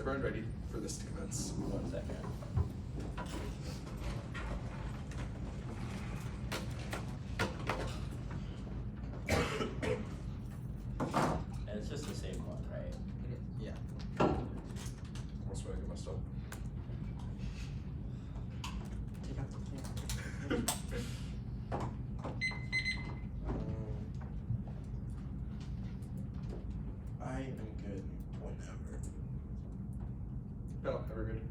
everyone ready for this to commence? 1 second. And it's just the same one, right? Yeah. Also, I get my stuff. Take out the camera. I am good whenever. No, ever good.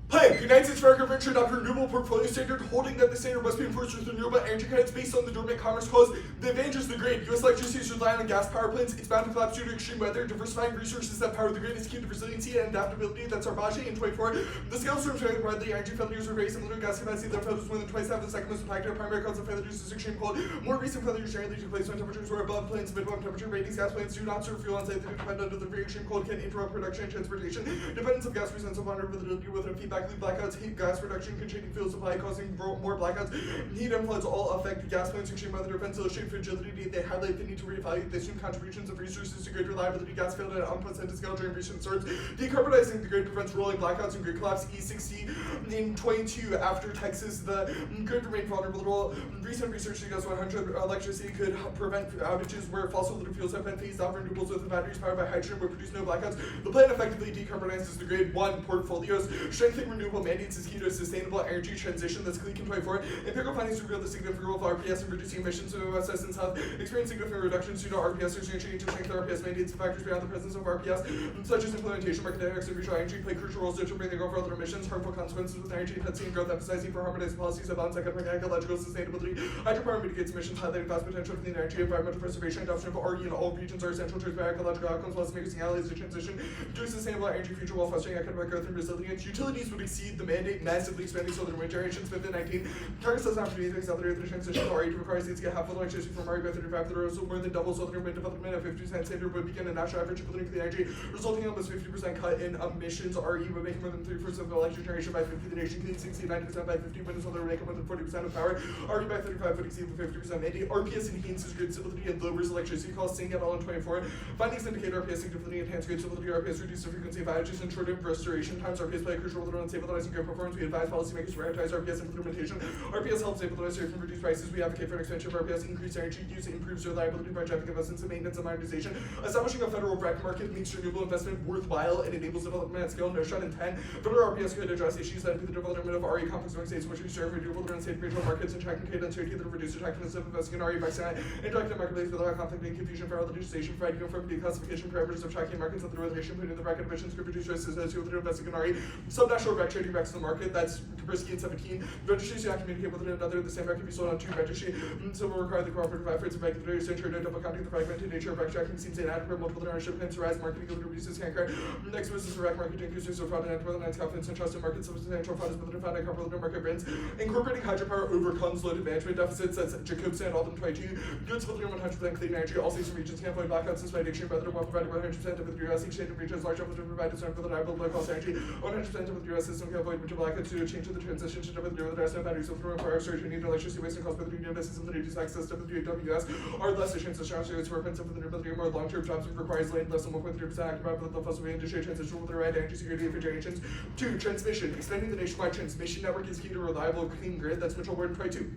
Plan unites its American venture adopt a renewable portfolio standard, holding that the standard must be enforced with renewable energy credits based on the Dormant Commerce Clause. The advantage is the grid. U.S. electricity is reliant on gas power plants. It's bound to collapse due to extreme weather. Diversifying resources that power the grid is key to resiliency and adaptability. That's our budget in 24. The scale storms very widely. Energy failures are very similar to gas capacity. Their failures more than twice half the second most impacted. Primary cause of failures is extreme cold. More recent failures generally take place when temperatures were above plants, minimum temperature ratings. Gas plants do not serve fuel on site. They depend on the very extreme cold can interrupt production and transportation. Dependence of gas presents a vulnerability with a feedback loop. Blackouts, heat gas reduction, constraining fuel supply, causing more blackouts. Heat and floods all affect gas plants. Extreme weather events illustrate fragility. They highlight the need to reevaluate the assumed contributions of resources to grid reliability. Gas failed at unprecedented scale during recent storms. Decarbonizing the grid prevents rolling blackouts and grid collapse. E60 in 22 after Texas, the grid remained vulnerable. Recent research suggests 100 electricity could prevent outages where fossil fuels have been phased out. Renewables with batteries powered by hydrogen would produce no blackouts. The plan effectively decarbonizes the grid. 1. Portfolios. Strengthening renewable mandates is key to a sustainable energy transition that's clean in 24. Empirical findings reveal the significant role of RPS in reducing emissions of OSS and South. Experience significant reductions due to RPS. There's change to strengthen RPS mandates and factors beyond the presence of RPS, such as implementation, market dynamics, and regional energy play crucial roles to bring the overall emissions, harmful consequences with energy intensity and growth, emphasizing for harmonized policies that balance economic and ecological sustainability. Hydropower mitigates emissions, highlighting vast potential for clean energy, environmental preservation, adoption of RE in all regions are essential to achieve ecological outcomes, policymakers and allies to transition to a sustainable energy future while fostering economic growth and resilience. Utilities would exceed the mandate, massively expanding solar and wind generations. 15-19. Congress has an opportunity to accelerate the transition to RE to require states to get half of electricity from RE by 35. There is more than double solar and wind development at 50% standard would begin a national average of clean energy, resulting in almost 50% cut in emissions. RE would make more than 3% of electric generation by 50. The nation could exceed 90% by 50. Wind and solar would make up more than 40% of power. RE by 35 would exceed the 50% mandate. RPS enhances grid stability and lowers electricity costs, seeing it all in 24. Findings indicate RPS significantly enhance grid stability. RPS reduces the frequency of outages and shorten restoration times. RPS play a crucial role in stabilizing grid performance. We advise policymakers to prioritize RPS implementation. RPS helps stabilize and reduce prices. We advocate for an expansion of RPS, increased energy use, improves reliability by driving investments in maintenance and modernization. Establishing a federal REC market makes renewable investment worthwhile and enables development at scale. No shut in 10. Federal RPS could address issues that include the development of RE complex among states in which we serve renewable and state regional markets and tracking trade uncertainty that reduce attractiveness of investing in RE vaccine, interactive marketplace without conflict and confusion for legislation, provide uniformity classification parameters of tracking markets of the reservation, putting the bracket emissions could reduce risks associated with investing in RE. Subnational REC trading RECs in the market, that's Kabrisky and 17. Registries do not communicate with another. The same REC can be sold on 2 registry. So will require the cooperative efforts of regulators to ensure no double counting. The fragmented nature of REC tracking seems inadequate. Multiple ownership claims arise. Marketing ability reduces canker. Next business for REC market increases so fraud and anti confidence and trust in markets. Substantial fraud is built to find a comparable market brands. Incorporating hydropower overcomes loaded management deficits. That's Jacobson and Alden 22. Good stability on 100% clean energy. All states and regions can avoid blackouts despite extreme weather while providing 100% of the US. Each state and region has large enough to provide discern for the reliable low cost energy. 100% of the US system can avoid winter blackouts due to change in the transition to WW with the rest of batteries will require surge and need electricity waste and cost for the new business and the reduced access to WWS are less transition strategies for offensive for the ability of more long-term jobs and requires land less than 1.3% active with the fossil industry transition with the right energy security for generations. 2. Transmission. Expanding the nationwide transmission network is key to a reliable clean grid. That's Mitchell Ward 22.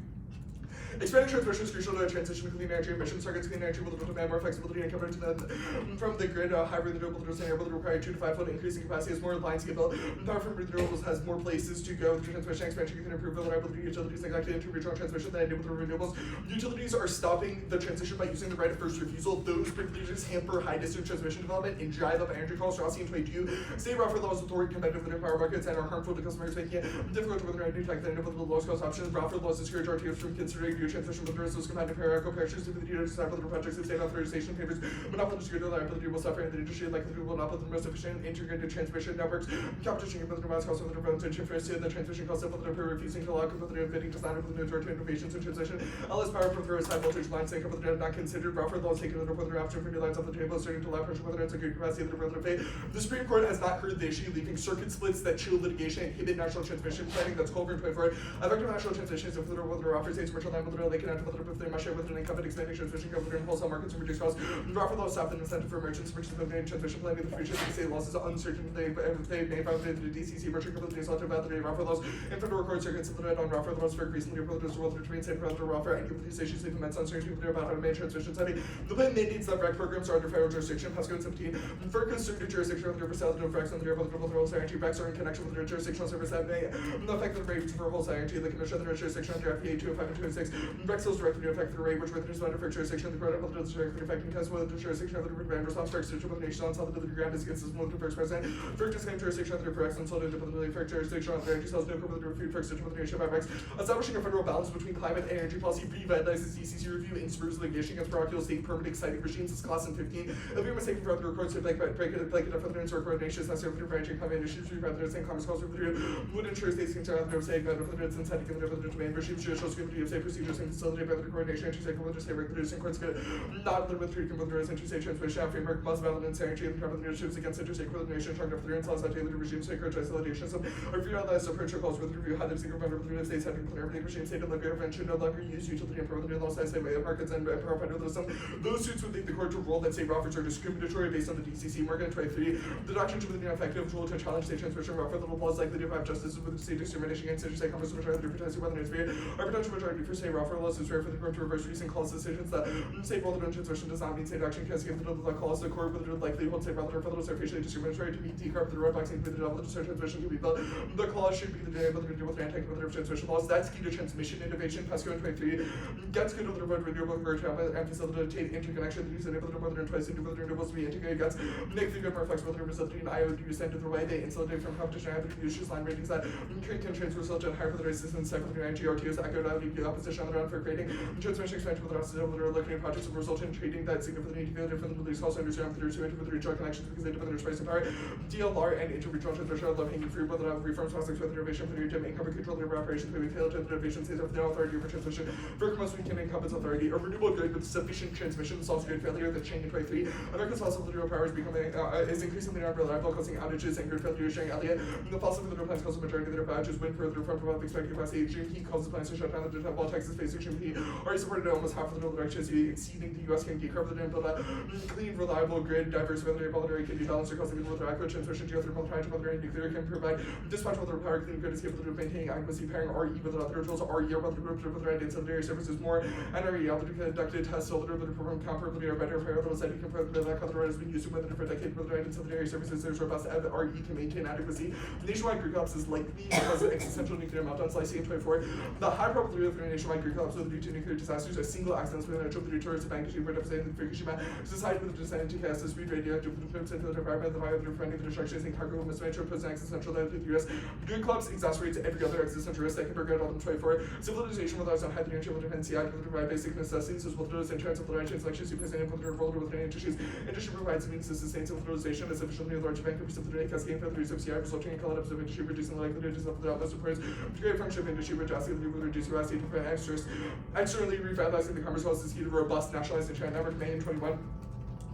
Expanding transmission is crucial to a transition to clean energy emissions. Targets clean energy will demand more flexibility and coverage from the grid. Hybrid renewables are able to require 2 to 5 foot increase in capacity as more lines get built. Power from renewables has more places to go. Through transmission expansion, you can improve reliability. Utilities neglected into regional transmission than enable the renewables. Utilities are stopping the transition by using the right of first refusal. Those privileges hamper high distance transmission development and drive up energy costs. Rossi and 22. State offer laws authority competitive with their power markets and are harmful to customers, making it difficult to whether any tech that enable the lowest cost options. Raffer laws discourage RTOs from considering new transmission with the risks competitive hierarchical pressures to the details to the projects and state authorization papers. Monopolies grid reliability will suffer and the industry likely will not put the most efficient integrated transmission networks. Competition can put the most cost of the prevention first to the transmission cost of the refusing to allow competitive bidding to sign up with the network to innovations and transition. LS Power prefers high voltage lines and company not considered. Raffer laws taken under the option for new lines off the table, starting to allow pressure whether it's a good capacity of the further pay. The Supreme Court has not heard the issue, leaving circuit splits that chill litigation and inhibit national transmission planning. That's called for 24. Effective national transitions if the offers states commercial line with they can enter with their measure with an incumbent expanding transmission cover in wholesale markets and reduce costs. Offer those staff an incentive for merchants to purchase transmission planning in the future. They say losses are uncertain. They may validate the DCC merchant company is also validate offer those in federal court circuits of the on offer those for recently approved as well between state federal offer and these issues leave immense uncertainty about how to manage transmission study. The plan mandates that REC programs are under federal jurisdiction. Pasco 17 FERC has certain jurisdiction over the oversight of RECs on the wholesale energy RECs are in connection with the jurisdictional service that may affect the rates for wholesale energy. The commission of the jurisdiction under FPA 205 and 206 RECs those directly affect the rate which with respect to FERC jurisdiction the court of the directly affecting test whether the jurisdiction of the demand response FERC situation with the nation on solid the ground is against this multiple FERC's president. FERC disclaimed jurisdiction of the FERCs and solid independently FERC jurisdiction of the energy cells no cover the refute FERC situation with the nation by RECs. Establishing a federal balance between climate and energy policy revitalizes DCC review and spurs litigation against parochial state permitting siting regimes as class in 15. It'll be a mistake for other courts to break it up for the or coordination necessary for differentiating climate issues rather than saying commerce calls for the would ensure states can turn out their say better for the and setting given over the domain regimes judicial security of state procedures and facilitate by the coordination and state religious state regulators and courts could not live with treating with the interstate transmission framework must balance energy and the issues against interstate coordination target for the laws that daily regimes sacred legislation or if you realize approach or calls with the review how the single member of the states having plenary regime state delivery of should no longer use utility and prohibited laws that say way of markets and provide those suits would lead the court to rule that state offers are discriminatory based on the DCC market 23. The doctrine to the effective tool to challenge state transmission offer the laws likely to have justice with state discrimination against interstate commerce majority protesting whether it's fair or potential majority for state offer laws is rare for the court to reverse recent calls decisions that state relevant transmission does not mean state action because given the calls the court would likely hold state relevant for those are facially discriminatory to be decarb the roadblocks and the development of state transmission to be built. The clause should be the day able to deal with anti-competitive transmission laws. That's key to transmission innovation. Pasco 23 gets good over the road renewable and facilitate interconnection. Use enable more than twice into whether renewables to be integrated. Gets make the good more flexible and facility and IOU send to the way they insulate from competition. I have the issues line ratings that can transfer result and higher for the resistance cycle for the GRTs echo the opposition on the round for creating transmission expansion with the rest of the looking at projects that result in trading that significantly different from the release also understand the two with the regional connections because they depend on their space and power. DLR and interregional transmission are low hanging fruit whether reforms prospects with innovation for the region income control of operations we fail to innovation says of no authority for transmission. For most we can encompass authority a renewable grid with sufficient transmission solves grid failure the chain in 23. America's fossil fuel power is becoming is increasingly unreliable causing outages and grid failure sharing Elliott. The fossil fuel plants cause the majority of their outages wind further from above expected capacity extreme heat causes plants to shut down the while Texas faces extreme heat already supported almost half of the electricity exceeding the US can decarbon the build a clean reliable grid diverse weather voluntary can be balanced across the middle of the adequate transmission geothermal hydropower and nuclear can provide dispatchable power clean grid is capable of maintaining adequacy pairing RE with other tools RE about the group with the right ancillary services more NRE able to conducted tests so that the program comparably or better for those that you can put the that color has been used with for a decade with the right ancillary services there's robust RE can maintain adequacy. Nationwide grid collapse is likely because of existential nuclear meltdowns like CM24. The high probability of nationwide grid collapse due to nuclear disasters are single accidents within a trip to towards the magnitude of devastating the Fukushima society with the descent to chaos the speed radioactive flips into the environment the bio preventing the destruction is cargo mismanagement present existential death to the US. Grid collapse exacerbates every other existential risk that can regret all them 24. Civilization without some high potential will defend CI to provide basic necessities as well as in terms of the right electricity present and the role with any issues. Industry provides means to sustain civilization as sufficiently large bank of the cascading for the use of CI resulting in collapse of industry reducing the likelihood of the output supports great function of industry drastically reduce capacity to prevent externally revitalizing the commerce laws is key to robust nationalized internet network May in 21.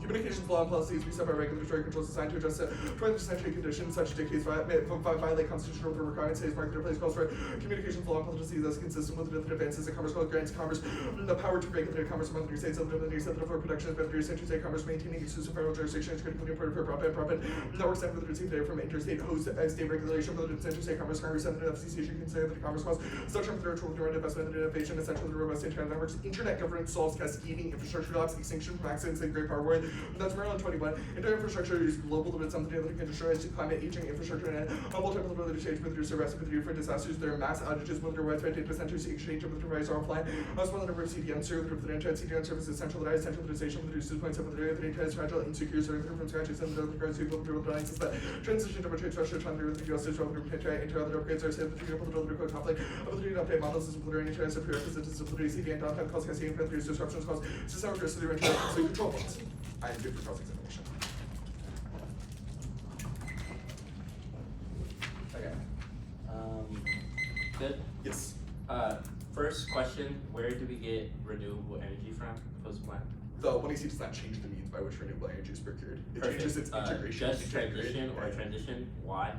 Communications law and policies we set by regulatory controls designed to address 20th century conditions such dictates violate constitutional requirements says marketplace calls for communications law and policies that's consistent with the advances in commerce law grants commerce the power to regulate commerce among the states and the states for protection of the century state commerce maintaining exclusive federal jurisdiction is critically important for broadband networks and with the receive data from interstate host state regulation for the interstate commerce Congress and the FCC should consider the commerce clause such as the direct investment in innovation essential to robust internet networks internet governance solves cascading infrastructure collapse extinction from accidents and great power war. That's Maryland 21. Internet infrastructure is global, but it's something that can destroy climate, aging infrastructure, and a multiple ability to change with reduce arrest with for disasters. There are mass outages with their widespread data centers, exchange with the device are offline. As well, the number of CDN servers with the internet CDN service is centralized, centralization with reduces points of the data is fragile, insecure, serving from scratches, and the regards to people with access that transition to a trade structure, trying to with the US is relevant into other upgrades are saved to able to code conflict, ability to update models is included in internet, so prerequisites is ability CDN dot cause cascading for disruptions cause system address to the internet, so control points. I am good for cross-examination. Okay. Good. Yes. First question: where do we get renewable energy from? Post plan. The 1AC does not change the means by which renewable energy is procured. It changes its integration. Just transition or transition. Why?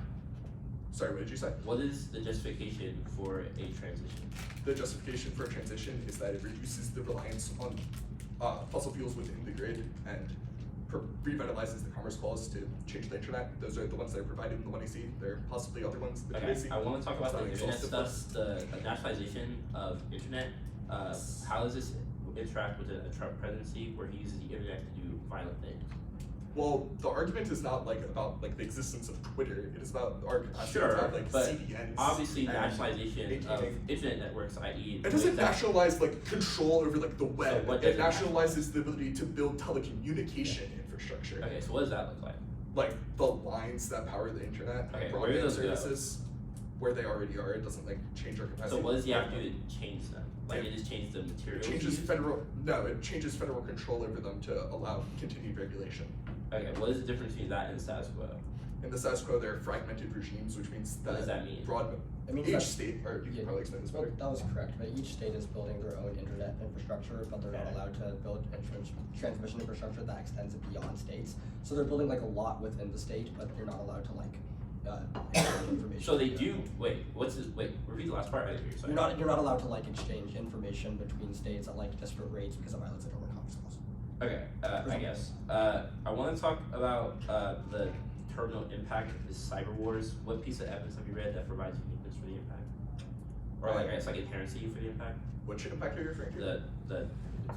Sorry, what did you say? What is the justification for a transition? The justification for a transition is that it reduces the reliance on fossil fuels within the grid and revitalizes the Commerce Clause to change the internet. Those are the ones that are provided in the 1AC. There are possibly other ones that Okay, you may see. I want to talk about It's the not an internet exhaustive stuff, list. the nationalization of internet. How does this interact with the Trump presidency where he uses the internet to do violent things? Well, the argument is not like about like the existence of Twitter. It is about our capacity to Sure, have like but CDNs. obviously and nationalization of maintaining- internet networks, i.e. It doesn't nationalize like control over like the web. what It does it nationalizes the ability to build telecommunication infrastructure. Okay, so what does that look like? Like the lines that power the internet Okay, and where do broadband those go? services, where they already are. It doesn't like change our capacity. So what does he have to do to change them? Like it just changes the It materials. changes used? it changes federal control over them to allow continued regulation. Okay, what is the difference between that and status quo? In the status quo, there are fragmented regimes, which means that What does that mean? It means each that- state, or you can Yeah. probably explain this Well, better. that was correct, but each state is building their own internet infrastructure, but they're not Okay. allowed to build transmission infrastructure that extends beyond states. So they're building like a lot within the state, but they're not allowed to like exchange information. So they do. Wait, repeat the last part. I didn't hear. Sorry. You're not allowed to like exchange information between states at like disparate rates because it violates the Dormant Commerce Clause. Okay, I guess. I want to talk about the terminal impact of the cyber wars. What piece of evidence have you read that provides uniqueness for the impact? Or like, I guess, like inherency for the impact? Which impact are you referring to? The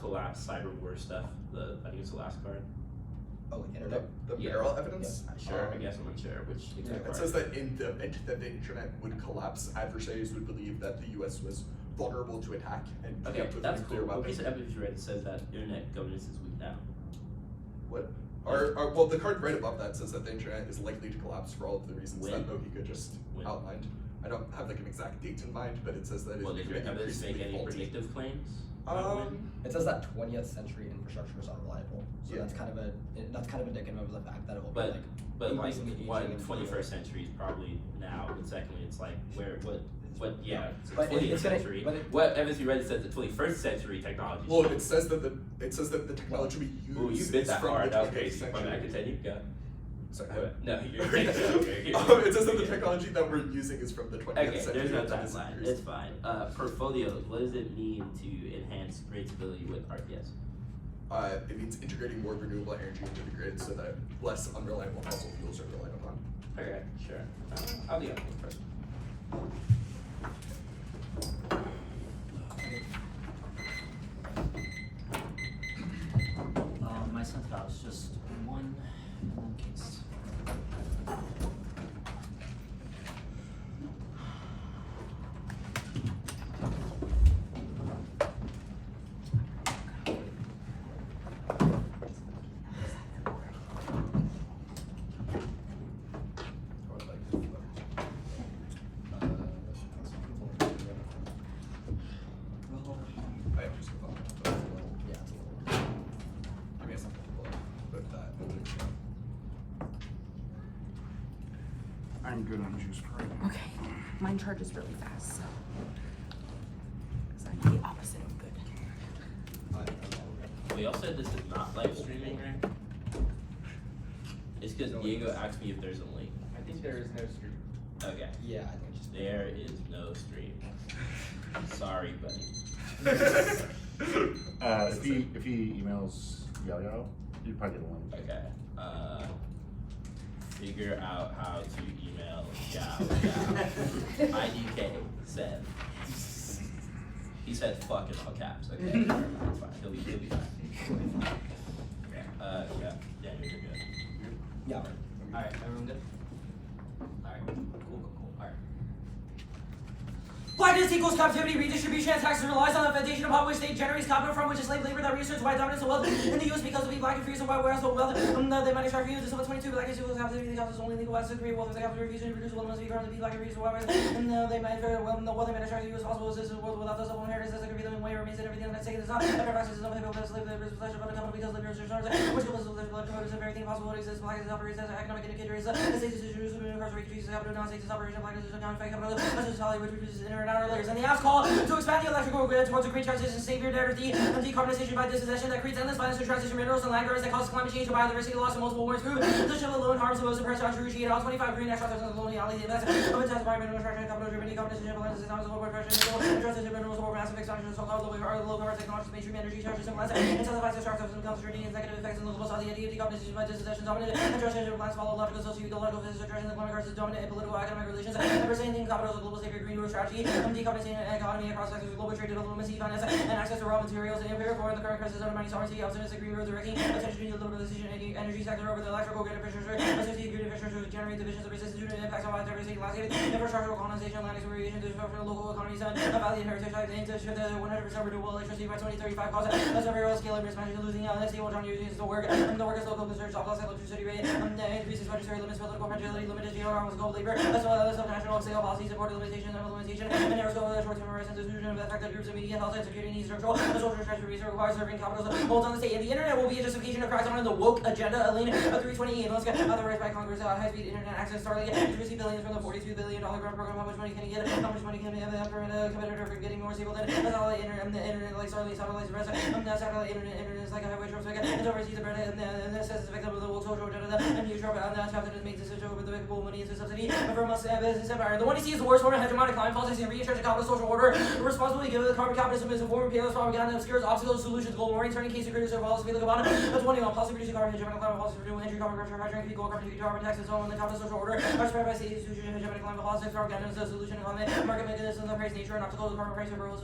collapse cyber war stuff. I think it's the last card. Oh, like internet. The Yeah. barrel evidence? Sure, I guess I'm unsure which exact It part. says that in the event that the internet would collapse, adversaries would believe that the US was vulnerable to attack and Okay, preempt with a that's nuclear cool. What weapon. piece of evidence you read that says that internet governance is weak now? What? Well, the card right above that says that the internet is likely to collapse for all of the reasons When? that Mohika just When? outlined. I don't have like an exact date in mind, but it says that Well, it's did your evidence make increasingly any faulty. predictive claims? about when? It says that 20th century infrastructure is unreliable. So Yeah. that's kind of indicative of the fact that it will But be like increasingly aging what and 21st century is probably now, and secondly it's like what yeah, But 20th it's gonna- century. but it- What evidence you read that says the 21st century technology? Well, it says that the technology we use Ooh, you bit is that from hard. the That was 20th crazy. I century. continue. Go. Sorry. No, you're Okay. okay. It says that the technology that we're using is from the 20th Okay, century. there's no and that is timeline. increased. It's fine. Portfolios. What does it mean to enhance grid stability with RTS? It means integrating more renewable energy into the grid so that less unreliable fossil fuels are relied upon. Okay, sure. I'll be up first. My sense that was just one case. I would like to I am just gonna yeah, it's a little. give me a second to pull up with that. I'm good on juice right now. Okay, mine charges really fast, so. Cause I'm the opposite of good. We all said this is not live streaming, right? It's because Diego asked me if there's a link. I think there is no stream. Okay. Yeah, I think it's just. There is no stream. Sorry, buddy. If he emails Yo-Yo, you probably get a link. Okay. Figure out how to email Xiao. IDK said. He said fuck in all caps. Okay, never mind, it's fine. He'll be fine. Yeah, Daniel, you're good. Yeah. Alright, everyone good? Alright, cool. Alright. Blackness equals captivity, redistribution, and taxes relies on the foundation upon which state generates capital from which is slave labor that research white dominance of wealth in the U.S. because of being black and free, so white whereas the wealth they might extract for you. This is 22. Blackness equals captivity, the capital is only legal as to create wealth. If the capital refusing to produce wealth must be currently be black and free, so white whereas they might very well the wealth they might extract for you as possible is this world without the double inheritance as it could be living way remains in everything that's taken is not. Every practice is not able to slave labor is possession of the capital because labor is reserved, which goes with the blood promoters of everything possible what exists. Black is operates as an economic indicator is the state decision to incarcerate refuses capital non-state operation. Black is a counterfeit capital as a which produces inner turn down our layers. And the apps call to expand the electrical grid towards a green transition, savior narrative, and decarbonization by dispossession that creates endless violence to transition minerals and land growers that causes climate change, biodiversity loss, and multiple wars through the show alone harms the most oppressed and all 25 green extracts of the coloniality, the events of intense environmental destruction, capital driven decarbonization, balance, systems, global pressure, transition minerals, or massive expansion of so-called low carbon technologies, mainstream energy charges, and plants, intensifies destructive and concentrating its negative effects on the global south. The idea of decarbonization by dispossession dominated, and transition of plants follow logical, socio-ecological, physics, addressing the climate crisis, dominant in political, economic relations, and presenting capital as a global savior, green growth strategy, decarbonization and economy across sectors of global trade, diplomacy, finance, and access to raw materials, and imperial for the current crisis undermining sovereignty, optimistic green growth directing attention to the liberalization of the energy sector over the electrical grid infrastructure, associated grid infrastructure with generate divisions of resistance due to impacts on biodiversity, landscape, infrastructural colonization, land exploration, disruption of local economies, and valley and heritage sites, aims to shift the 100% renewable electricity by 2035 cause a several scale of mismanagement, losing stable John using the work, and the work is local concerns, job loss, electricity rate, increases budgetary limits, political fragility, limited geographical labor, as well as subnational scale policies, support limitation and implementation, and narrow scope of short-term arrest and distribution of affected groups of media, health and security needs, structural, and social transformation requires serving capitals holds on the state. And the internet will be a justification of cracks on the woke agenda. Elaine 328 let's get authorized by Congress, high-speed internet access, Starlink, $50 billion from the $42 billion grant program. How much money can he get? How much money can a competitor from getting more stable than satellite internet? The internet, like Starlink, satellites, the rest. Satellite internet is like a highway traffic. It's overseas the bread, and this says it's victim of the woke social agenda. And you Trump, and chapter that makes decision over the people money into subsidy from us business empire. The one he sees is the worst form of hegemonic climate policies and reinsurance of capitalist social order. The responsibility given to the carbon capitalism is a form of imperialist propaganda, obscures obstacles, solutions, global warming, turning case of criticism of policy, the Gabbana. 21 policy producing carbon hegemonic climate policies for doing entry carbon pressure, hydrogen, equal carbon, carbon taxes, on the capitalist social order are spread by state institutions, hegemonic climate politics, propaganda is a solution to climate market mechanisms that praise nature and optical the carbon price of rules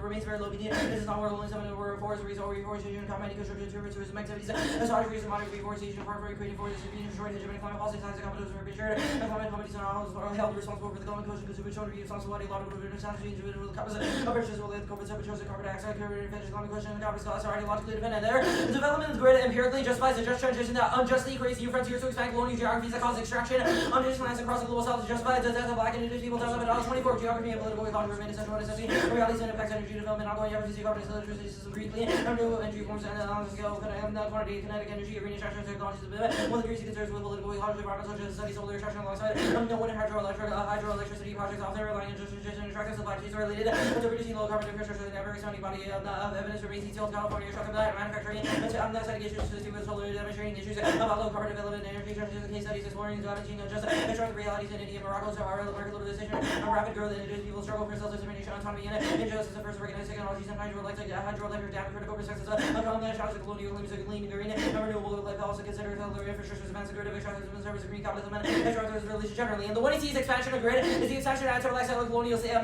remains very low. This is not where only some of the word forest reforestation, combined construction, tourism activities, as hard as moderate reforestation, for creating forests, being destroyed, hegemonic climate policies, has the capitalism for shared, and climate companies are held responsible for the climate coast because it would show to be responsible a lot of individual capitalism, operations will let carbon temperatures and carbon dioxide, carbon advantage, climate question, and carbon costs are ideologically dependent. There, the development of the grid empirically justifies a just transition that unjustly creates new frontiers to expand colonial geographies that cause extraction on indigenous lands across the global south to justify the death of black and indigenous people. 24 geography and political ecology remain essential and necessity. Realities and impacts energy development, ongoing efforts to decarbonize electricity systems briefly, and new entry forms and on scale, quantity, kinetic energy, green extraction technologies, with increasing concerns with political ecology, environmental justice, study, solar extraction alongside wind and hydroelectricity projects often relying on just attractive supply chains related to producing low carbon infrastructure. The ever expanding body of evidence remains detailed. California truck manufacturing and citing issues to do with solar demonstrating issues about low carbon development and energy transition. Case studies exploring damaging just showing realities in India, Morocco, Sahara, market liberalization, rapid growth in indigenous people struggle for self-determination, autonomy, and injustice of first recognized technologies and hydroelectric down critical perspectives of the challenges of colonial claims of clean, green, and renewable life also consider healthy infrastructures, advanced grid of extractivism and service of green capitalism and extractivism relations generally. And the one he sees expansion of grid is the expansion of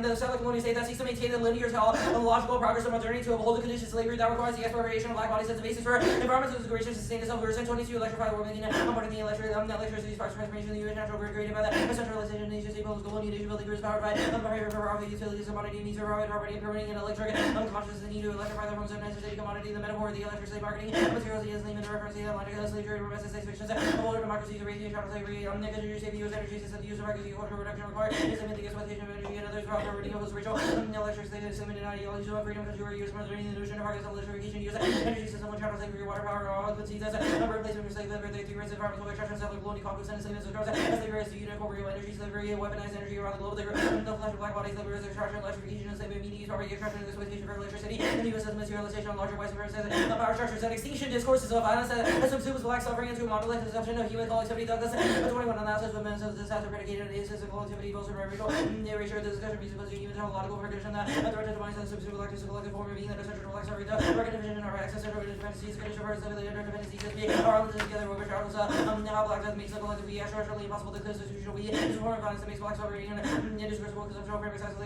the settler colonial state that seeks to maintain the linear tale of the logical progress of modernity to uphold the conditions of slavery that requires the exploration of black bodies as the basis for environmental integration to sustain itself. Verse 22 electrify the world making part of the electricity sparks transformation of the U.S. natural grid created by the centralization of nation state colonial nation building grids powered by the utilities commodity needs for property and permitting and electric unconscious the need to electrify the homes of necessity commodity the metaphor of the electricity marketing materials is named in reference to the Atlantic slave trade domestic state fictions of older democracies erasing child slavery negative save the U.S. energy system the use of agricultural reduction required is limiting the exploitation of energy and others property of racial electricity disseminated ideologies of freedom country use modernity the notion of electrification use energy system with child slavery water power all good seeds as a number of replacement for slave labor they do environmental extraction settler colonial conflicts and slavery as slavery is the unicorporeal energy slavery weaponized energy around the globe labor the flash of black bodies labor is extraction electrification and slavery media property extraction and exploitation for electricity and the U.S. materialization on larger white supremacy the power structures and extinction discourses of violence that subsumes black suffering into a monolith conception of human collectivity. Douglas 21 analysis of women's disaster predicated on instance of collectivity both from racial erasure the discussion presupposed human teleological recognition that the threat to divine and subsume collective form of being that essential to black suffering the recognition of our access to dependencies condition for the interdependencies that we are all together over trials how black death makes the collective we actually impossible the constitutional we is a form of violence that makes black suffering and indiscriminable conceptual framework accessible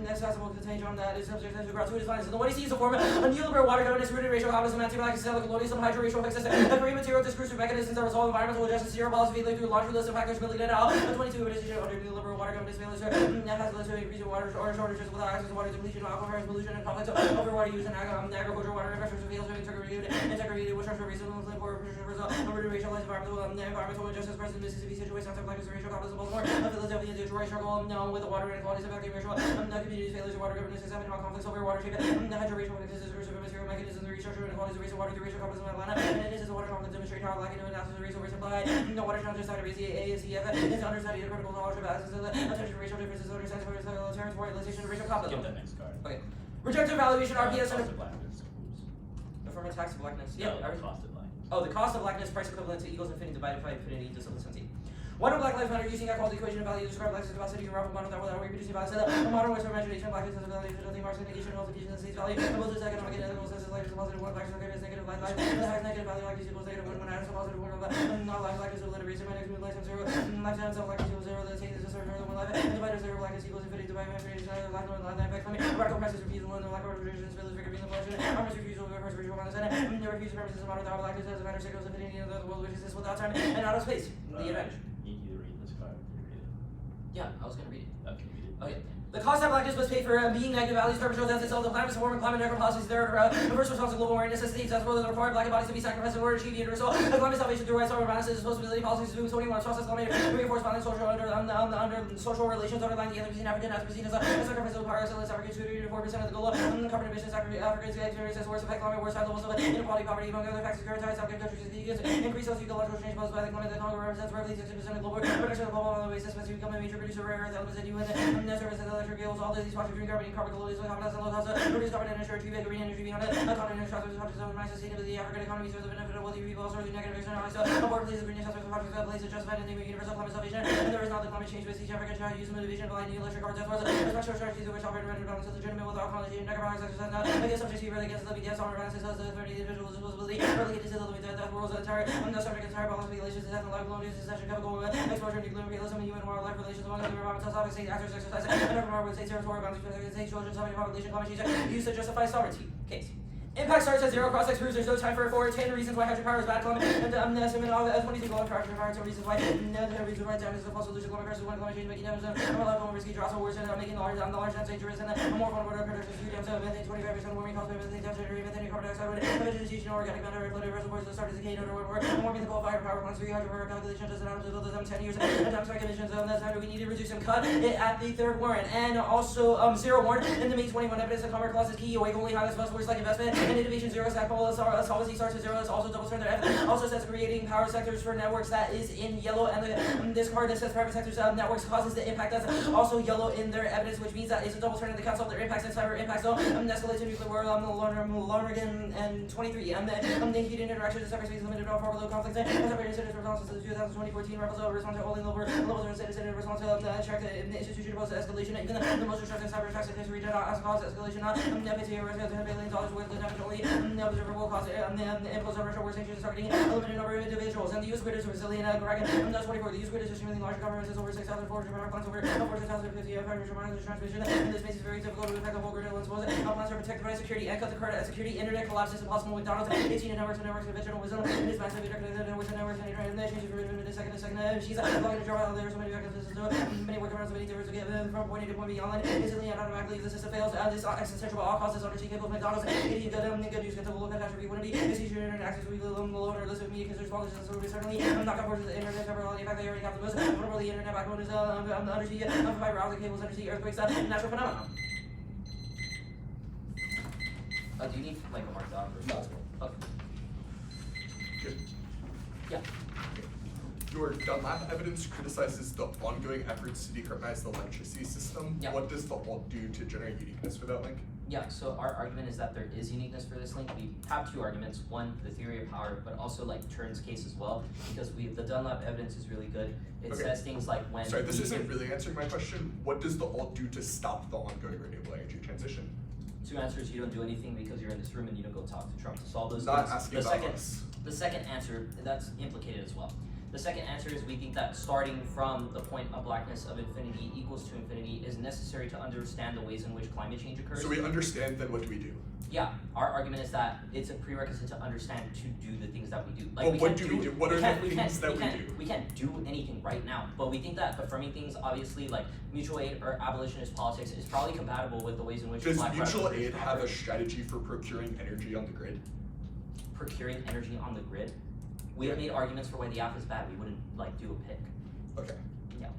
accessible to contagion that is subject to gratuitous violence. And the way he sees a form of neoliberal water governance rooted racial capitalism anti-black colonialism hydro-racial fixes and green material discursive mechanisms that resolve environmental justice zero policy like through laundry list of factors militated out 22 decision under neoliberal water governance failures that has led to increasing water or shortages without access to water depletion aquifers pollution and conflicts over water use and agricultural water infrastructure fails to integrated with structural racism and poor result over racialized environmental injustice present in Mississippi situation anti-black racial capitalism Baltimore Philadelphia Detroit struggle with the water inequalities affecting racial communities failures of water governance examining conflicts over water treatment hydro-racial fixes material mechanisms restructuring inequalities of racial water through racial capitalism in Atlanta and it is a water conflict demonstrating how lacking of analysis of racial resupply no water challenges side of ACF is understudied a critical knowledge of access to the attention racial differences under sense territorialization, racial conflict. Give that next card. Okay. Rejected valuation, RPS, Cost and of blackness. Oops. affirmative tax of blackness. No, Yeah, I cost of blackness. Oh, the cost of blackness, price equivalent to equals infinity divided by infinity dissimilarity. One of Black Lives Matter using equality equation of value to describe blackness capacity to raffle modern that without reproducing value. A modern Western imagination, blackness has ability to nothing marks negation of diffusion of state's value. Both is economic and ethical sense is life is positive one, blackness is negative, life life. The has negative value, like equals negative one atoms of positive one of not life, blackness will let erase my next move, life times 0. Life times blackness equals 0, let's take this as a certain one life. And divided 0, blackness equals infinity divided by infinity, life no life effect. Radical prices refusal and lack of reproduction, spills figure being the pollution. Armors refusal, reverse ritual on the Senate. The refusal premises of modern blackness as a matter of signals infinity in the world which exists without time and out of space. The advantage. You need to read this card. Can you read it? Yeah, I was gonna read it. Okay, read it. Okay. The cost that blackness must pay for being negative values shows as itself the climate support and climate neutral policies there are the first response to global warming necessitates as well as required black bodies to be sacrificed in order to achieve universal climate salvation through rights over balances responsibility policies to do 21 process climate reinforce violent social under social relations underlying the other between African as seen as a sacrifice of power excellence Africans 2 to 4% of the global carbon emissions Africans experience as worse affect climate worse high levels of inequality poverty among other factors characterized African countries as increased socio-ecological change posed by the climate that Congo represents roughly 60% of global production of global basis to become a major producer of rare earth elements and UN services and electric vehicles all of these green carbon and carbon colonies, carbon as a low cost, reduce carbon and ensure achieving green energy beyond it. Economy and structures, such as my sustainability, African economy serves the benefit of wealthy people, also the negative externalities. Important places, green structures, projects, places justified in the universal climate salvation. And there is not the climate change with each African child use motivation of lighting electric cars as well as special strategies which operate rendered balance of legitimate without quality and economic exercise not against subjects to be really against the BDS on balances as the 30 individuals disposability, relegated to the limit that world's entire subject entire balance regulations, death and life, loan use, succession, chemical exposure, nuclear imperialism, and human wildlife relations among other environmental topics, state actors exercise, and everyone would say territorial boundaries, state children, population, climate change, used to justify sovereignty. Case. Impact starts at 0, cross X proves there's no time for 4, 10 reasons why hydropower is bad climate, and 22 global hydropower, 10 reasons why, 10 reasons why damage is a false solution, climate crisis, when climate change, making damage, more life, more risky, drops, worse, and making large dams dangerous, and more vulnerable to predators, 2 dams, methane, 25% warming, caused by methane, dams, generating methane, carbon dioxide, vegetation, organic matter, flood, reservoirs, the start of decay, warming the coal-fired power plants, 3 hydropower calculation, just atoms, build them 10 years, and atmospheric emissions, that's how we need to reduce and cut it at the 3rd warrant, and also 0 warrant, in the May 21 evidence, the Commerce Clause is key, awake only highlights buzzwords like investment, and innovation, 0, solvency starts at 0, it's also double standard F, also says creating power sectors for networks that is in yellow, and this card that says private sectors networks causes the impact that's also yellow in their evidence, which means that it's a double turn in the council of their impacts and cyber impacts, though, escalate to nuclear war, Lonergan, and 23, the heated interactions in cyberspace limited to far below conflicts, and separate incidents responses to the 2014 rebels respond to only lower levels of incident in response to the institution opposed to escalation, even the most destructive cyber attacks in history did not cause escalation, $10 billion worth of damage only, observable cause impose on Russian war sanctions targeting a limited number of individuals, and the use of grid is resilient, Dragon, 24, the use of grid is extremely large governments is over 6,400 power plants, over 14,050 transmission, and this makes it very difficult to attack the whole grid at once, plants are protected by security, and cut the credit at security, internet collapse is impossible with McDonald's, 18 networks, conventional wisdom, and it's massive interconnected networks, and the changes for a second, she's logging to draw out there, so many vectors, many workarounds, many different to get from point A to point B online, instantly and automatically if the system fails, this existential at all costs is undertaken with McDonald's, good use, get the local catastrophe, wouldn't be, this is your internet access, we will load or list of media, because there's small distance, so certainly, I'm not going to the internet temporality, in fact, they already have the most, vulnerable the internet backbone is, undersea, fiber optic cables, undersea, earthquakes, natural phenomenon. Do you need, like, a marked out? No, it's cool. Okay. Good. Yeah. Your Dunlap evidence criticizes the ongoing efforts to decarbonize the electricity system. Yeah. What does the alt do to generate uniqueness for that link? Yeah, so our argument is that there is uniqueness for this link. We have 2 arguments. One, the theory of power, but also like Turing's case as well, because the Dunlap evidence is really good. It says things like when— Sorry, this isn't really answering my question. What does the alt do to stop the ongoing renewable energy transition? 2 answers: you don't do anything because you're in this room and you don't go talk to Trump to solve those Not things. asking about us. The second answer, that's implicated as well. The second answer is we think that starting from the point of blackness of infinity equals to infinity is necessary to understand the ways in which climate change occurs. So we understand, then what do we do? Yeah, our argument is that it's a prerequisite to understand to do the things that we do. Like, Well, what do we do? What are the things that we do? We can't do anything right now, but we think that affirming things, obviously, like mutual aid or abolitionist politics, is probably compatible with the ways in which Does Black mutual radicals aid have a operate. strategy for procuring energy on the grid? Procuring energy on the grid? We have made arguments for why the app is bad. We wouldn't like do a pick. Okay. Yeah.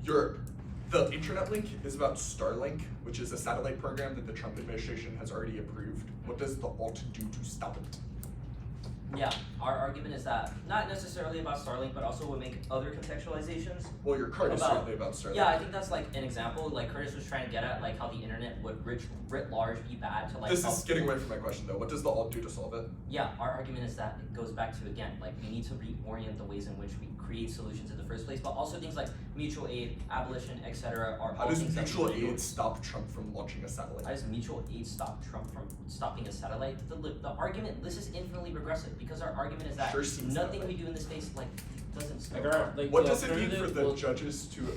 The internet link is about Starlink, which is a satellite program that the Trump administration has already approved. What does the alt do to stop it? Yeah, our argument is that not necessarily about Starlink, but also would make other contextualizations. Well, your card is About- certainly about Starlink. Yeah, I think that's like an example. Like Curtis was trying to get at, like how the internet would writ large be bad to like. This help- is getting away from my question though. What does the alt do to solve it? Yeah, our argument is that it goes back to again, like we need to reorient the ways in which we create solutions in the first place, but also things like mutual aid, abolition, etc. are How all does things that we mutual can do. aid stop Trump from launching a satellite? How does mutual aid stop Trump from stopping a satellite? The argument, this is infinitely regressive because our argument is that Sure seems nothing that way. we do in this space like doesn't stop. Like What the does it mean for alternative the will- judges to?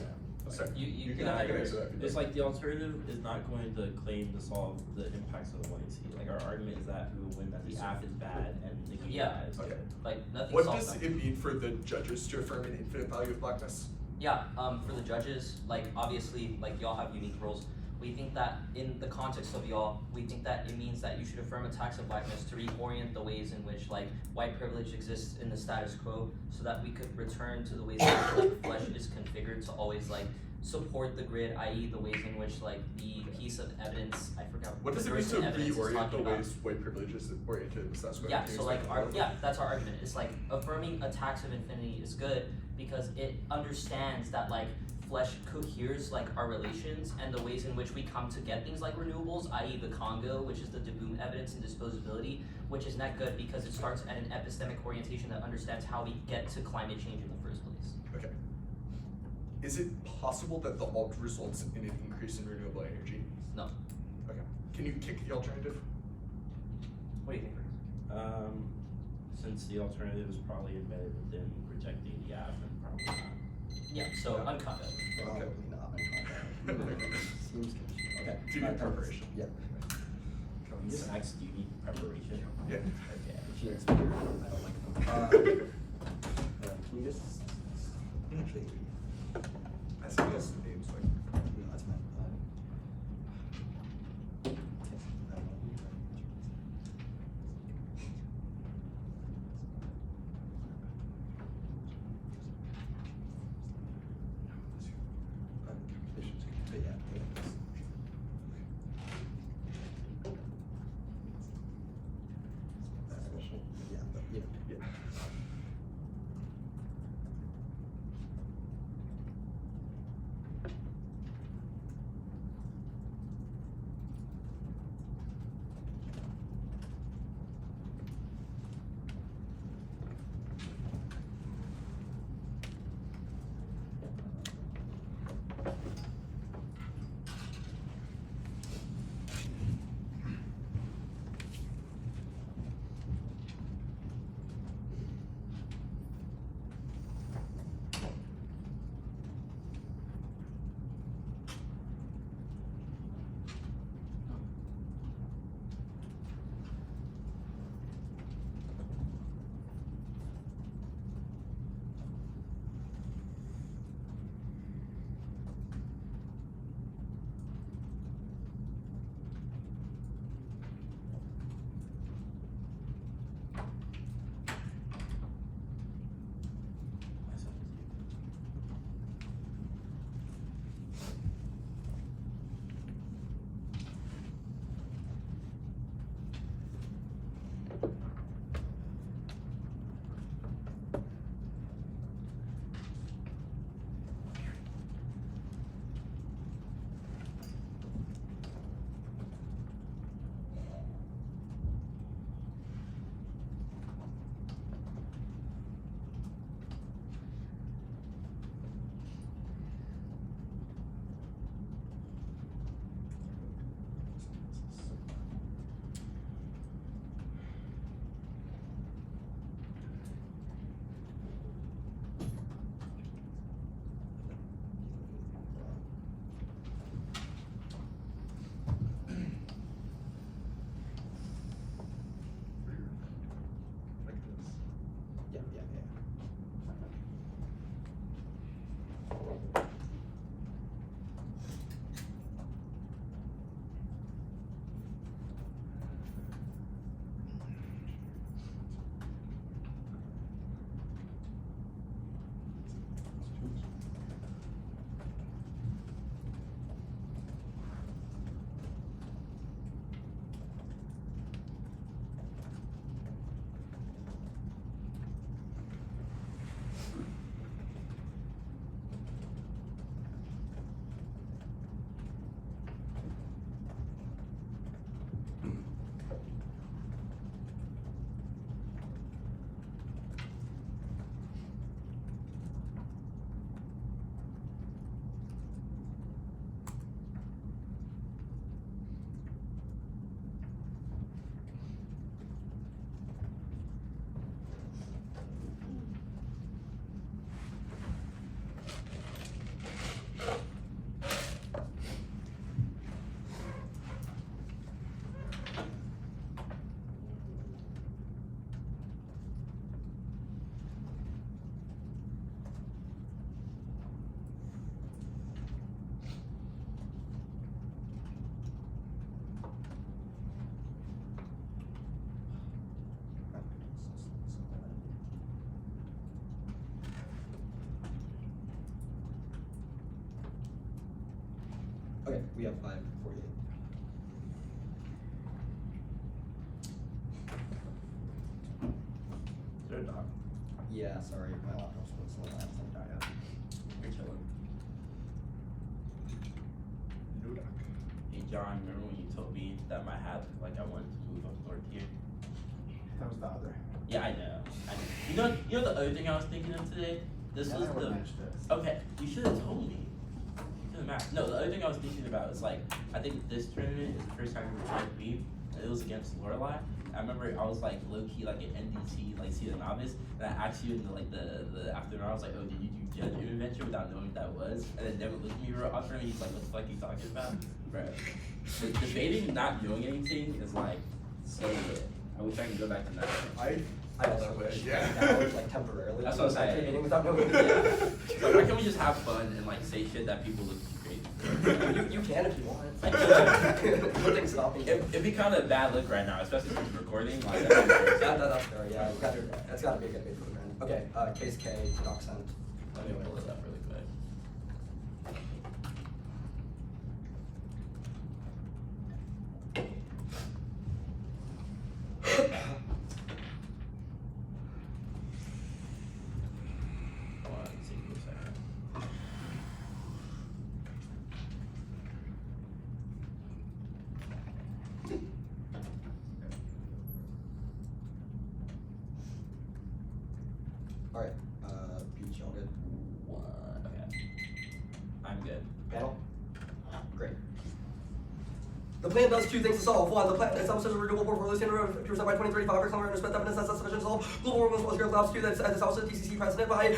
Sorry, You can can I can answer that. if you'd It's like. like the alternative is not going to claim to solve the impacts of the latency. Like our argument is that we will win that the app is bad and the game Yeah. is Okay. good. Like nothing What solves does that. it mean for the judges to affirm an infinite value of blackness? Yeah, for the judges, like obviously, like y'all have unique roles. We think that in the context of y'all, we think that it means that you should affirm a tax of blackness to reorient the ways in which like white privilege exists in the status quo, so that we could return to the ways in which like flesh is configured to always like support the grid, i.e. the ways in which like the piece of evidence, I forgot. What does the it mean person to evidence is reorient talking the about. ways white privilege is oriented in the status quo? Yeah, Can you so like explain that? yeah, that's our argument. It's like affirming a tax of infinity is good because it understands that like flesh coheres like our relations and the ways in which we come to get things like renewables, i.e. the Congo, which is the Daboom evidence and disposability, which is not good because it starts at an epistemic orientation that understands how we get to climate change in the first place. Okay. Is it possible that the alt results in an increase in renewable energy? No. Okay. Can you kick the alternative? What do you think, Chris? Since the alternative is probably embedded within rejecting the app and probably not. Yeah, so Yeah. uncut it. Probably not. Seems good. Okay. Do you need preparation? Yeah. You just asked, do you need preparation? Yeah. Okay. She looks weird. I don't like them. Can you just actually? I see this names like. No, that's fine. But yeah, yeah, but you know. Yeah. Okay, we have 5:48. Is there a dog? Yeah, sorry, my laptop's been slow. I haven't died out. You're chilling. No doc. Hey John, remember when you told me that my hat looked like I wanted to move up north here? That was the other. Yeah, I know. You know the other thing I was thinking of today? This Yeah, was I would the match this. okay. You should have told me. No, the other thing I was thinking about is like I think this tournament is the first time we were trying to beat. And it was against Lorelai. I remember I was like low key like an NDT like season novice, and I asked you in the afternoon. I was like, oh, did you do Judge Adventure without knowing what that was? And then Devin looked at me real awkward, and he's like, what the fuck are you talking about, bro? The debating not knowing anything is like so good. I wish I could go back to that. I also wish. Yeah. Now, like temporarily. That's what I'm saying. Meeting without knowing. Yeah. Like, why can't we just have fun and like say shit that people look crazy? You can if you want. Nothing's stopping you. It'd be kind of a bad look right now, especially since we're recording. Like, That's fair, yeah. That's gotta be a good bait for the brand. Okay, case K, doc sent. Let me pull this up really quick. Hold on, let's see for a second. Alright, beach, all good. What? Okay. I'm good. Panel? Great. The plan does two things to solve. One, the plan establishes a renewable portfolio standard of 2% by 2035 for summer and spent evidence that's sufficient to solve global warming plus growth labs. Two, that establishes DCC precedent by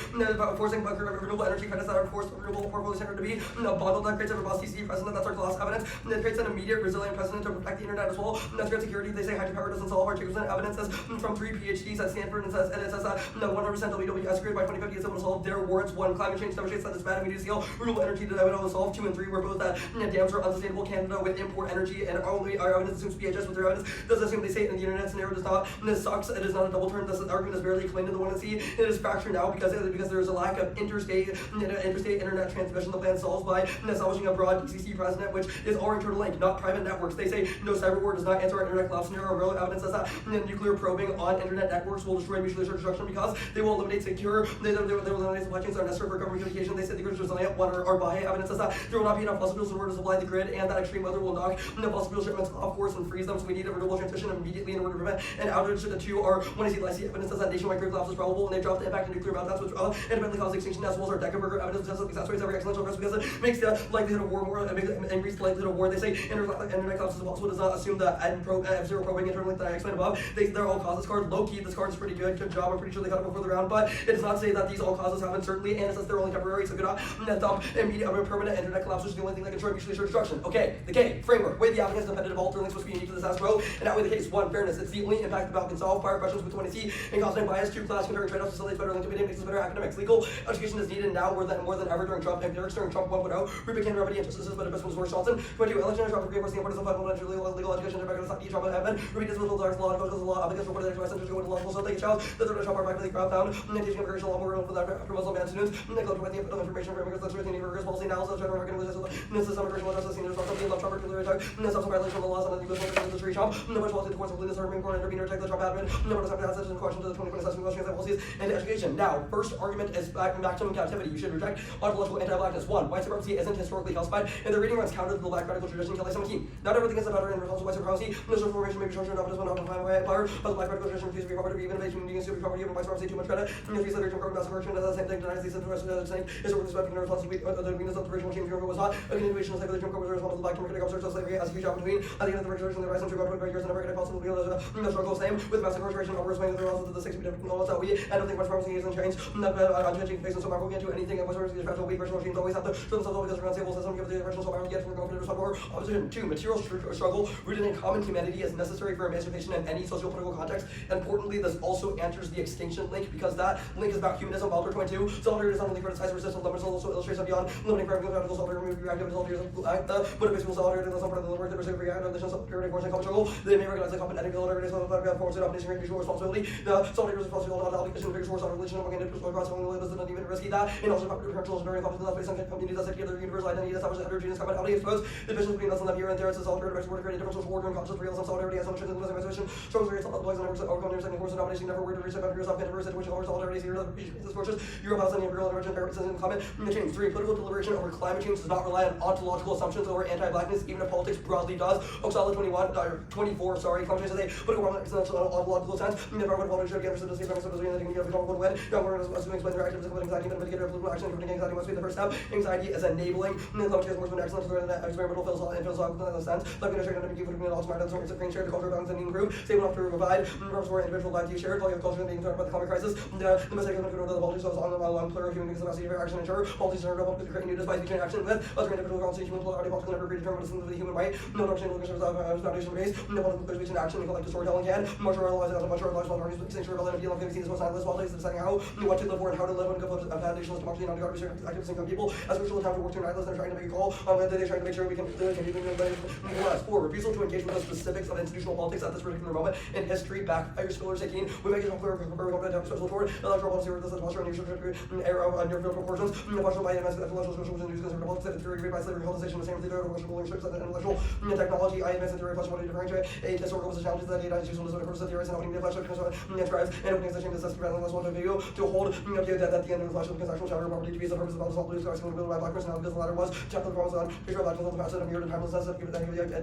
forcing renewable energy credits that are forced renewable portfolio standard to be bundled. That creates a robust DCC precedent that's our class evidence. And it creates an immediate resilient precedent to protect the internet as well. And that's great security. They say hydropower doesn't solve. Our 2% evidence says from 3 PhDs at Stanford and it says that 100% WWS grid by 2050 is able to solve their warrants. 1, climate change demonstrates that it's bad and we need to scale renewable energy to able to solve. 2 and 3, we're both that dams are unsustainable. Canada with import energy and only our evidence assumes PHS with their evidence does assume they say it in the internet scenario does not. And this sucks. It is not a double turn. This argument is barely explained in the 1 and C. It is fractured now because there is a lack of interstate internet transmission. The plan solves by establishing a broad DCC precedent, which is all internal link, not private networks. They say no cyber war does not answer our internet collapse scenario. Real evidence says that nuclear probing on internet networks will destroy mutually assured destruction because they will eliminate secure. They will eliminate supply chains that are necessary for government communication. They say the grid is resilient. Or by evidence says that there will not be enough fossil fuels in order to supply the grid, and that extreme weather will knock fossil fuel shipments off course and freeze them. So we need a renewable transition immediately in order to prevent an outage. The 2 are when I see evidence says that nationwide grid collapse is probable, and they dropped the impact of nuclear meltdowns, which independently cause extinction, as well as our Deckenberger evidence that exacerbates every existential risk because it makes the likelihood of war more, increase the likelihood of war. They say internet collapse is possible. Does not assume the F0 probing internally that I explained above. They're all causes card. Low key, this card is pretty good. Good job. I'm pretty sure they got it before the round, but it does not say that these all causes happen certainly, and it says they're only temporary. So good stop immediate permanent internet collapse, which is the only thing that can destroy mutually assured destruction. Okay, the K framework. Way the applicant's competitive alter links must be unique to this as row, and that way the case 1 fairness. It's the only impact the ballot can solve. Prior questions with 20C and costing bias. 2 class comparing trade-offs facilitates better link to makes us better academics. Legal education is needed now more than ever during Trump empirics during Trump 1.0. Rubik and remedy injustices, but investments were Johnson. 22 election and Trump for the importance of fundamental legal education. Back to the Trump admin. Ruby does little dark law, goes to the law, applicants reported their advice centers go into law school, so they child. The third Trump are back to the crowd down. And teaching immigration law more for that after Muslim ban students. Neglect with the information for immigrants, that's within immigration policy now, so general American religious system immigration law justice seniors also being love Trump particularly attack. And the subsequent violation of the laws on the US military tree Trump. No much policy the courts of leaders Supreme Court intervene or attack the Trump admin. No one has to answer the question to the 2027 US transit policies and education. Now, first argument is maximum captivity. You should reject ontological anti-blackness. 1. White supremacy isn't historically calcified, and the reading runs counter to the black radical tradition. Kelly 17. Not everything is a better in response to white supremacy. This reformation may be short-term enough as one not defined by empire, but the black radical tradition refuses to be property to be innovation, needing to be property, given white supremacy too much credit. And if you said Jim Crow does does the same thing, denies these the rest of the same is with respect to the responsibility of the weakness of the original change. Jim Crow was not a continuation of the Jim Crow was responsible to the black democratic officers of slavery as a huge gap between at the end of the restoration of the rise and 2 years and American possible to be the struggle same with massive incarceration of overswing the laws of the 60 different laws that we I don't think much promising isn't changed. Not unchanging face and so we can't do anything and what's the fragile weak version machines always have to show themselves because we're unstable system give the original so we get from going to respond to opposition. 2. Material struggle rooted in common humanity is necessary for emancipation in any socio-political context. Importantly, this also answers the extinction link because that link is about humanism. Baldur 22. Solidarity is not only criticized resistance limits, also illustrates beyond limiting practical radicals, solidarity remove reactive solidarity but if it's solidarity that's not part of the the receiver of the security force and common struggle. They may recognize the common ethical organization of the force of domination and mutual responsibility. The soldiers of possible obligation to source of religion among individuals across the world is not even risky that, and also potential very complex based on communities that together universal identity established heterogeneous commonality exposed the difference between us and them here and there. It's a solid creative word creating difference of order and conscious realism, solidarity, and assumptions and mission. Struggles against all and networks of organizers and force of domination never word to reach about yourself and situation over solidarity here the forces Europe has any imperial emergent purposes in climate change. 3. Political deliberation over climate change does not rely on ontological assumptions over anti-blackness, even if politics broadly does. Oxala 24, climate change is a political problem in an ontological sense. The environmental politics should be understood as the premise of the that the common good win. Young learners must explain their actions with anxiety, but mitigator of political action. Preventing anxiety must be the first step. Anxiety is enabling. Climate change is more than excellent to learn that experimental philosophical sense. Like in a shared identity, putting in all smart and sorts of green share the culture balance and improve. Stable enough to provide purpose for individual life to be shared. Like the culture being talked about the climate crisis. The mistake of the politics is on the long plural human beings' capacity for action and sure. Politics are about creating new despite between action with other individual constitution human plurality political never predetermined of the human right. No doctrine of foundation based. No political between action and collective storytelling can. Much realize that much realize one parties sanctuary rebellion of dealing with these most analysts politics deciding how what to live for and how to live and a foundationalist democracy and non-government activists and people as crucial time to work to unite us and trying to make a call on that they're trying to make sure we can even less. 4. Refusal to engage with the specifics of institutional politics at this particular moment in history backfires scholars taking. We make it clear very confident to have special toward electoral policy with this posture and usually era of near field proportions. The partial by MS intellectual social and news conservative politics that theory by slavery colonization the same with the Russian ruling strips and intellectual technology. I advance the theory of possibility to differentiate a historical challenges that data is useful as a purpose of theories and opening the flash of tribes and opening the change the system rather than less one view to hold that at the end of the flash of the actual chapter of property to be the purpose of all blue stars going to build by black personality because the latter was chapter of Ramadan picture of black people the past and mirrored and timelessness of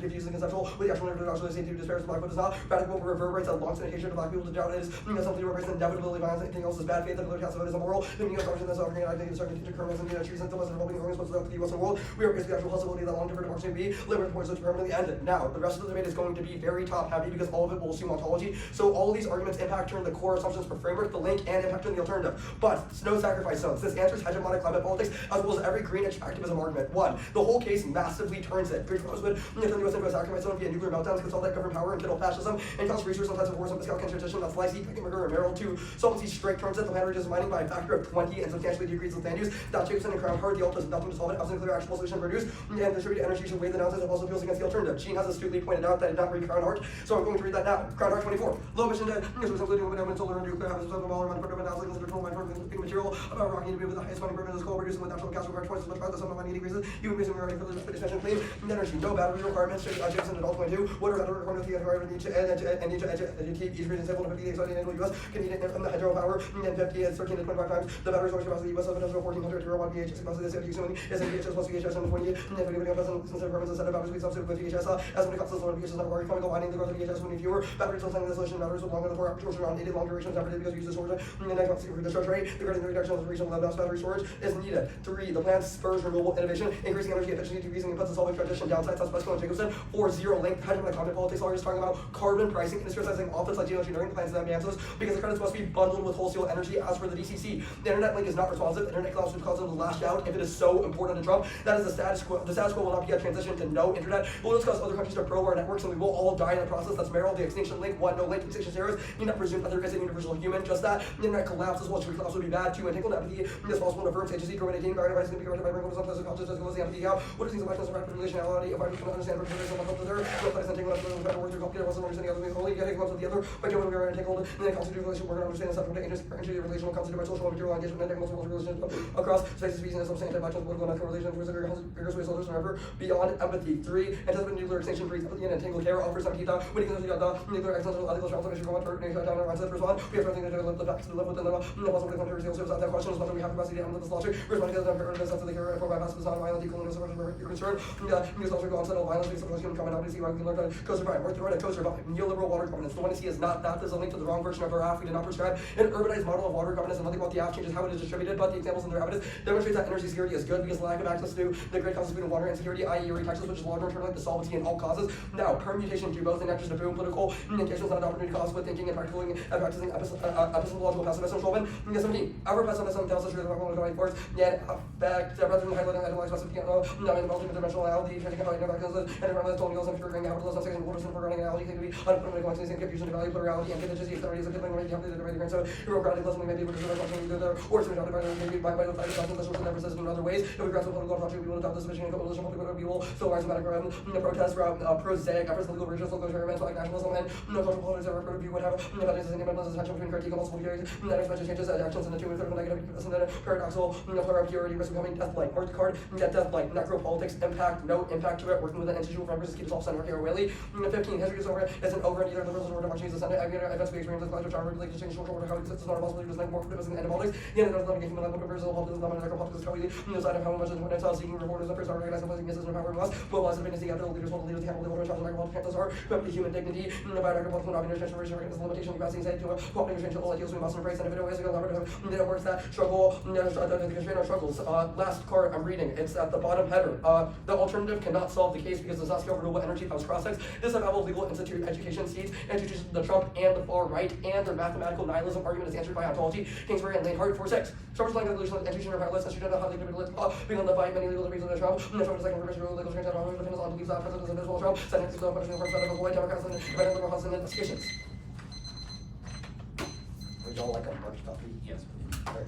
diffusing conceptual with the actual narrative actually seem to despair black but does not radical reverberates that long indication to black people to doubt it is something to represent inevitability violence anything else is bad faith and other cast of it is immoral the meaning of sovereignty and sovereignty and I think it's starting to occur in the trees and the Western revolving organization what's the Western world we are basically the actual possibility that long different democracy be liberal towards which permanently ended. Now the rest of the debate is going to be very top heavy because all of it will assume ontology so all of these arguments impact turn the core assumptions for framework the link and impact on the alternative but no sacrifice zones. This answers hegemonic climate politics as well as every green extractivism argument. 1. The whole case massively turns it. Great Rosewood, if the US into a sacrifice zone via nuclear meltdowns, consolidate government power and kindle fascism, and cause research on types of wars and fiscal transition that's Lysy, Peckinpah, and Merrill. 2. Solvency straight turns it. The land reduces mining by a factor of 20 and substantially decreases land use. That Jacobson and Crown Hard, the alt does nothing to solve it. Absent clear actual solution produced, and distributed energy should weigh the downsides of fossil fuels against the alternative. Gene has astutely pointed out that it did not read Crown Hard, so I'm going to read that now. Crown Hard 24. Low emission debt, including wind, solar, and nuclear, habits of smaller amount of fundamental considered total big material about rock need to be with the highest funding burden is coal producing with natural gas requires twice as much power the sum of money decreases. Even based on already for the efficient clean energy. No battery requirements. Jacobson and all 22. Water battery requirements the environment need to keep each region stable to 50 exciting in the US can need it from the hydropower and 50 is 13 to 25 times. The battery storage capacity of the US of 1400 to 1 VHS capacity the city consuming is in VHS plus VHS and 28. And if anybody else doesn't consider permits instead of batteries we substitute with VHS as when it comes to solar VHS not very chemical binding the growth of VHS when fewer batteries still sending the solution batteries with longer than 4 hours around 80 long duration temperature because we use the storage and then next for the discharge rate regarding the reduction of the regional level battery storage is needed. 3. The plan spurs renewable innovation, increasing energy efficiency, decreasing inputs and solving transition downsides. That's Pascal and Jacobson. 4. Zero link hegemonic climate politics. All you're just talking about carbon pricing, industrializing office like geoengineering plans and advances because the credits must be bundled with wholesale energy as per the DCC. The internet link is not responsive. Internet collapse would cause them to lash out if it is so important to Trump. That is the status quo. The status quo will not be a transition to no internet. It will just cause other countries to pro our networks and we will all die in the process. That's Merrill, the extinction link. 1. No link, extinction errors. You not presume that there is a universal human. Just that the internet collapses. Well, should collapse would be bad. 2. Entangled empathy is possible to affirm agency, COVID-19, virus, can be corrected by bringing some physical consciousness as well as the empathy out. What are things about rapid relationality? If I can understand representation of the other, no place entangled up with better words or complicated ones and understanding other things only getting close to the other. By doing we are entangled in the constitutive relation, we're going to understand the subject of relational constituted by social and material engagement and multiple relations across spaces, species, and substantive actions, political and natural relations, vigorous ways others forever beyond empathy. 3. Anticipate nuclear extinction breeds empathy and entangled care offers some data. When it comes to the nuclear excellence, ethical transformation from one nation down our mindset respond. We have everything to live the facts to live within them. No possible country reveals that question is whether we have capacity to handle this logic. Respond to the sense of the care for by massive design violence, equal and so you're concerned. News also go on settle violence based on human commonality. See why we can learn to co-survive. Work to write a co-survive. Neoliberal water governance. The one to see is not that. There's a link to the wrong version of our AF. We did not prescribe an urbanized model of water governance, and nothing about the AF changes how it is distributed, but the examples in their evidence demonstrates that energy security is good because lack of access to the great causes of water insecurity, i.e. taxes, which is long-term term like the solvency in all causes. Now, permutation do both, and not just a boom political intentions, not an opportunity cost with thinking and practicing epistemological pessimism. 17. Our pessimism tells us that we're going to force, yet affect rather than highlighting analyze specific not in the multi-dimensionality, changing how and environmental colonialism, figuring capitalism, second orders and programming analogy, can be unputting complexity and confusion to value plurality and contingency if there is a different way to have the right so hero grounded lesson we may be able to do function either there or to be adopted by the fact that this will never says in other ways. If we grasp the political project, we will adopt this vision and coalition political we will still rise back around protests, prosaic efforts, legal religious, local experiments like nationalism, and cultural politics that review whatever. That is the tension between critique of multiple theories, and then expected changes and actions in the two with negative and then paradoxical, purity, risk of becoming death blight. Marked card, get death blight, necropolitics, impact, no impact to it, working with an institutional members, keep us all center here, Whaley. 15, history is over, isn't over, and either liberals or democracy is the Senate. Events we experience, the collective power, like to change social order, how it exists, is not possible, there's more criticism and politics. The end of the human level, members of politics, necropolitics, how we the side of how much is when it's all seeking reporters, uppers are recognized, and misses and power and loss. What was the business, the other leaders, what the leaders, handle the order, and necropolitics, panthers are, but human dignity, the biographical, not being transformation, is the limitation of passing side to a cooperating change, all ideals we must embrace, and if it always collaborative, it works that struggle, the constraint of struggles. Last card I'm reading, it's at the bottom header. The alternative cannot solve the case because the Zaskia renewable energy house cross-sex, disavowal legal institute education seeds, institutions of the Trump and the far right, and their mathematical nihilism argument is answered by ontology, Kingsbury and Lanehart 4-6. Trump's line conclusion of the institution of powerless, institution of how they limited being on the fight, many legal reasons of Trump, and the Trump second permission rule, legal strength, and depends on believes that president is invisible Trump, Senate is the punishment for federal white Democrats and red liberal House and investigations. Would y'all like a March copy? Yes. Alright.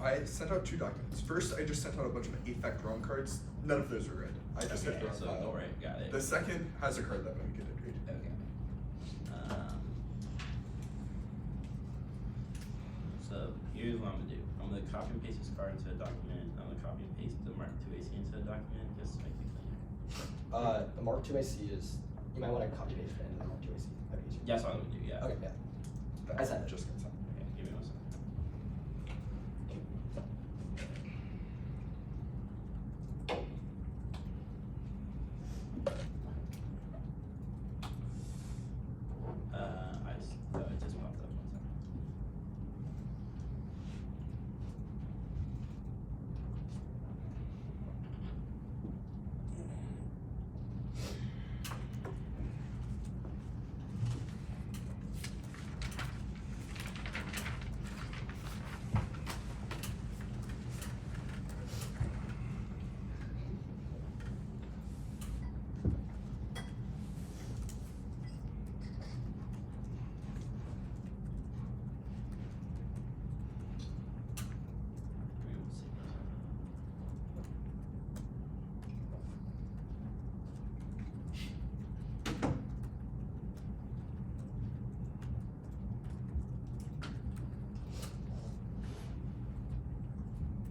I sent out 2 documents. First, I just sent out a bunch of affect wrong cards. None of those are good. I just hit the wrong so file. don't worry, got it. The second has a card that might get it read. Okay. So here's what I'm gonna do. I'm gonna copy and paste this card into a document. I'm gonna copy and paste the Mark II AC into a document just to make it clean. The Mark II AC is, you might want to copy paste it into the Mark II AC. That's what I'm gonna do, yeah. Okay, yeah. I said it. Just gonna send. Okay, give me 1 second. It just popped up 1 second. Give me 1 second.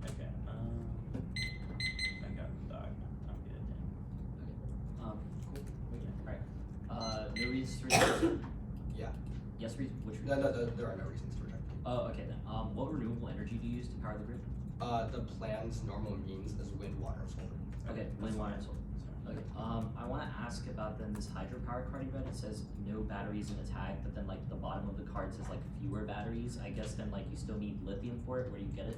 Okay, I got the document. I'm good then. Cool. Alright. No reasons to reject. Yeah. Yes, which reason? No, there are no reasons to reject. Oh, okay then. What renewable energy do you use to power the grid? The plan's normal means is wind, water, and solar. Okay, wind, water, and solar. Okay. I want to ask about then this hydropower card you read. It says no batteries in the tag, but then like the bottom of the card says like fewer batteries. I guess then like you still need lithium for it. Where do you get it?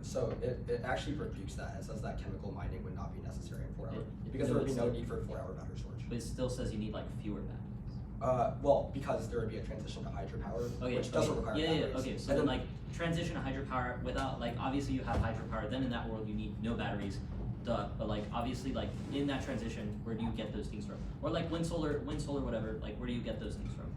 So it actually rebukes that. It says that chemical mining would not be necessary in 4 hour because no, there would be it's no not. need for 4-hour battery storage. But it still says you need like fewer batteries. Well, because there would be a transition to hydropower, Okay, which doesn't require batteries. Okay, so And then like transition to hydropower without like obviously you have hydropower, then in that world you need no batteries. Duh. But like obviously like in that transition, where do you get those things from? Or like wind solar, whatever, like where do you get those things from?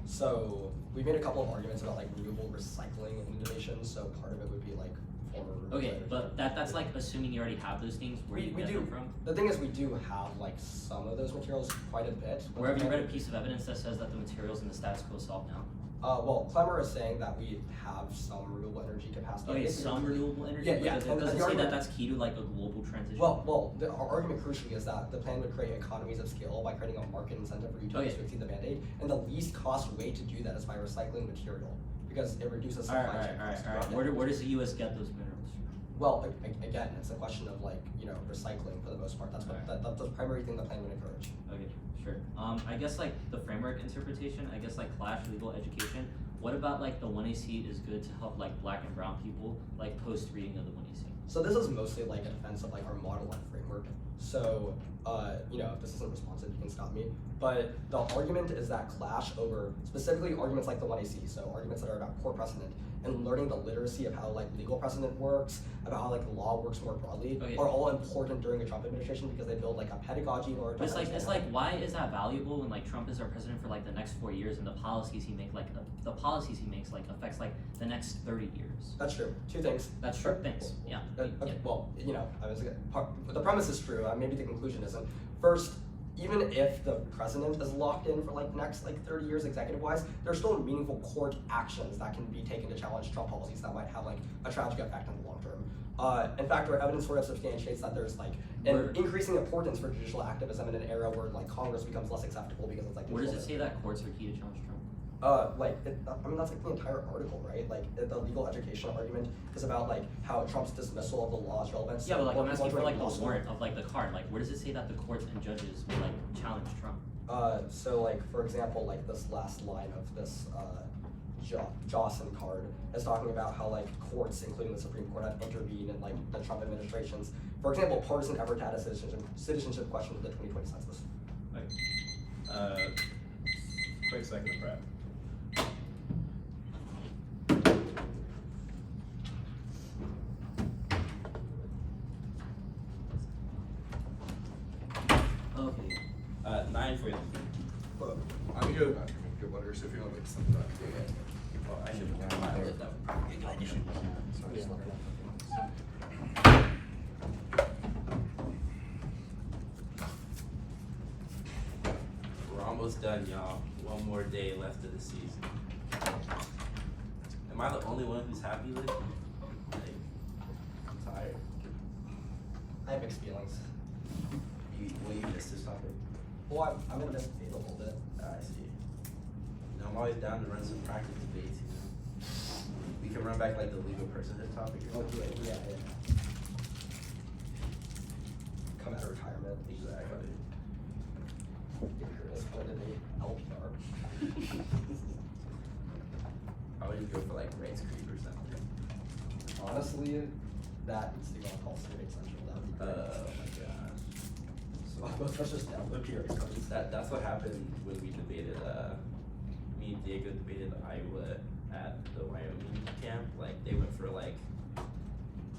So we made a couple of arguments about like renewable recycling innovations. So part of it would be like former. Okay, but that's like assuming you already have those things. Where we you get do. them from? The thing is, we do have like some of those materials quite a bit. Where have you read a piece of evidence that says that the materials in the status quo solve now? Well, Clemmer is saying that we have some renewable energy capacity. Okay, some renewable energy. Yeah, yeah. But it And the doesn't say argument- that that's key to like a global transition. Well, our argument crucially is that the plan would create economies of scale by creating a market incentive for utilities Okay. to exceed the mandate, and the least cost way to do that is by recycling material because it reduces All supply right. chain costs. Where does the U.S. get those minerals from? Well, again, it's a question of like recycling for the most part. That's what that's the primary thing the plan would encourage. Okay, sure. I guess like the framework interpretation, I guess like clash legal education. What about like the 1AC is good to help like black and brown people like post reading of the 1AC? So this is mostly like a defense of like our model and framework. So if this isn't responsive, you can stop me. But the argument is that clash over specifically arguments like the 1AC, so arguments that are about court precedent and learning the literacy of how like legal precedent works, about how like law works more broadly, Okay. are all important during the Trump administration because they build like a pedagogy in order to But it's understand like why is that valuable when like Trump is our president for like the next 4 years and the policies he makes like affects like the next 30 years? That's true. 2 things. That's true. Thanks. Yeah. Okay, well, I was the premise is true. Maybe the conclusion isn't. reason. First, even if the president is locked in for like the next like 30 years executive-wise, there's still meaningful court actions that can be taken to challenge Trump policies that might have like a tragic effect in the long term. In fact, our evidence sort of substantiates that there's like an increasing importance for judicial activism in an era where like Congress becomes less acceptable because it's like. Where does it say that courts are key to challenge Trump? I mean, that's like the entire article, right? Like, the legal education argument is about like how Trump's dismissal of the law is relevant. Yeah, but like I'm asking for like the lawsuit. warrant of like the card. Like, where does it say that the courts and judges will like challenge Trump? So like, for example, like this last line of this Jocelyn card is talking about how like courts, including the Supreme Court, have intervened in like the Trump administration's, for example, partisan effort to add a citizenship question to the 2020 census. Quick second of prep. Okay. 9 for you. But I'm gonna your letter, so if you want like something that Oh, I should have my list. That would be a good idea. We're almost done, y'all. One more day left of the season. Am I the only one who's happy with it? Like, I'm tired. I have mixed feelings. Will you miss this topic? Well, I'm gonna miss the debate a little bit. I see. You know, I'm always down to run some practice debates, you know. We can run back like the legal personhood topic or something. Yeah. Come out of retirement. Exactly. Give her this one debate, LPR. I would just go for like Rights Creek or something. Honestly, that needs to go on Call Debate Central. That would be great. Oh my gosh. So both of us just download PRX cards. That's what happened when we debated, me and Diego debated Iowa at the Wyoming camp. Like, they went for like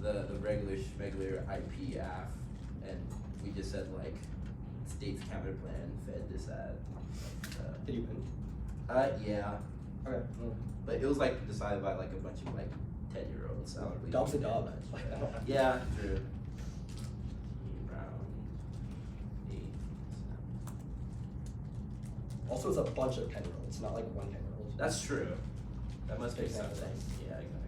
the regular schmegular IP AF, and we just said like state's counter plan, Fed this that. Did you win? Yeah. Okay. But it was like decided by like a bunch of like 10-year-olds. I don't really Dub's a care. dub. Yeah, true. Brown, 8. Also, it's a bunch of 10-year-olds, not like one 10-year-old. That's true. That must make Makes sense. sense. Yeah, exactly.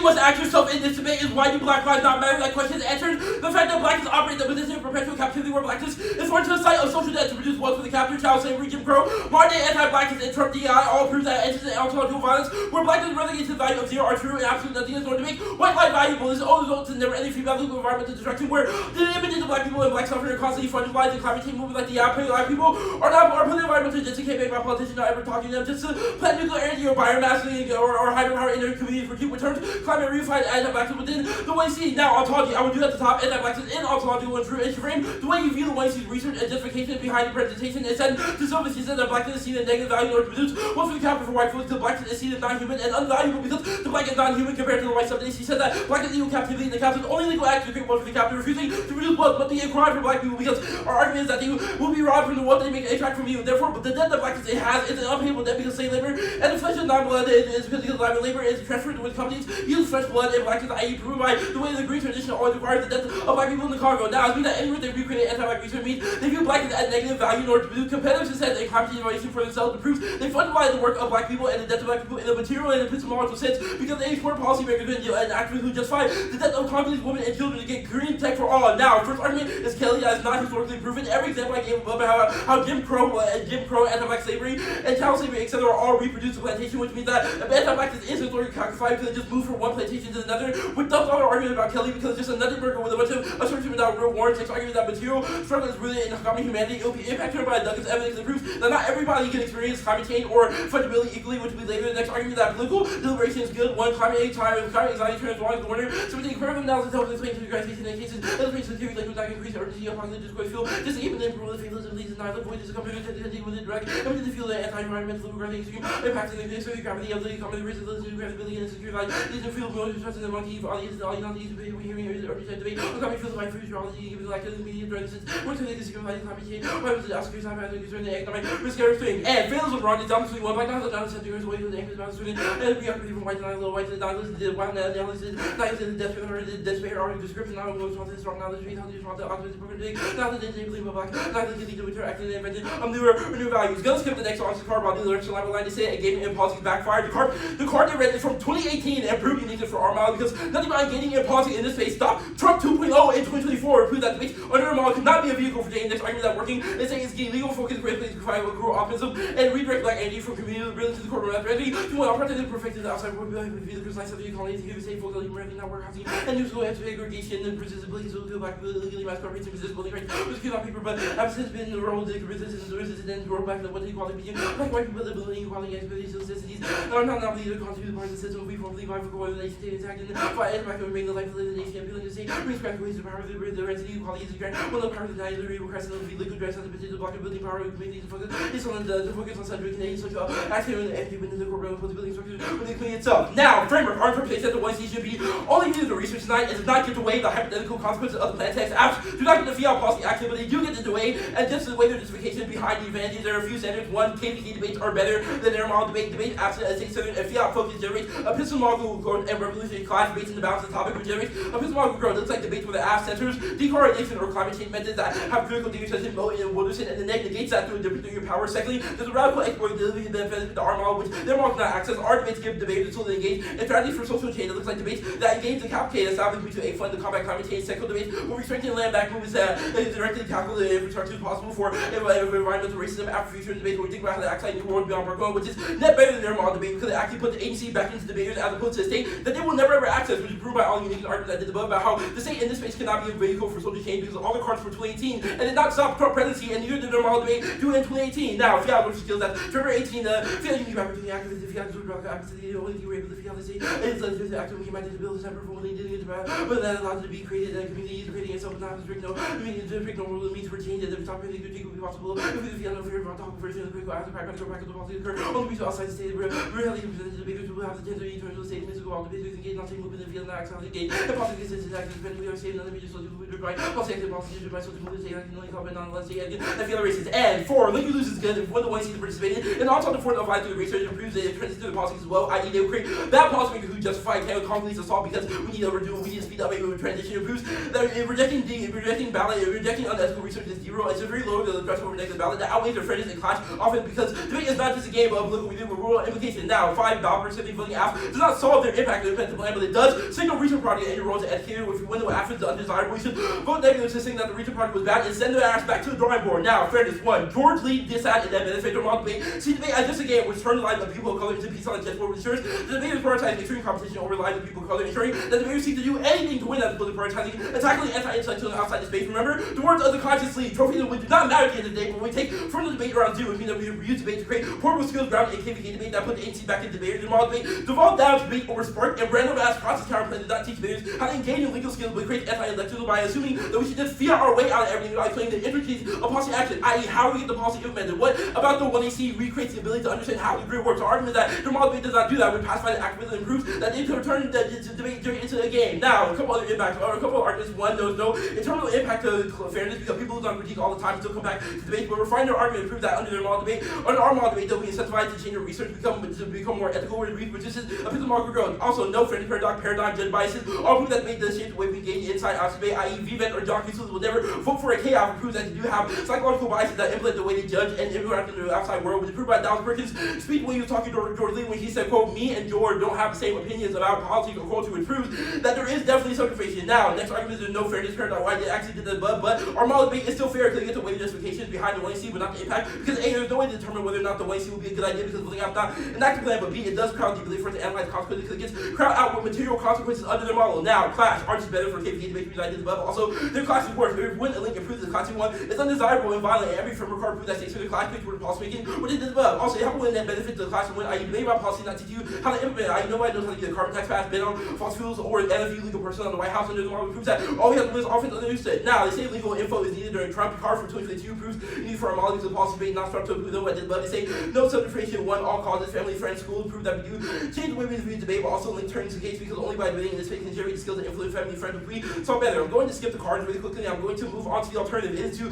you must ask yourself in this debate is why do black lives not matter? That question is answered. The fact that blackness operate the position of perpetual captivity where blackness is forced to a site of social debt to produce wealth for the captor, child slavery, Jim Crow, modern day anti-blackness, and Trump DI all proves that enters in ontological violence where blackness relegated to the value of zero are true and absolute nothing is going to make white life valuable. This all results in never-ending free valuable environmental destruction where the images of black people and black suffering are constantly funded by the climate change movement like the black people are putting environmental just to campaign by politicians not ever talking to them just to plant nuclear energy or biomass or hydropower in their communities for cute terms, climate reified anti-blackness within the way see now ontology. I would do at the top anti-blackness in ontological and true issue frame. The way you view the way see research and justification behind the presentation is said to service he said that blackness is seen as negative value in order to produce what's for the capital for white folks because blackness is seen as non-human and unvaluable because the black is non-human compared to the white substance. He said that black is legal captivity and the captive's only legal act to create wealth for the captive, refusing to produce wealth but the crime for black people because our argument is that they will be robbed from the wealth they make extract from you and therefore but the debt that blackness it has is an unpayable debt because slave labor and the flesh of non-blood is because diamond labor is transferred with companies use fresh blood and blackness i.e. proven by the way the green tradition always requires the death of black people in the Congo. Now it means that anywhere they recreate anti-black research means they view blackness as negative value in order to produce competitive success and climate change innovation for themselves. The proofs they funded the work of black people and the death of black people in a material and epistemological sense because they export policymakers and activists who justify the death of Congolese women and children to get green tech for all. Now, first argument is Kelly that is not historically proven. Every example I gave above about how Jim Crow, anti-black slavery, and child slavery, etc. are all reproduced in plantation, which means that anti-blackness is historically calcified because it just moved from one plantation to another. With dumps all our argument about Kelly because it's just another burger with a bunch of assertions without real warrants. Next argument that material struggle is rooted in common humanity. It will be impacted by Douglas evidence and proofs that not everybody can experience climate change or fungibility equally, which will be later. The next argument that political deliberation is good. One, climate anxiety turns long as the winner. So we take critical analysis helps explain to the graduation in cases illustration theory like not increase urgency of cognitive discourse fuel. Just even the improve the fatalism leads to not avoid this company with it direct. And within the field of anti-environmental gravity extreme impacting the gravity of the common risk of the gravity and secure life. These are field motor trust in the monkey audience all you these hearing or debate. The common field of my futurology given like the media directions. We're to make a secure life climate change. Why was the Oscars time and concern the economic risk of thing. And fails with Ron is down between one by not down 7 years away from the anchors about student and we are from white and little white and not listen to the wild analysis not in the death or the despair or description not going to strong knowledge how to respond to optimism program not that they believe black not that they do acting and invented new values. Gonna skip the next on the card about the election line to say it gave me policies backfired. The card they read is from 2018 and proved uniqueness for our model because nothing about gaining in policy in this space stopped Trump 2.0 in 2024 proved that debate under a model could not be a vehicle for getting next argument that working and saying it's getting legal focus greatly to provide a grow optimism and redirect black energy from community really to the courtroom after energy to one opportunity perfected the outside world with the precise of the economy to give a safe focus on human not work housing and new school after aggregation and persistability so to black legally mass corporations and resist building right which cannot paper but have since been the role of the resistance and roll back to what they call it being like white people ability equality expectations necessities are not leader contribute part of the system we formally fight for going the nation state attack and fight and back and remain the life of the nation appealing to say brings back ways to power of the residency equality is a grant one of the power of the night the request of the liquid dress of the potential block of building power of communities focus is on the focus on central Canadian social action and FD within the corporate of the building structure within the community itself. Now, framework, our interpretation that the one should be only needed to research tonight and does not get to weigh the hypothetical consequences of the plan text apps. Do not get the fiat policy action, but they do get to weigh and just the way their justification behind the advantages. There are a few standards. One, KVK debates are better than their model debate. Debate absent as a certain and fiat focus generates epistemological growth and revolutionary class debates in the balance of the topic which generates epistemological growth. Looks like debates where the app centers decorrelation or climate change methods that have critical data such as Moe and Wooderson and the negates that through your power. Secondly, there's a radical exploitability benefit of our model which their model cannot access. Our debates give debaters the tool to engage in strategies for social change. It looks like debates that engage the complicated establishment to fund the combat climate change. Second debates will be strengthening land back movements that directly tackle the infrastructure possible for environmental racism. After future debates where we think about how to act like new world beyond Brooklyn, which is net better than their model debate because it actually put the agency back into debaters as opposed to the state that they will never ever access, which is proved by all the unique arguments I did above about how the state in this space cannot be a vehicle for social change because all the cards for 2018 and did not stop Trump presidency and neither did their model debate do it in 2018. Now, fiat which skills that February 18, fiat unique opportunity activists, the fiat is activity, the only thing we're able to fiat the state is the activity might disability separate from what they did in but that allows it to be created and communities creating itself not to strict no rule means for change that the top really good will be possible if we feel no fear about talking first in the critical after practical policy occur only be to outside the state reality represented the biggest will have the gender eternal statements to go out the business engage not taking movement in the field and acts on the gate and possibly this is active when we are saving another major social movement right policy active policy by social movement say I can only comment on let's say again I feel racist and 4 Lincoln loses good if one of the ones he's participated and also the 4th of through the research and proves that it translates to the policies as well i.e. they will create that policymaker who justify Congolese assault because we need to overdo we need to speed up a transition improves that rejecting ballot rejecting unethical research is zero it's a very low the threshold for negative ballot that outweighs their friends and clash often because debate is not just a game of political we do with rural implication. Now 5 ballot participants voting apps does not solve their impact impact to implement the plan, but it does signal regional project and your role as an educator. If you win the after the undesirable, you should vote negative to saying that the regional project was bad and send their ass back to the drawing board. Now, fairness one. George Lee decided that benefit from all debate. See debate as just a game which turned the lives of people of color into peace on the chessboard with insurance. The debate is prioritizing extreme competition over the lives of people of color, ensuring that the debaters seek to do anything to win that political prioritizing and tackling anti-intellectual outside the space. Remember, the words of the conscious lead, trophies and win do not matter at the end of the day, but when we take from the debate around zero, it means that we use debate to create portable skills grounded in KVK debate that put the ANC back in debaters. The model debate devolved down to debate over spark and random ass process counterplay does not teach debaters how to engage in legal skills, but creates anti-intellectual by assuming that we should just fear our way out of everything by claiming the intricacies of policy action, i.e. how do we get the policy implemented? What about the 1AC recreates the ability to understand how the grid works? Our argument is that the model debate does not do that. We pacify the activism and proves that they could turn the debate into a game. Now, a couple other impacts, or a couple of arguments. One, there's no internal impact to fairness because people lose on critique all the time, still come back to debate, but refine their argument and prove that under their model debate, under our model debate, they'll be incentivized to change their research to become more ethical, which is epistemological growth. Also, no fairness paradigm, judge biases, all prove that debate does shape the way we engage inside outside debate, i.e. VVET or John Q. will never vote for a chaos, proves that you do have psychological biases that implement the way they judge and interact in the outside world, which is proved by Dallas Perkins' speech when he was talking to George Lee when he said, quote, me and George don't have the same opinions about politics or culture, which proves that there is definitely some conflation. Now, next argument is there's no fairness paradigm. Why they actually did that, but our model debate is still fair because they get the weighted justifications behind the 1AC, but not the impact, because A, there's no way to determine whether or not the 1AC will be a good idea because voting out not an active plan, but B, it does crowd deeply for it to analyze consequences because it gets crowd out with material consequences under their model. Now, clash, are just better for KPK debate because I did above. Also, their clash is worse. If when a link improves the clashing one, it's undesirable and violent, and every firm record proves that states for the clash page for the policy making, which is above. Also, you have to win that benefit to the clash and win, i.e. debate about policy, not teach you how to implement it. Nobody knows how to get a carbon tax passed, ban on fossil fuels, or an NFU legal person on the White House under the model proves that all we have to win is offense understood. Now, they say legal info is needed during Trump. Card for 2022 proves need for our model to the policy debate, not start to though I did above. They say no subdifferentiation, one, all causes, family, friends, school, prove that we do change the way we view debate, but also link turns the case because only by debating in this space can generate skills and influence family, friends, but we solve better. I'm going to skip the cards really quickly. I'm going to move on to the alternative, is to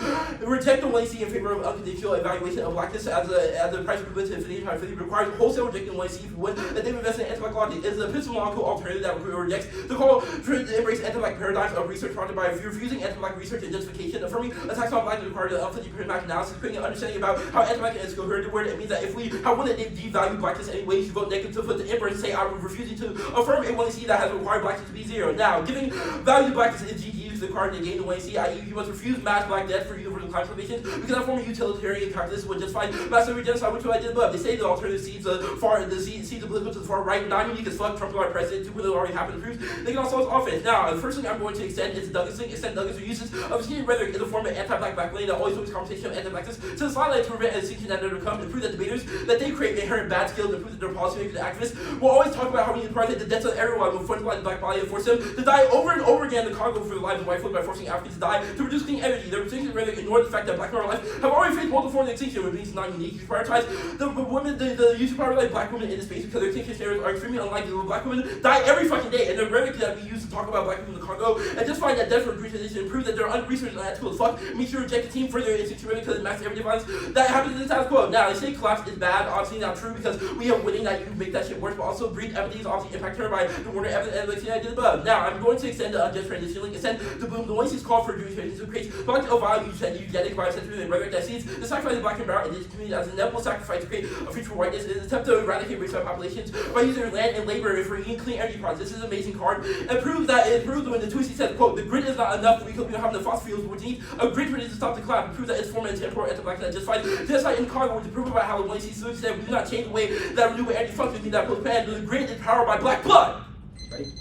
reject the 1AC in favor of unconditional evaluation of blackness as a price equivalent to infinity times 50 requires wholesale rejecting 1AC if you win that they've invested in anti-black logic. It is a epistemological alternative that rejects the call to embrace anti-black paradigms of research funded by refusing anti-black research and justification, affirming attacks on black and required an unflinching pragmatic analysis, creating an understanding about how anti-black is coherent word. It means that if we have one that they devalue blackness anyway, you should vote negative to put the emperor and say I am refusing to affirm a 1AC that has required blackness to be zero. Now, giving value to blackness is GG to the card to gain the 1AC, i.e. you must refuse mass black death for universal climate salvation because that form of utilitarian calculus would justify mass genocide, which I did above. They say the alternative seeds the political to the far right, non-unique as fuck, Trump our president, 2.0 already happened proves they can also its offense. Now, the first thing I'm going to extend is the Douglas thing. Extend Douglas for uses of skinny rhetoric in the form of anti-black backplane that always focus conversation of anti-blackness to the spotlight to prevent a distinction that never come and prove that debaters that they create inherent bad skills and prove that their policymakers and activists will always talk about how we need to prioritize the deaths of everyone will fund the black body and force them to die over and over again in the Congo for the lives of white folk by forcing Africans to die to produce clean energy. Their distinction rhetoric ignore the fact that black life have already faced multiple forms of extinction, which means it's not unique. You prioritize the women, the use of prioritize black women in the space because their extinction scenarios are extremely unlikely. Black women die every fucking day, and the rhetoric that we use to talk about black women in the Congo and just find that death for green transition and prove that they're unresearched and unethical as fuck means you reject the team for their extinction rhetoric because it matches everyday violence that happens in the status quo. Now, they say collapse is bad, obviously not true because we have winning that you make that shit worse, but also breed empathy is obviously impact her by the Warner evidence and like I did above. Now, I'm going to extend the unjust transition link, extend the boom. The Oasis call for Jewish transition to create black value and eugenic biocentrism and rhetoric that sees the sacrifice of black and brown indigenous community as an inevitable sacrifice to create a future for whiteness. It is an attempt to eradicate racial populations by using their land and labor for clean energy products. This is an amazing card and proves that it proves when the Twissy said, quote, the grid is not enough because we don't have the fossil fuels, which need a grid for it to stop the collapse. It proves that it's formed and temporal anti-black that justified genocide in Congo, which prove about how the 1AC solution said we do not change the way that renewable energy functions, mean that post-pan, the grid is powered by black blood. Ready?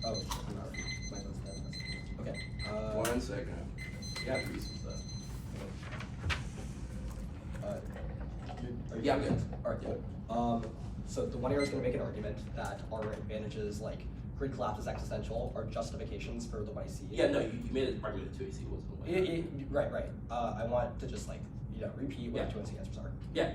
Oh, shit, I'm out. My phone's dead. Okay. 1 second. Yeah, some stuff. Yeah, I'm good. Alright, cool. So the one here is going to make an argument that our advantages, like grid collapse is existential, are justifications for the 1AC. Yeah, no, you made an argument that 2AC wasn't the way. Right. I want to just repeat what the 2AC answers are. Yeah.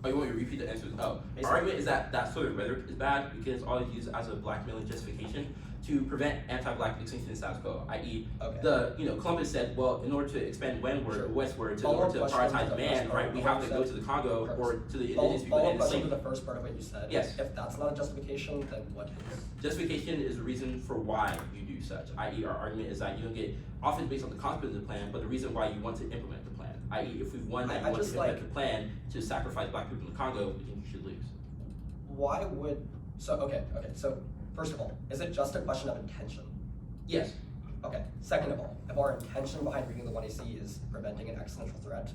Oh, you want me to repeat the answers? Oh, our argument is that that sort of rhetoric is bad because it's always used as a blackmailing justification to prevent anti-black extinction in status quo, i.e. Columbus said, well, in order to expand westward to prioritize man, right, we have to go to the Congo or to the indigenous people and enslaved. To the first part of what you said. Yes. If that's not a justification, then what is? Justification is the reason for why you do such, i.e. our argument is that you don't get often based on the consequences of the plan, but the reason why you want to implement the plan, i.e. if we've won that you want to implement the plan to sacrifice black people in the Congo, we think you should lose. Why would So okay. So first of all, is it just a question of intention? Yes. Okay. Second of all, if our intention behind reading the 1AC is preventing an existential threat.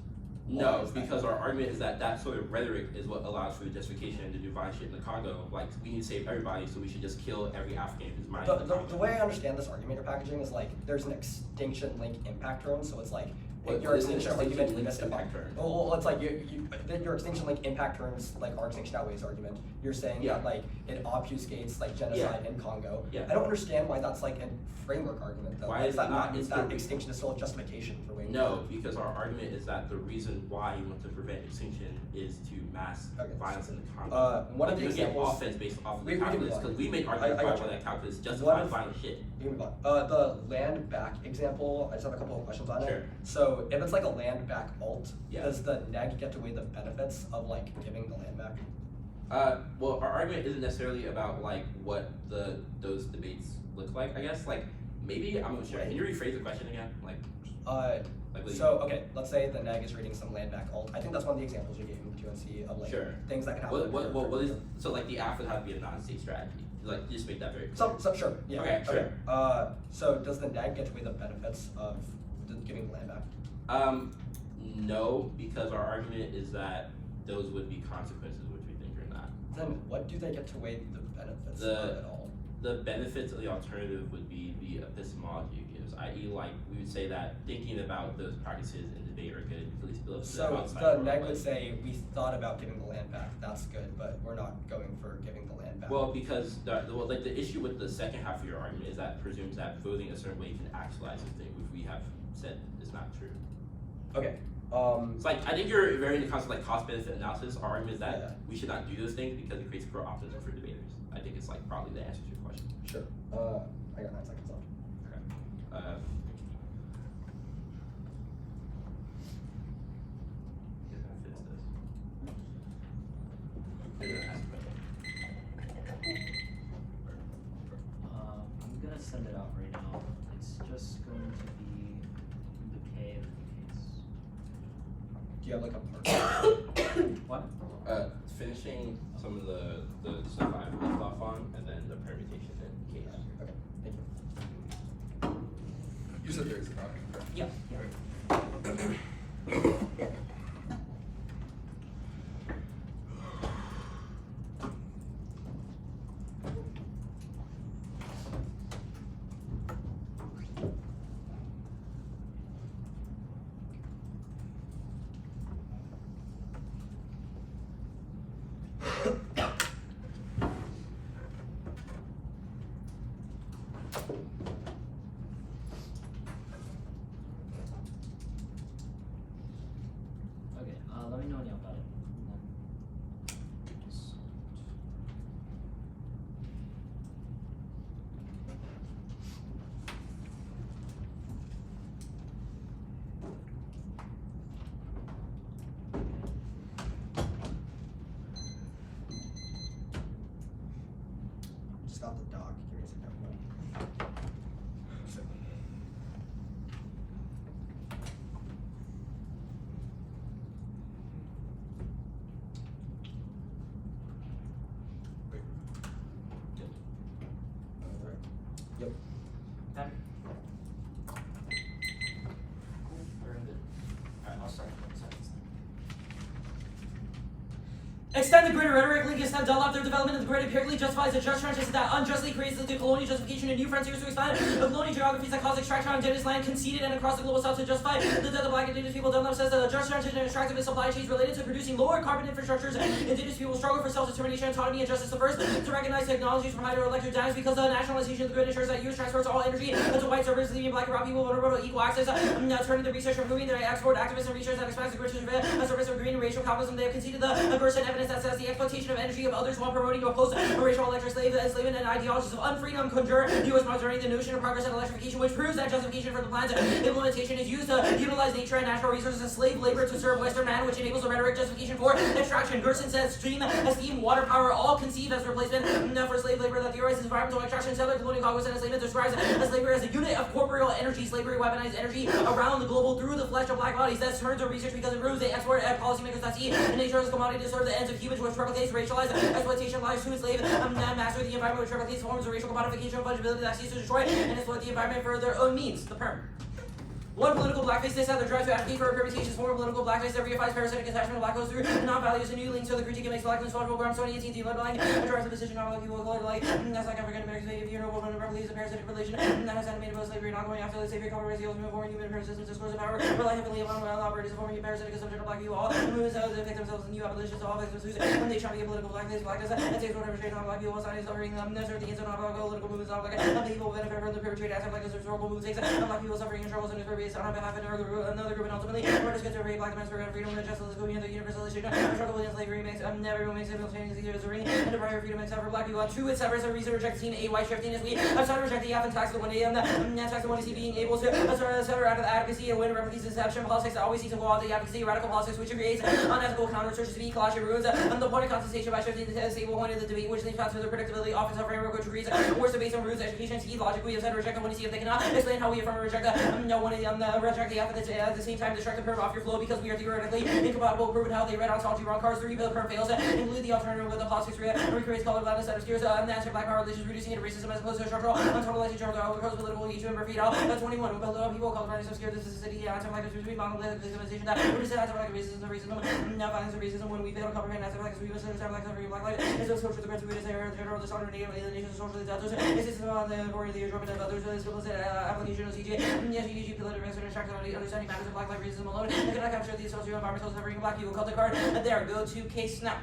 why No, is that? because our argument is that sort of rhetoric is what allows for the justification to do violent shit in the Congo. Like, we need to save everybody, so we should just kill every African who's mining in the Congo. The way I understand this argument you're packaging is like there's an extinction link impact term, so it's like What your is an extinction like you extinction missed link a impact term? Well, it's like your extinction link impact terms like our extinction outweighs argument. You're saying Yeah. that like it obfuscates like genocide in Congo. Yeah. I don't understand why that's like a framework argument though. Why is that not? mean It's that the- extinction is still a justification for waiting? No, because our argument is that the reason why you want to prevent extinction is to mass Okay. violence in the Congo. One of the you get examples. offense based off of we the can calculus, move on. because we make I arguments got by you. that calculus One justifies of- violent shit. We can move on. The land back example, I just have a couple of questions on Sure. it. So if it's like a land back alt, Yeah. does the neg get to weigh the benefits of like giving the land back? Well, our argument isn't necessarily about like what those debates look like. I guess like maybe I'm not sure. Can you rephrase the question again? Like what do you So mean? okay, let's say the neg is reading some land back alt. I think that's one of the examples you gave in QNC of like Sure. things that can happen. What is so like the app would have to be a non-state strategy? Like just make that very clear. Some sure. Yeah. Okay, sure. So does the neg get to weigh the benefits of giving the land back? No, because our argument is that those would be consequences, which we think are not. Then what do they get to weigh the benefits The- of it all? The benefits of the alternative would be the epistemology it gives, i.e. like we would say that thinking about those practices in debate are good, at least build So outside the world, neg like- would say we thought about giving the land back. That's good, but we're not going for giving the land back. Well, because the issue with the second half of your argument is that presumes that voting a certain way can actualize the thing, which we have said is not true. Okay. It's like I think you're very in the concept of like cost benefit analysis. Our argument is that Yeah. we should not do those things because it creates pro optimism for debaters. I think it's like probably the answer to your question. Sure. I got 9 seconds left. Okay. Yeah, I finish this. I'm gonna send it out right now. It's just going to be the K of the case. Do you have like a part? What? Finishing some of the stuff I've left off on, and then the permutation in case. Okay. Thank you. You said there's a copy. Yeah. Okay, let me know when you have got it. Just got the doc. Give me a second. Alright. Yep. Patrick? Cool, we're good. Alright, I'll start. Extend the greater rhetoric, link extend develop their development of the great empirically justifies the just transition that unjustly creates the colonial justification and new frontiers to expand the colonial geographies that cause extraction on indigenous land conceded and across the global south to justify the death of black indigenous people. Dunlop says that the just transition and extractivist supply chains related to producing lower carbon infrastructures. Indigenous people struggle for self-determination, autonomy, and justice. The first to recognize technologies from hydroelectric dams because the nationalization of the grid ensures that U.S. transfers all energy to white servers, leaving black and brown people vulnerable to equal access. Turning the research, improving their export, activism, and research that expands the grid to service of green and racial capitalism. They have conceded the adverse evidence that says the exploitation of energy of others while promoting opposed racial electric enslavement and ideologies of unfreedom conjure the U.S. modernity, the notion of progress and electrification, which proves that justification for the plan's implementation is used to utilize nature and natural resources and slave labor to serve Western man, which enables the rhetoric justification for extraction. Gerson says steam, water power, all conceived as replacement for slave labor that theorizes environmental extraction, settler, colonial conquest, and enslavement describes as labor as a unit of corporeal energy. Slavery weaponized energy around the global through the flesh of black bodies. That's turned to research because it proves they export policymakers that see nature as a commodity to serve the ends of humans which replicates racialized exploitation lies to enslave, master the environment which replicates forms of racial commodification and fungibility that seeks to destroy and exploit the environment for their own means. The perm. One political blackface this other drives to advocate for a permutations form of political blackface that reifies parasitic attachment of black codes through non-values and new links to the critique and makes blackness vulnerable. Grams 2018 team led by and drives the position not like people of color like that's like African Americans if you're noble and replicates a parasitic relation that has animated both slavery not going after the savior compromise the ultimate form of human parasitism discourse of power rely heavily upon well operators forming a parasitic assumption of black people all movements that affect themselves and new abolitions of all victims whose when they try to get political blackface and takes whatever shade on black people society is suffering necessary the instant of political movements not black and the people benefit from the perpetrated acts of black historical movements takes black people suffering and struggles and is based on behalf of another group and ultimately murders get to rape black men's for freedom and justice going into the universalization of struggle against slavery makes everyone makes civil changes either as a ring and the prior freedom except for black people. Two, it severs a reason to reject team A white shifting as we I'm trying to reject the and tax the one day and tax the one see being able to sever out of the advocacy and win replicates deception politics that always seeks to go out the advocacy radical politics which creates unethical counter searches to be clash and ruins the point of contestation by shifting the stable point of the debate which leads fast to the predictability often of framework which agrees worse based on roots education ski logic we have said reject the one see if they cannot explain how we affirm and reject no one reject the at the same time destruct the perm off your flow because we are theoretically incompatible proven how they read ontology wrong cars 3 the perm fails include the alternative with the politics recreates color blackness that obscures answer black power relations reducing into racism as opposed to structural untotalizing structural because political engagement and feed out 21 with people color blindness obscure this is a city answer black between monolithic victimization that reduces answer black racism now violence and racism when we fail to comprehend answer black we misunderstand black suffering black life is a social threat to we desire general dishonor native alienation social disasters is this on the board the enjoyment of others is implicit application of CJ CDG pillar and extractionality understanding matters of black life racism alone and cannot capture the socio-environmental suffering of black people. Cut the card and there go to case now.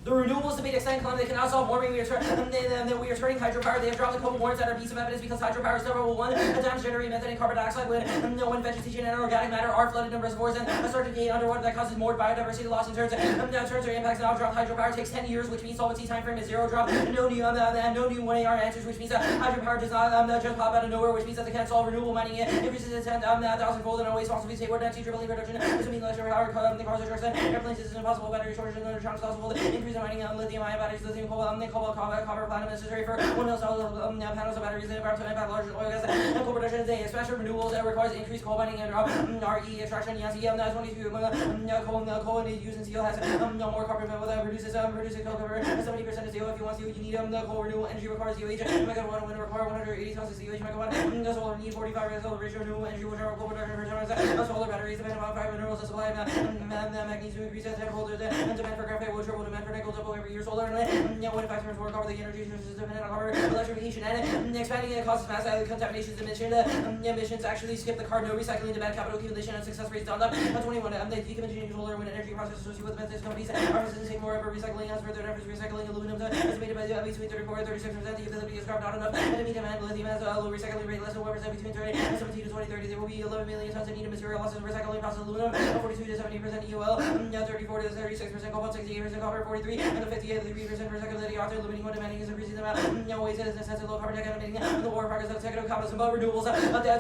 The renewables debate extend claim they cannot solve warming. We are turning hydropower. They have dropped a couple warrants that are piece of evidence because hydropower is never one. At times generate methane and carbon dioxide when vegetation and organic matter are flooded in reservoirs and start to decay underwater that causes more biodiversity loss in turns. Turns or impacts now dropped hydropower takes 10 years, which means solvency time frame is 0 drop. No new 1AR answers, which means that hydropower does not just pop out of nowhere, which means that they can't solve renewable mining. It increases its 10,000-fold and always possibly take more than triple production. This would mean less power, the cars are trucks and airplanes is impossible. Battery shortage and electronics possible. Increase in mining lithium-ion batteries, lithium, cobalt, copper, platinum necessary for 1 mil cells of panels of batteries and environmental impact, large oil gas and coal production today, especially renewables that requires increased coal mining and RE extraction. Yancy 22 coal and use in steel has no more carbon but produces coal cover 70% of CO. If you want CO, you need the coal renewable energy requires COH. Megawatt 1 wind require 180 tons of COH megawatt. The solar need 45 solar ratio renewable energy which are coal production for solar batteries depend on 5 minerals to supply magnesium increase tenfold and demand for graphite will triple demand for nickel double every year solar and when it factors more cover the energy sources dependent on carbon electrification and expanding it causes mass contaminations emissions actually skip the card no recycling demand capital accumulation and success rates down up 21 the decommissioning solar wind energy process associated with methods companies are resisting more effort recycling as further efforts recycling aluminum estimated by between 34 and 36% the ability is scrapped not enough and to meet demand lithium has a low recycling rate less than 1% between 30 and 17 to 2030 there will be 11 million tons of needed material losses recycling process aluminum 42 to 70% EOL 34 to 36% cobalt 68% copper 43 and the 58% recyclability author limiting what demanding is increasing the amount no ways it is necessary low carbon tech emitting the war progress of technical capitalism but renewables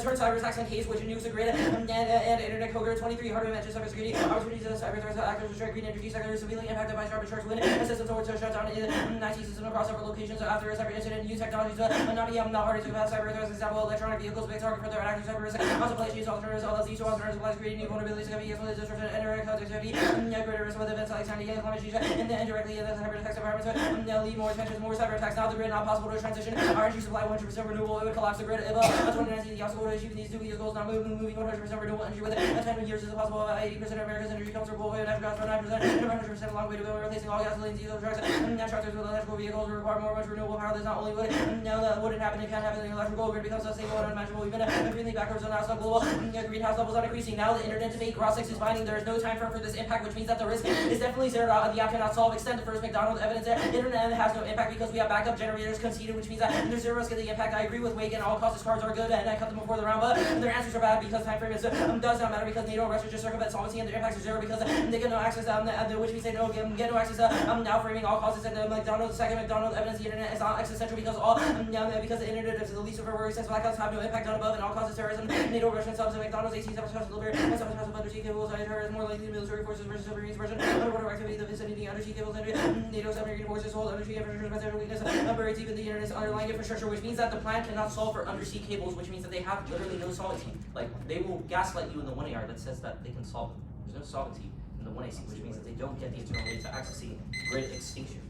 turn cyber attacks and case which nukes the grid and internet coder 23 hardware mentions cybersecurity opportunities of cyber threats actors restrict green energy sector severely impacted by sharp sharks wind and systems towards shut down in IT system across several locations after a cyber incident new technologies not hard to combat cyber threats example electronic vehicles big target for their active cyber risk also supply chains alternatives LLC to alternatives supplies creating new vulnerabilities can be used with disruption and indirect connectivity greater risk with events like sandy and climate change and then indirectly in the cyber attacks environments lead more tensions more cyber attacks now the grid not possible to transition our energy supply 100% renewable it would collapse the grid if 2019 the obstacle to achieving these 2 years goals not moving 100% renewable energy with it 10 years is possible 80% of America's energy comes from coal natural gas for 9% and 100% a long way to go replacing all gasoline diesel trucks and tractors with electrical vehicles require more much renewable power. There's not only would now that wouldn't happen it can't happen the electrical grid becomes unstable and unmanageable even increasingly backwards on outside global greenhouse levels are increasing now the internet debate cross 6 is finding there is no time frame for this impact which means that the risk is definitely zeroed out and the app cannot solve extend the first McDonald's evidence internet has no impact because we have backup generators conceded which means that there's zero risk of the impact. I agree with Wake and all causes cards are good and I cut them before the round but their answers are bad because time frame is does not matter because NATO arrests just circumvent solvency and their impacts are zero because they get no access which means they don't get no access now framing all causes and the McDonald's second McDonald's evidence the internet is not existential because all because the internet is the least of our worries since blackouts have no impact on above and all causes terrorism NATO Russian subs and McDonald's 18 special delivery and some special undersea cables terrorism more likely military forces versus submarine suppression underwater activity the vicinity undersea cables and NATO submarine forces hold undersea infrastructure material weakness buried deep in the internet's underlying infrastructure which means that the plan cannot solve for undersea cables which means that they have literally no solvency. Like they will gaslight you in the 1AR that says that they can solve it. There's no solvency in the 1AC, which means that they don't get the internal rate to accessing grid extinction.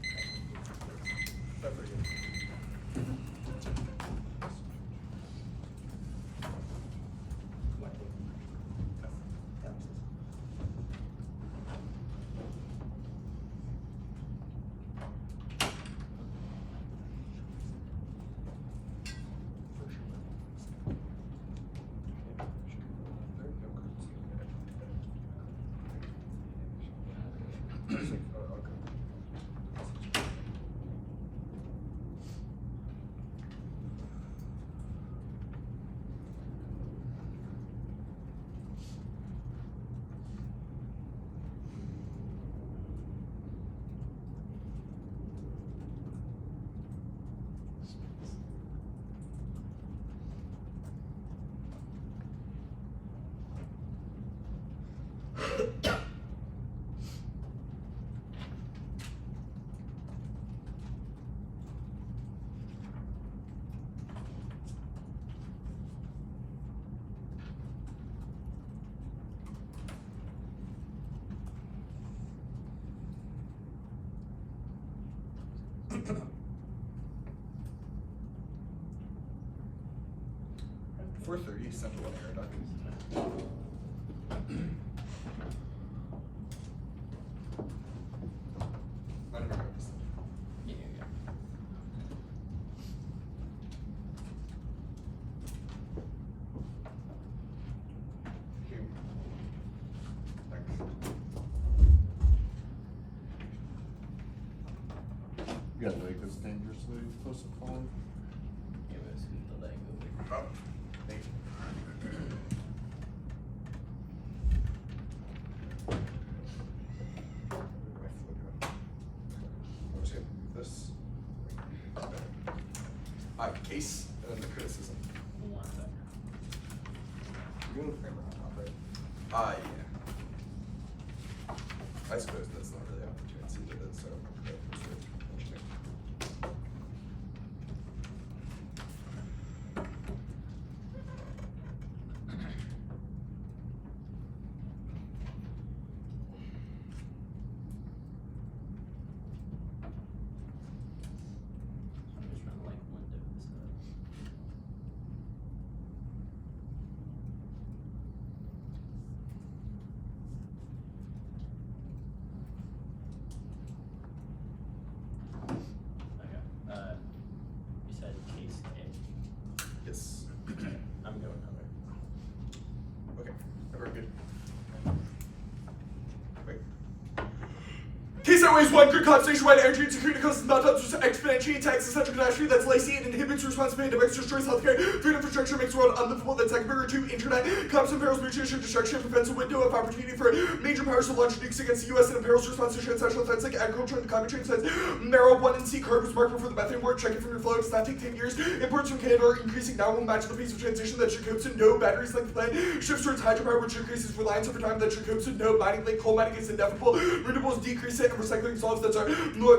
.430 central air duct. I don't know what this is. Yeah. Here. Thanks. You got a leg that's dangerously close to falling? Give us the leg over. Oh, thank you. I'm just gonna move this. Case and then the criticism. One second. You're doing the framework on top, right? Yeah. I suppose that's not really opportunity to it, so interesting. I'm just trying to like window this stuff. Okay. You said case A. Yes. I'm going over. Okay. Very good. Wait. Case that weighs 1 grid concentration wide energy and security costs not exponentially attacks the central catastrophe that's lacy and inhibits responsibility to destroys healthcare, food infrastructure, makes the world unlivable, that's like barrier to internet, comes imperils mutation destruction, prevents a window of opportunity for major powers to launch nukes against the US and imperils response to transnational threats like agriculture and climate change. Says Merrill 1 and C card was marked before the methane war. Check it from your flow. It does not take 10 years. Imports from Canada are increasing now. Will match the pace of transition that Jacobson no batteries like the plan. Shifts towards hydropower, which increases reliance over time. That Jacobson no mining like coal mining is inevitable. Renewables decrease it and recycling solves that's our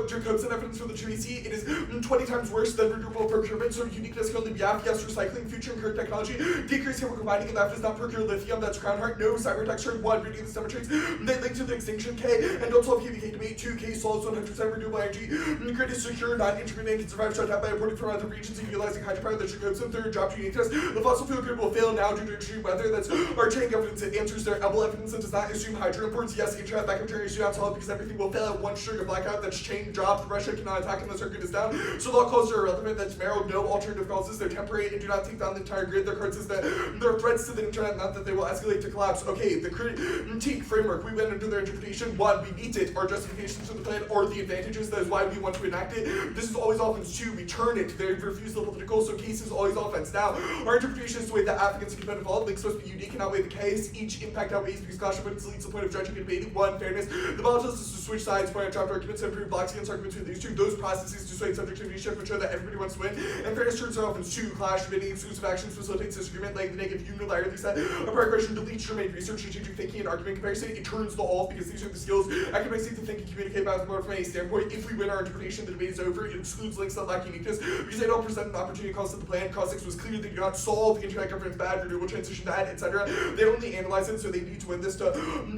Jacobson evidence for the 2AC. It is 20 times worse than renewable procurement. So uniqueness can only be half. Yes, recycling, future and current technology. Decrease chemical mining and that does not procure lithium. That's crown heart. No cyber texture. 1 reading this demonstrates. They link to the extinction K and don't solve KVK debate. 2K solves 100% renewable energy. Grid is secure, not intermittent, can survive shut down by importing from other regions and utilizing hydropower. That Jacobson third job uniqueness. The fossil fuel grid will fail now due to extreme weather. That's our chain evidence. It answers their EBL evidence and does not assume hydro imports. Yes, internet backup generators do not solve because everything will fail at one sugar blackout. That's chain dropped. Russia cannot attack unless our grid is down. So all causes are irrelevant. That's narrow. No alternative causes. They're temporary and do not take down the entire grid. Their card says that there are threats to the internet, not that they will escalate to collapse. Okay, the critique framework. We went into their interpretation. 1, we meet it. Our justifications for the plan or the advantages. That is why we want to enact it. This is always offense. 2, we turn it. They refuse the political. So case is always offense. Now, our interpretation is the way that Africans can benefit all. Links must be unique and outweigh the case. Each impact outweighs because caution but leads to the point of judging and debating. 1, fairness. The volatiles is to switch sides. point out draft arguments and prove blacks against arguments between these two. Those processes dissuade subjectivity shift, which show that everybody wants to win. And fairness turns are often two clash, debating exclusive actions facilitates disagreement, like the negative unilaterally set apart question deletes germane research, strategic thinking, and argument comparison. It turns the all because these are the skills academics need to think and communicate about more from a standpoint. If we win our interpretation, the debate is over. It excludes links that lack uniqueness because they don't present an opportunity cost of the plan. Cost 6 was clear. They do not solve internet governance bad, renewable transition bad, etc. They only analyze it, so they need to win this to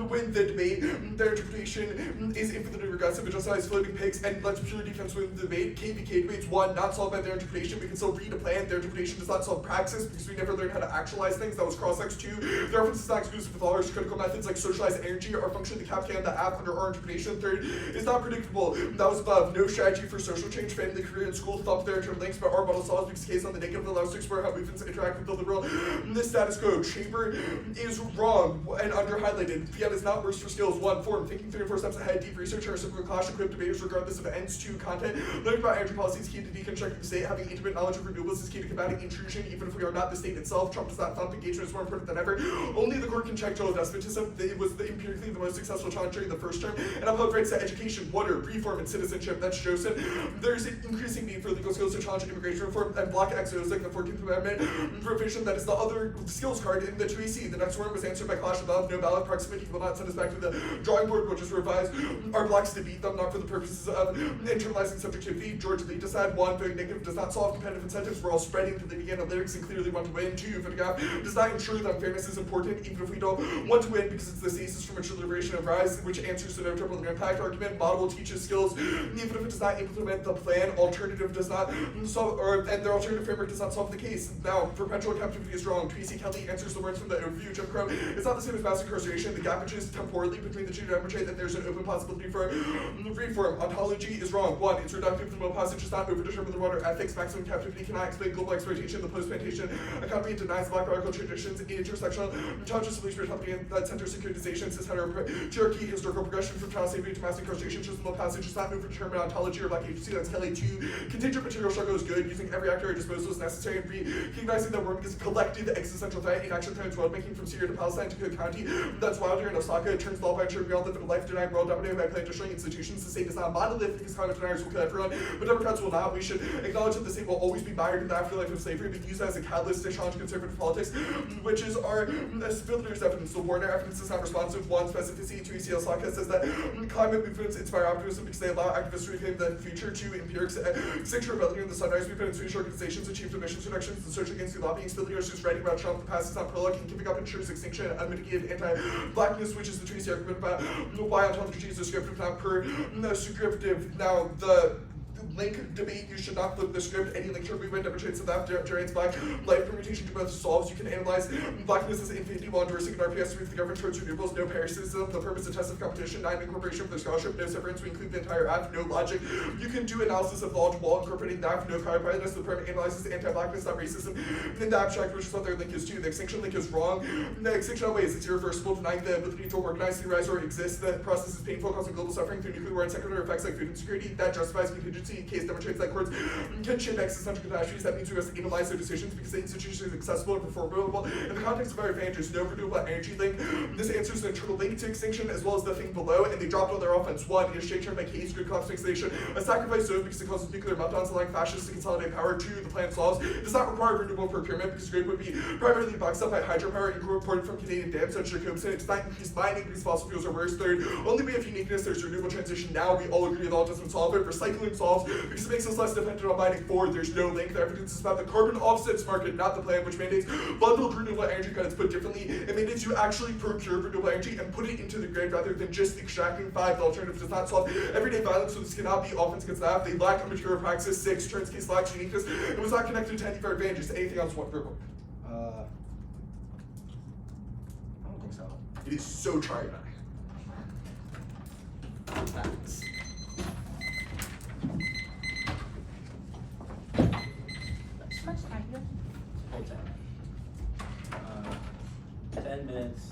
win the debate. Their interpretation is infinitely regressive. It justifies floating pigs and lets pure defense win the debate. KVK debates, one, not solved by their interpretation. We can still read a plan. Their interpretation does not solve praxis because we never learned how to actualize things. That was cross-sex. 2, the reference is not exclusive with all our critical methods like socialized energy or function the cap can the app under our interpretation. 3rd, is not predictable. That was above. No strategy for social change, family, career, and school. Thump their term links, but our model solves because case on the negative allows to explore how movements interact with the liberal. The status quo. Chamber is wrong and under highlighted. Fiat is not worse for skills. 1, form, thinking 3 and 4 steps ahead, deep research, and reciprocal clash, equipped debaters regardless of ends. 2, content. Learning about energy policy is key to deconstructing the state. Having intimate knowledge of renewables is key to combating intrusion, even if we are not the state itself. Trump does not thump. Engagement is more important than ever. Only the court can check total despotism. It was empirically the most successful challenge during the first term. And upheld rights to education, water, reform, and citizenship. That's Joseph. There's an increasing need for legal skills to challenge immigration reform and block exos like the 14th Amendment provision. That is the other skills card in the 2AC. The next one was answered by clash above. No ballot proximity will not send us back to the drawing board. We'll just revise our blocks to beat them, not for the purposes of internalizing subjectivity. George Lee decided 1, voting negative does not solve competitive incentives. We're all spreading to leading analytics and clearly want to win. 2, photograph does not ensure that fairness is important, even if we don't want to win because it's the thesis from which the liberation of rise, which answers the no trouble and impact argument. Model teaches skills, even if it does not implement the plan. Alternative does not solve, and their alternative framework does not solve the case. Now, perpetual captivity is wrong. Tracy Kelly answers the words from the overview. Jim Crow is not the same as mass incarceration. The gap is temporally between the two to demonstrate that there's an open possibility for reform. Ontology is wrong. 1, it's reductive. The middle passage does not overdetermine the broader ethics. Maximum captivity cannot explain global exploitation. The post-plantation economy denies black radical traditions, intersectional challenges to leisure healthy that center securitization, cis-heteropatriarchy, historical progression from child slavery to mass incarceration. Just the middle passage does not overdetermine ontology or black agency. That's Kelly. 2, contingent material struggle is good. Using every actor at disposal is necessary. And 3, recognizing that warming is a collective existential threat. Inaction threatens world making from Syria to Palestine to Cook County. That's Wilder and Osaka. It turns law by ensuring we all live in a life-denying world dominated by plan destroying institutions. The state is not a monolith because climate deniers will kill everyone, but Democrats will not. We should acknowledge that the state will always be mired in the afterlife of slavery, but use it as a catalyst to challenge conservative politics, which is our filter's evidence. The Warner evidence is not responsive. 1, specificity. 2, E.C. Osaka says that climate movements inspire optimism because they allow activists to reclaim the future. 2, empirics. 6, rebellion. The Sunrise Movement and Swedish organizations achieved emissions reductions. The search against the lobbying. Stability is just writing about Trump. The past is not prologue and giving up ensures extinction and unmitigated anti-blackness, which is the Tracy argument about why ontology is descriptive, not prescriptive. Now, the link debate, you should not flip the script. Any link to movement demonstrates that generates black life permutation to both solves. You can analyze blackness as infinity while endorsing an RPS to move the government towards renewables. No parasitism. The purpose of test of competition. 9, incorporation for the scholarship. No severance. We include the entire app. No logic. You can do analysis of the law while incorporating the app. No cryopyliness. The permit analyzes anti-blackness, not racism. In the abstract, which is what their link is to. The extinction link is wrong. The extinction ways it's irreversible, denying the ability to organize, theorize, or exist. The process is painful, causing global suffering through nuclear war and secondary effects like food insecurity. That justifies contingency. Case demonstrates that courts can shift existential catastrophes. That means we must analyze their decisions because the institution is accessible and performable in the context of our advantages. No renewable energy link. This answers the internal link to extinction as well as the thing below, and they dropped on their offense. 1, is Shake Turn by case, good collapse fixation. A sacrifice zone because it causes nuclear meltdowns, allowing fascists to consolidate power. 2, the plan solves. Does not require renewable procurement because grid would be primarily boxed up by hydropower imported from Canadian dams such as Jacobson. It does not increase mining because fossil fuels are worse. 3rd, only way of uniqueness, there's renewable transition now. We all agree that all doesn't solve it. Recycling solves because it makes us less dependent on mining. 4, there's no link. The evidence is about the carbon offsets market, not the plan, which mandates bundled renewable energy credits. Put differently, it mandates you actually procure renewable energy and put it into the grid rather than just extracting. 5, the alternative does not solve everyday violence, so this cannot be offense against that. They lack a material praxis. 6, turns case lacks uniqueness. It was not connected to any of our advantages. Anything else? What verbal? I don't think so. It is so try and Facts. How much time do you have? 10 minutes.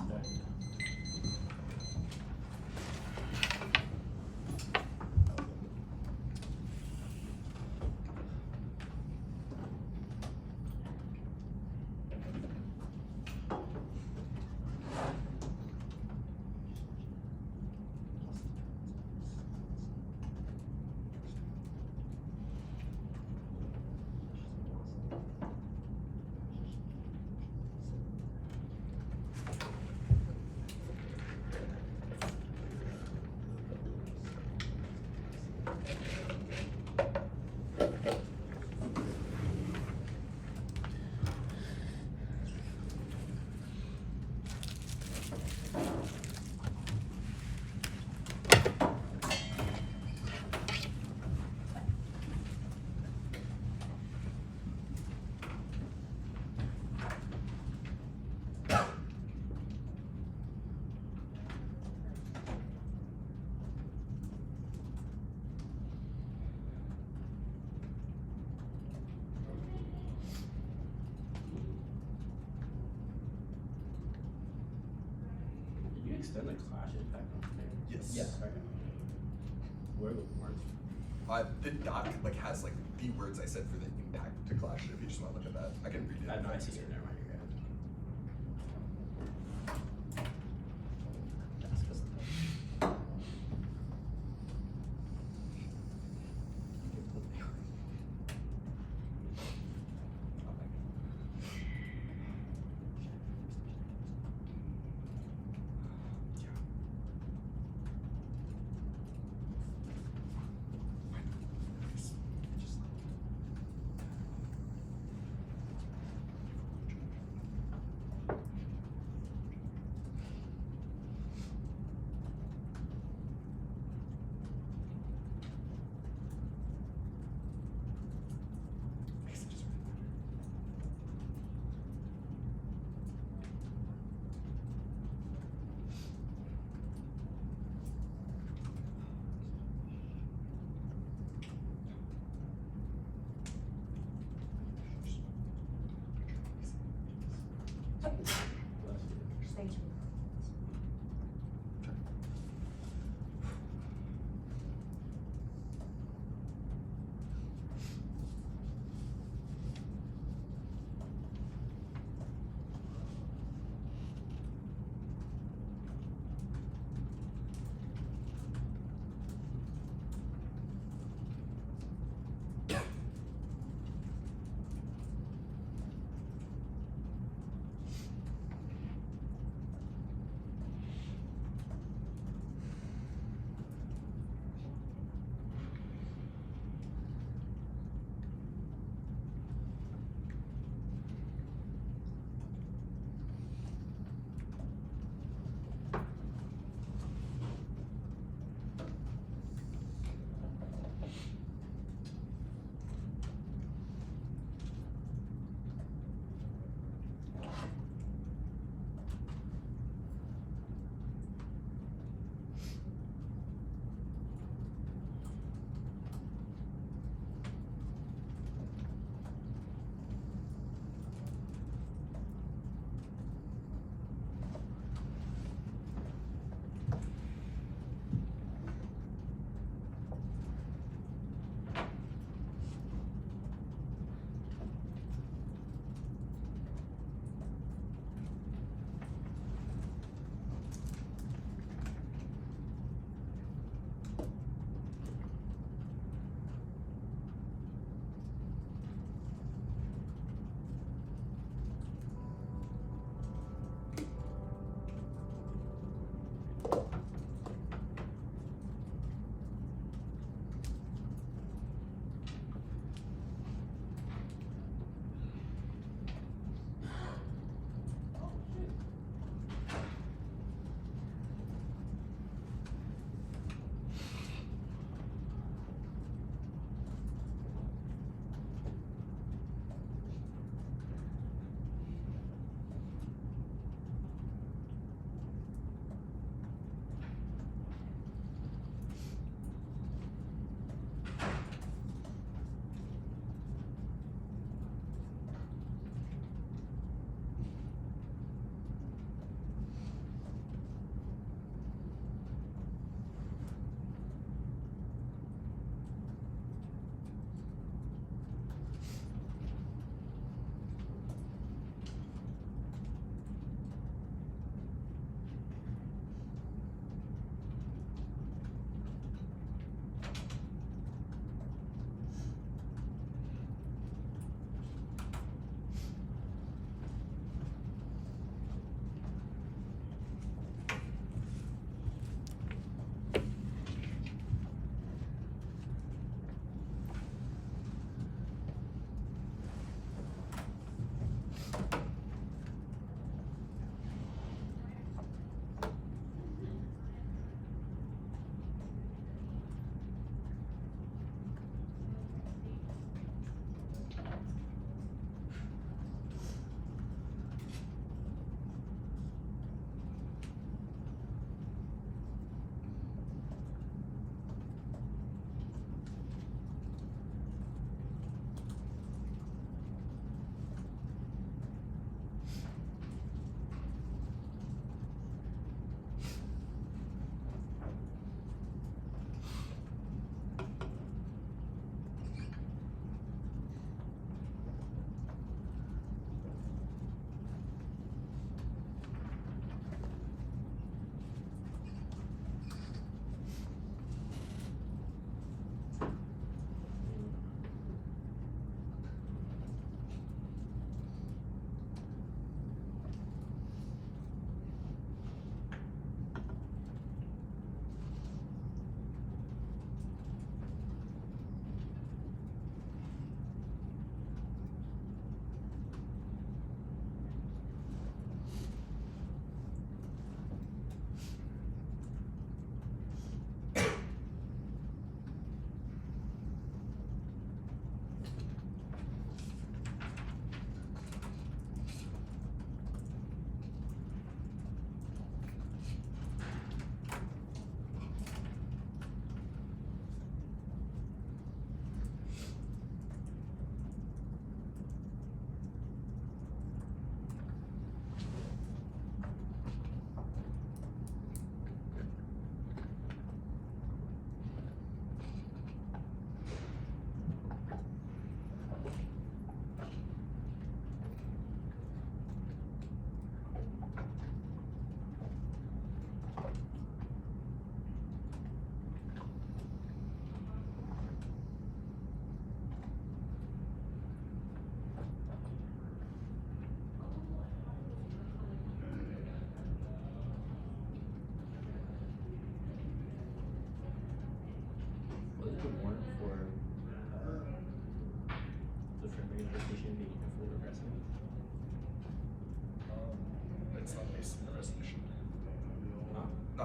extend the clash impact on players? Yes. Yes. Okay. Where are the words? The doc like has like the words I said for the impact to clash. If you just want to look at that, I can read it. I know I see it. Never mind. You're good. That's 'cause Stage.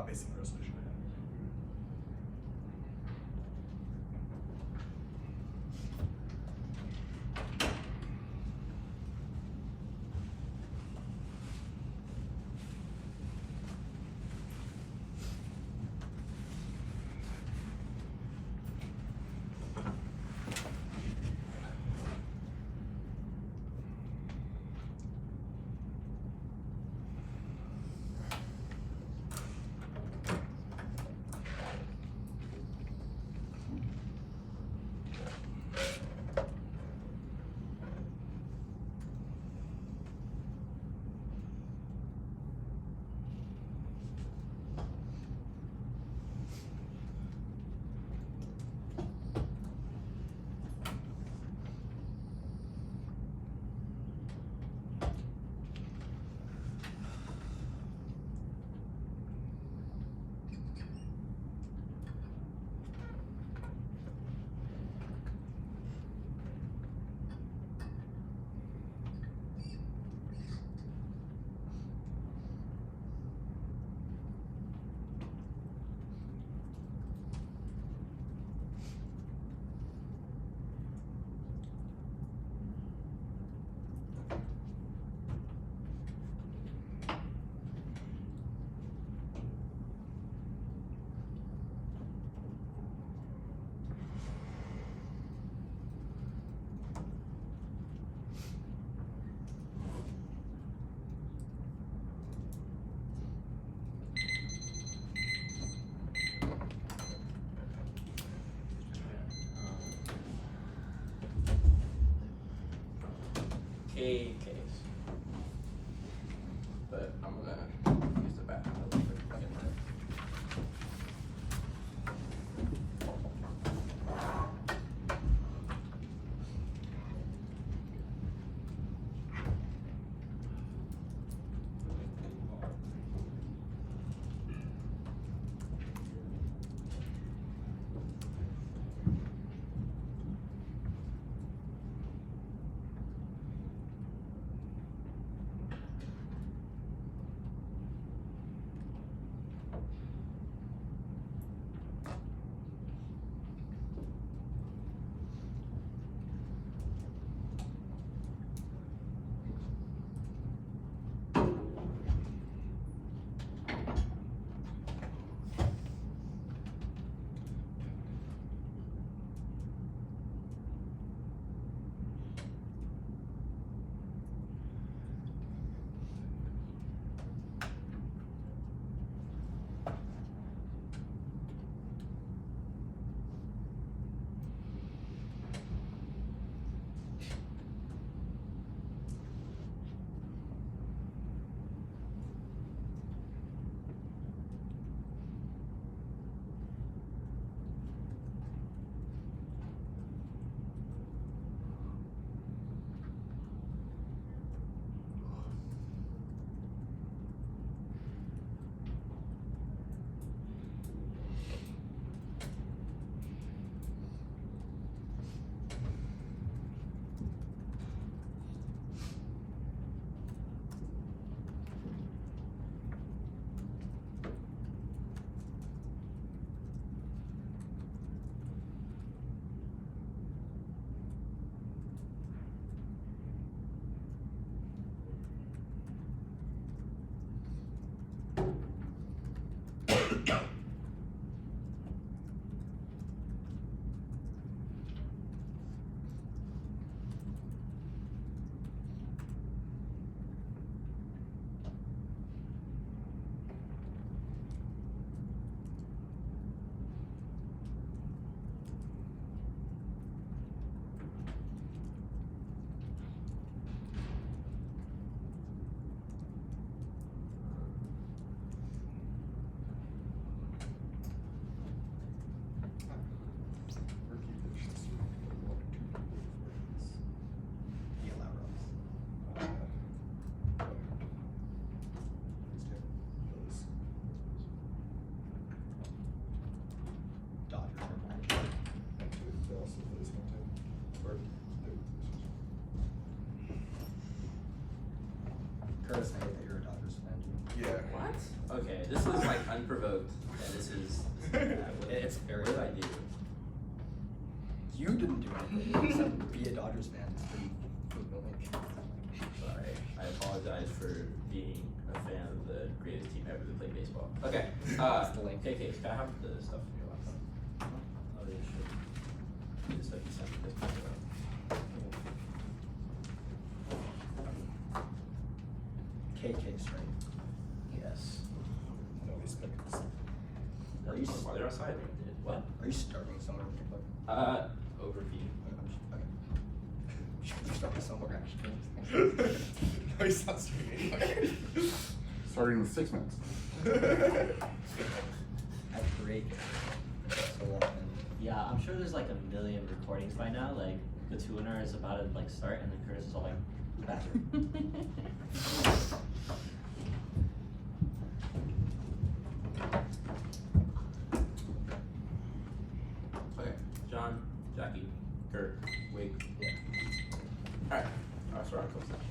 not basing the resolution on it. Case. But I'm gonna use the bathroom real quick if I get there. Curtis, I hate that you're a Dodgers fan too. Yeah. What? Okay, this is like unprovoked, and this is It's very what did I do? You didn't do anything except be a Dodgers fan. It's pretty fulfilling. Sorry, I apologize for being a fan of the greatest team ever to play baseball. Okay, That's the link. KK, can I have the stuff from your laptop? Oh, yeah, sure. The stuff you sent me this picture of. KK's right. Yes. Nobody's picking this. Are you while they're outside? What? Are you starting somewhere in particular? Overview. Okay. You're starting somewhere actually. No, he's not streaming. Starting with 6 minutes. That's great. So long. Yeah, I'm sure there's like a million recordings by now. Like the tuner is about to like start, and then Curtis is all like, bathroom. Okay, John, Jackie, Kurt, Wig. Yeah. Alright, so we're on close sessions.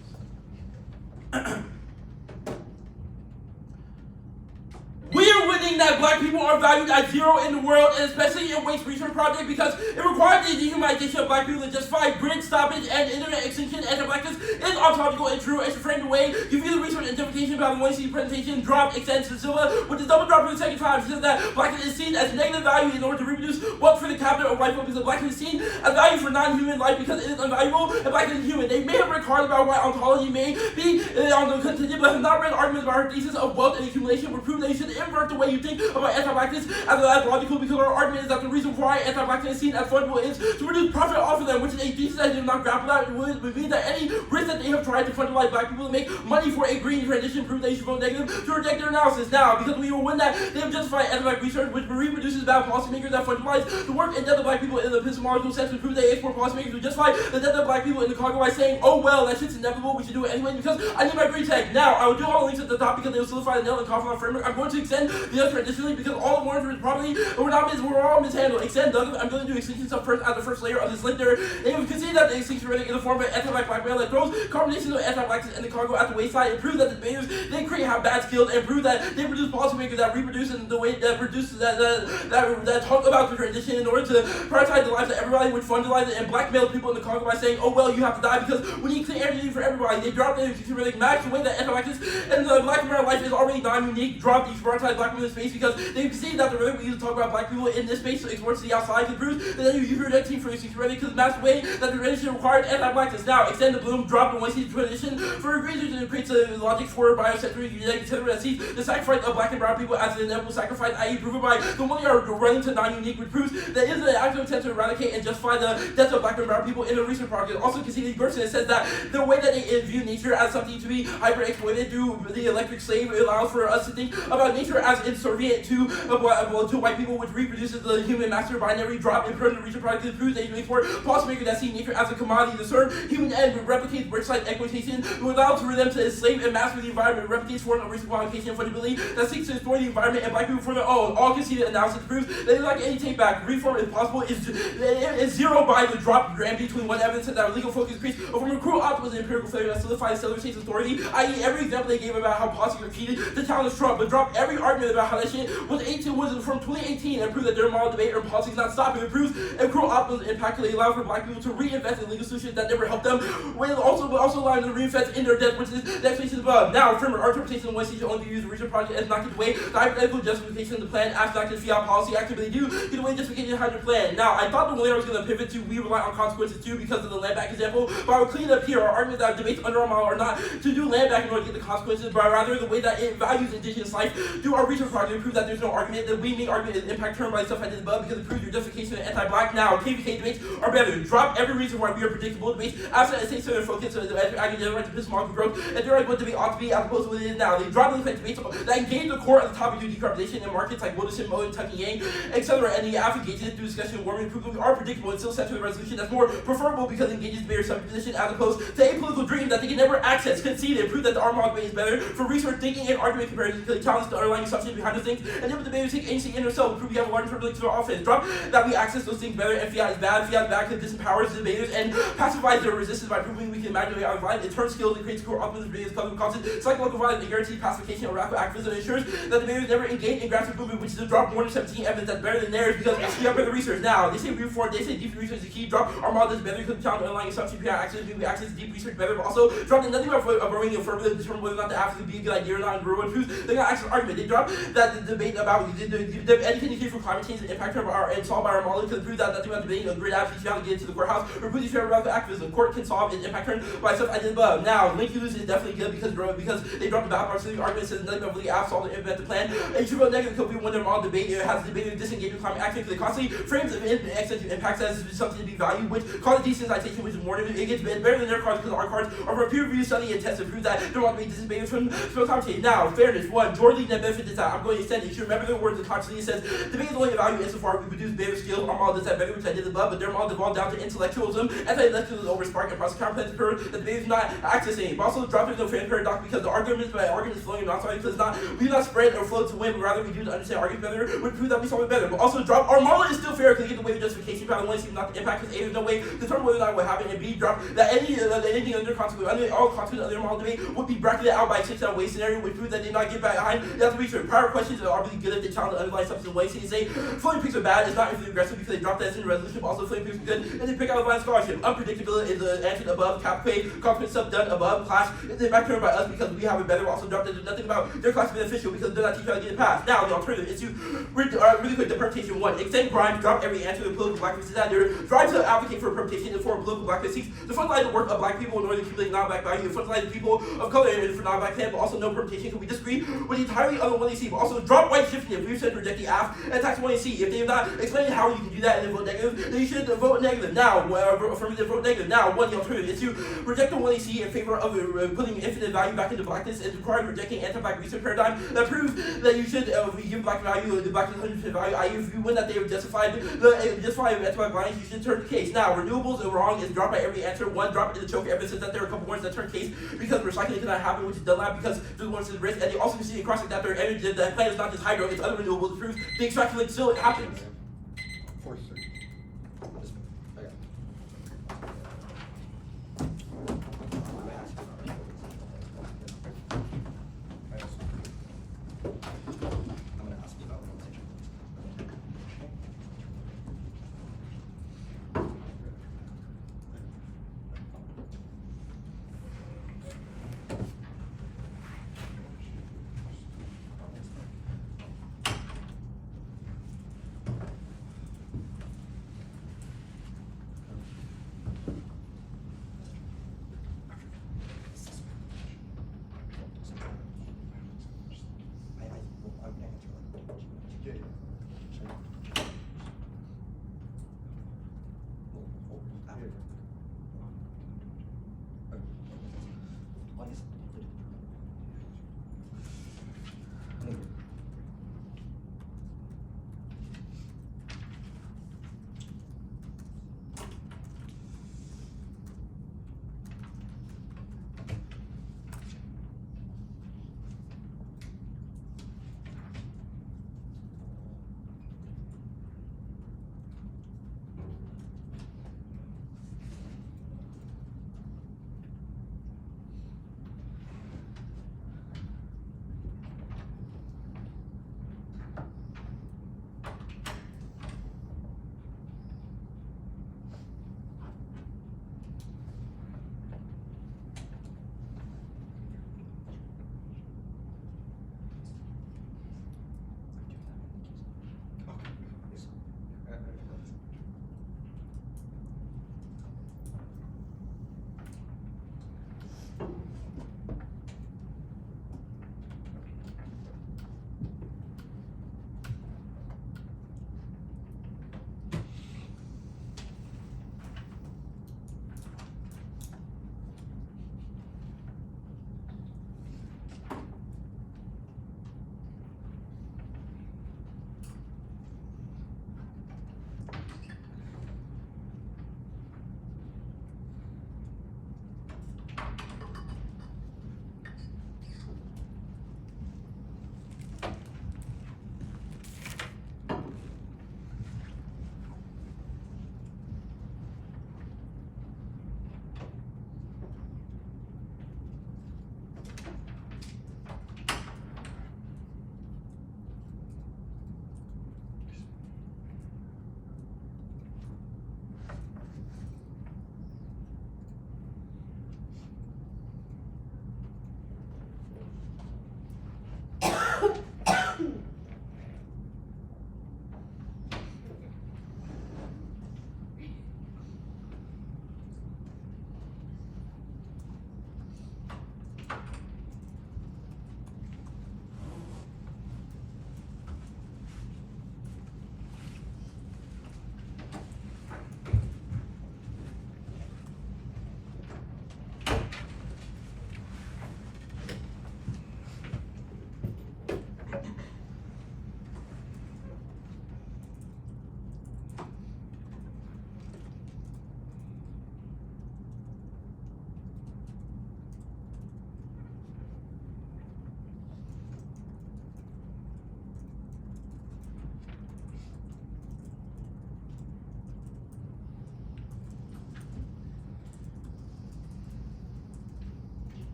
We are winning that black people are valued at zero in the world, and especially in waste research project, because it requires the dehumanization of black people to justify grid stoppage and internet extinction. Anti-blackness is ontological and true, and should frame the way you view the research and interpretation about the Wednesday presentation. Drop extends to Silva with the double drop for the second time. She says that blackness is seen as negative value in order to reproduce wealth for the capital of white folk, because blackness is seen as value for non-human life because it is unvaluable and blackness is human. They may have read hard about what ontology may be on the contingent, but have not read arguments about her thesis of wealth and accumulation would prove that you should invert the way you think about anti-blackness as logical, because our argument is that the reason why anti-blackness is seen as fundamental is to reduce profit off of them, which is a thesis that they have not grappled at. It would mean that any risk that they have tried to fundamentalise black people to make money for a green transition proves they should vote negative to reject their analysis. Now, because we will win that, they have justified anti-black research, which reproduces bad policymakers that fundamentalise the work and death of black people in the epistemological sense, to prove they export policymakers who justify the death of black people in the Congo by saying, oh well, that shit's inevitable, we should do it anyway because I need my green tag. Now, I will do all the links at the top because they will solidify the nail and coffin on framework. I'm going to extend the other additionally because all of Warren's property were all mishandled. Extend Doug, I'm going to do extinction stuff first as the first layer of this link there. They have conceded that the extinction rating is a form of anti-black blackmail that throws combinations of anti-blackness and the cargo at the wayside, and prove that the debaters they create have bad skills, and prove that they produce policymakers that reproduce in the way that produces that talk about the transition in order to prioritize the lives of everybody, which fundalize it and blackmail people in the Congo by saying, oh well, you have to die because we need clean energy for everybody. They drop the extinction rating max the way that anti-blackness and the black American life is already non-unique. Drop these prioritize black women in space because they concede that the rhythm we use to talk about black people in this space so exports to the outside to prove that you use your team for extinction rating because that's the way that the transition required anti-blackness. Now extend the bloom, drop the Wednesday transition for research and creates a logic for biocentric etc. that sees the sacrifice of black and brown people as an inevitable sacrifice, i.e. proven by the one are running to non-unique, which proves that is an active attempt to eradicate and justify the death of black and brown people in the research project. Also conceded Gerson says that the way that they view nature as something to be hyper-exploited through the electric slave allows for us to think about nature as insubservient to white people, which reproduces the human master binary. Drop in permanent research project proves that you export policymakers that see nature as a commodity to serve human end, replicates worksite exploitation, who allows for them to enslave and master the environment, replicates foreign of research qualification and fungibility that seeks to exploit the environment and black people for their own. All conceded analysis proves that they like any take back. Reform is possible is zero by the drop gram between what evidence that legal focus creates from a cruel optimism and empirical failure that solidifies cellular state's authority, i.e. every example they gave about how policy repeated to challenge Trump, but drop every argument about how that shit was from 2018 and prove that their moral debate or politics not stopping. It proves a cruel optimism impact they allow for black people to reinvest in legal solutions that never helped them, but also allowing them to reinvest in their debt, which is the explanation above. Now, from our interpretation of Wednesday should only be used in research project as not get away the hypothetical justification of the plan, abstract and fiat policy actively do get away justification behind your plan. Now, I thought the layer was going to pivot to we rely on consequences too because of the land back example, but I will clean up here. Our argument that debates under our model are not to do land back in order to get the consequences, but rather the way that it values indigenous life through our research project to prove that there's no argument that we make argument is impact term by stuff I did above because it proves your justification of anti-black. Now, KVK debates are better. Drop every reason why we are predictable debates absent a state center focus so that I can generate epistemological growth and generate what debate ought to be as opposed to what it is now. They drop the effect debates that engage the core of the topic through decarbonization in markets like Wilderson, Mo, and Tucky Yang, etc. And the AF engages it through discussion and warming proof that we are predictable and still set to a resolution that's more preferable because it engages debaters' subposition as opposed to a political dream that they can never access, concede, and prove that the Armagh debate is better for research, thinking, and argument comparison because it challenges the underlying assumptions behind this things, and then with the debaters take anything in themselves, prove we have a large privilege to our offense. Drop that we access those things better, and fiat is bad. Fiat is bad because it disempowers the debaters and pacifies their resistance by proving we can manipulate our violence. It turns skills and creates core optimism, debaters cause constant psychological violence, and guarantees pacification or radical activism. It ensures that debaters never engage in grassroots movement, which is to drop more than 17 evidence that's better than theirs because we have better research. Now, they say reform, they say deep research is key. Drop our model that's better because we found the underlying assumption we access deep research better, but also drop that nothing about voting affirmative to determine whether or not the app would be a good idea or not, and ruin truth. They got actual argument. They drop that the debate about the education for climate change and impact and solved by our model to prove that nothing about debating a great app you have to get into the courthouse or prove you fair radical activism. Court can solve an impact turn by stuff I did above. Now, link use is definitely good because they dropped the bad parts of the argument says nothing about the app solved and implement the plan. And you vote negative because we won their model debate. It has debated disengaged with climate action because it constantly frames of extensive impacts as something to be valued, which causes desensitization, which is more than it gets better than their cards because our cards are for peer review study and test to prove that they want to be disintegrated from conversation. Now, fairness. One, George Lee net benefit is that I'm going to extend it. You should remember the words of consciously. It says debate is only a value insofar we produce better skills. Our model does that better, which I did above, but their model devolved down to intellectualism. Anti-intellectualism over spark and process counterplans occur that debate is not accessing. But also drop it no fan paradox because the arguments flowing and not sorry because we do not spread or flow to win, but rather we do to understand arguments better, would prove that we solve it better. But also drop our model is still fair because you get the way of justification, but I want to see not the impact because A, there's no way to determine whether or not what happened, and B, drop that anything under consequence, all consequences of their model debate would be bracketed out by a 6-out way scenario, which proves that they did not get back behind. That's the research. Prior questions are really good if they challenge the underlying substance in ways. So you say floating picks are bad, it's not infinitely aggressive because they drop that in the resolution, but also floating picks are good, and they pick out a blind scholarship. Unpredictability is the answer above, cap pay, confidence stuff done above, class is the back turned by us because we have it better. Also drop that there's nothing about their class beneficial because they're not teaching how to get it passed. Now the alternative is to really quick the permutation one. Extend grind, drop every answer to political blackness is that they're trying to advocate for a permutation in the form of political blackness seeks the front line of work of black people in order to accumulate non-black value, the front line of people of color and for non-black plan, but also no permutation because we disagree with the entirely other one they see, but also drop white shifting if we've said reject the app and tax one see. If they have not explained how you can do that and then vote negative, then you should vote negative. Now, affirmative vote negative. Now, one, the alternative is to reject the one they see in favor of putting infinite value back into blackness and requiring rejecting anti-black research paradigm that proves that you should give black value, the black 100% value, i.e. if you win that they have justified anti-black violence, you should turn the case. Now, renewables are wrong is dropped by every answer. One, drop in the choke evidence that there are a couple words that turn case because recycling cannot happen, which is done that because there's one to the risk, and they also can see across that their energy, the plant is not just hydro, it's other renewables to prove the extraction link still happens.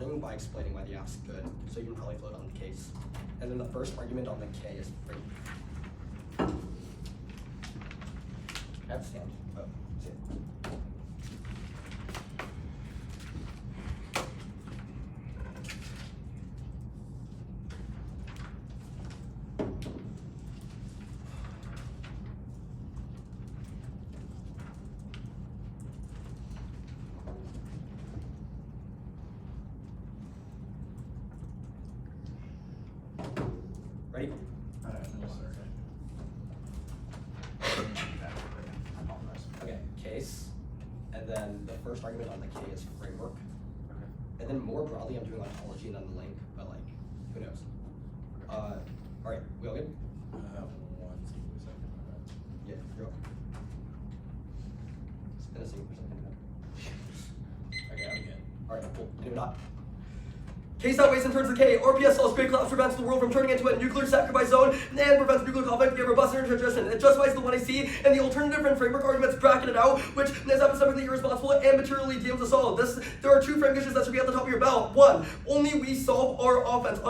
starting by explaining why the app's good, so you can probably float on the case. And then the first argument on the K is free. I have to stand. Oh, see it. Ready? Okay, case. And then the first argument on the K is framework. Okay. And then more broadly, I'm doing ontology and then the link, but like, who knows? Alright, we all good? I have one single second on that. Yeah, you're okay. Spin a single second. Okay, I'm good. Alright, cool. Anyone not? Case outweighs in terms of K. RPS solves great collapse, prevents the world from turning into a nuclear sacrifice zone, and prevents nuclear conflict via robust energy transition. It justifies the 1AC and the alternative and framework arguments bracketed out, which is epistemically irresponsible and materially deals us all. There are two framework issues that should be at the top of your belt. One, only we solve our offense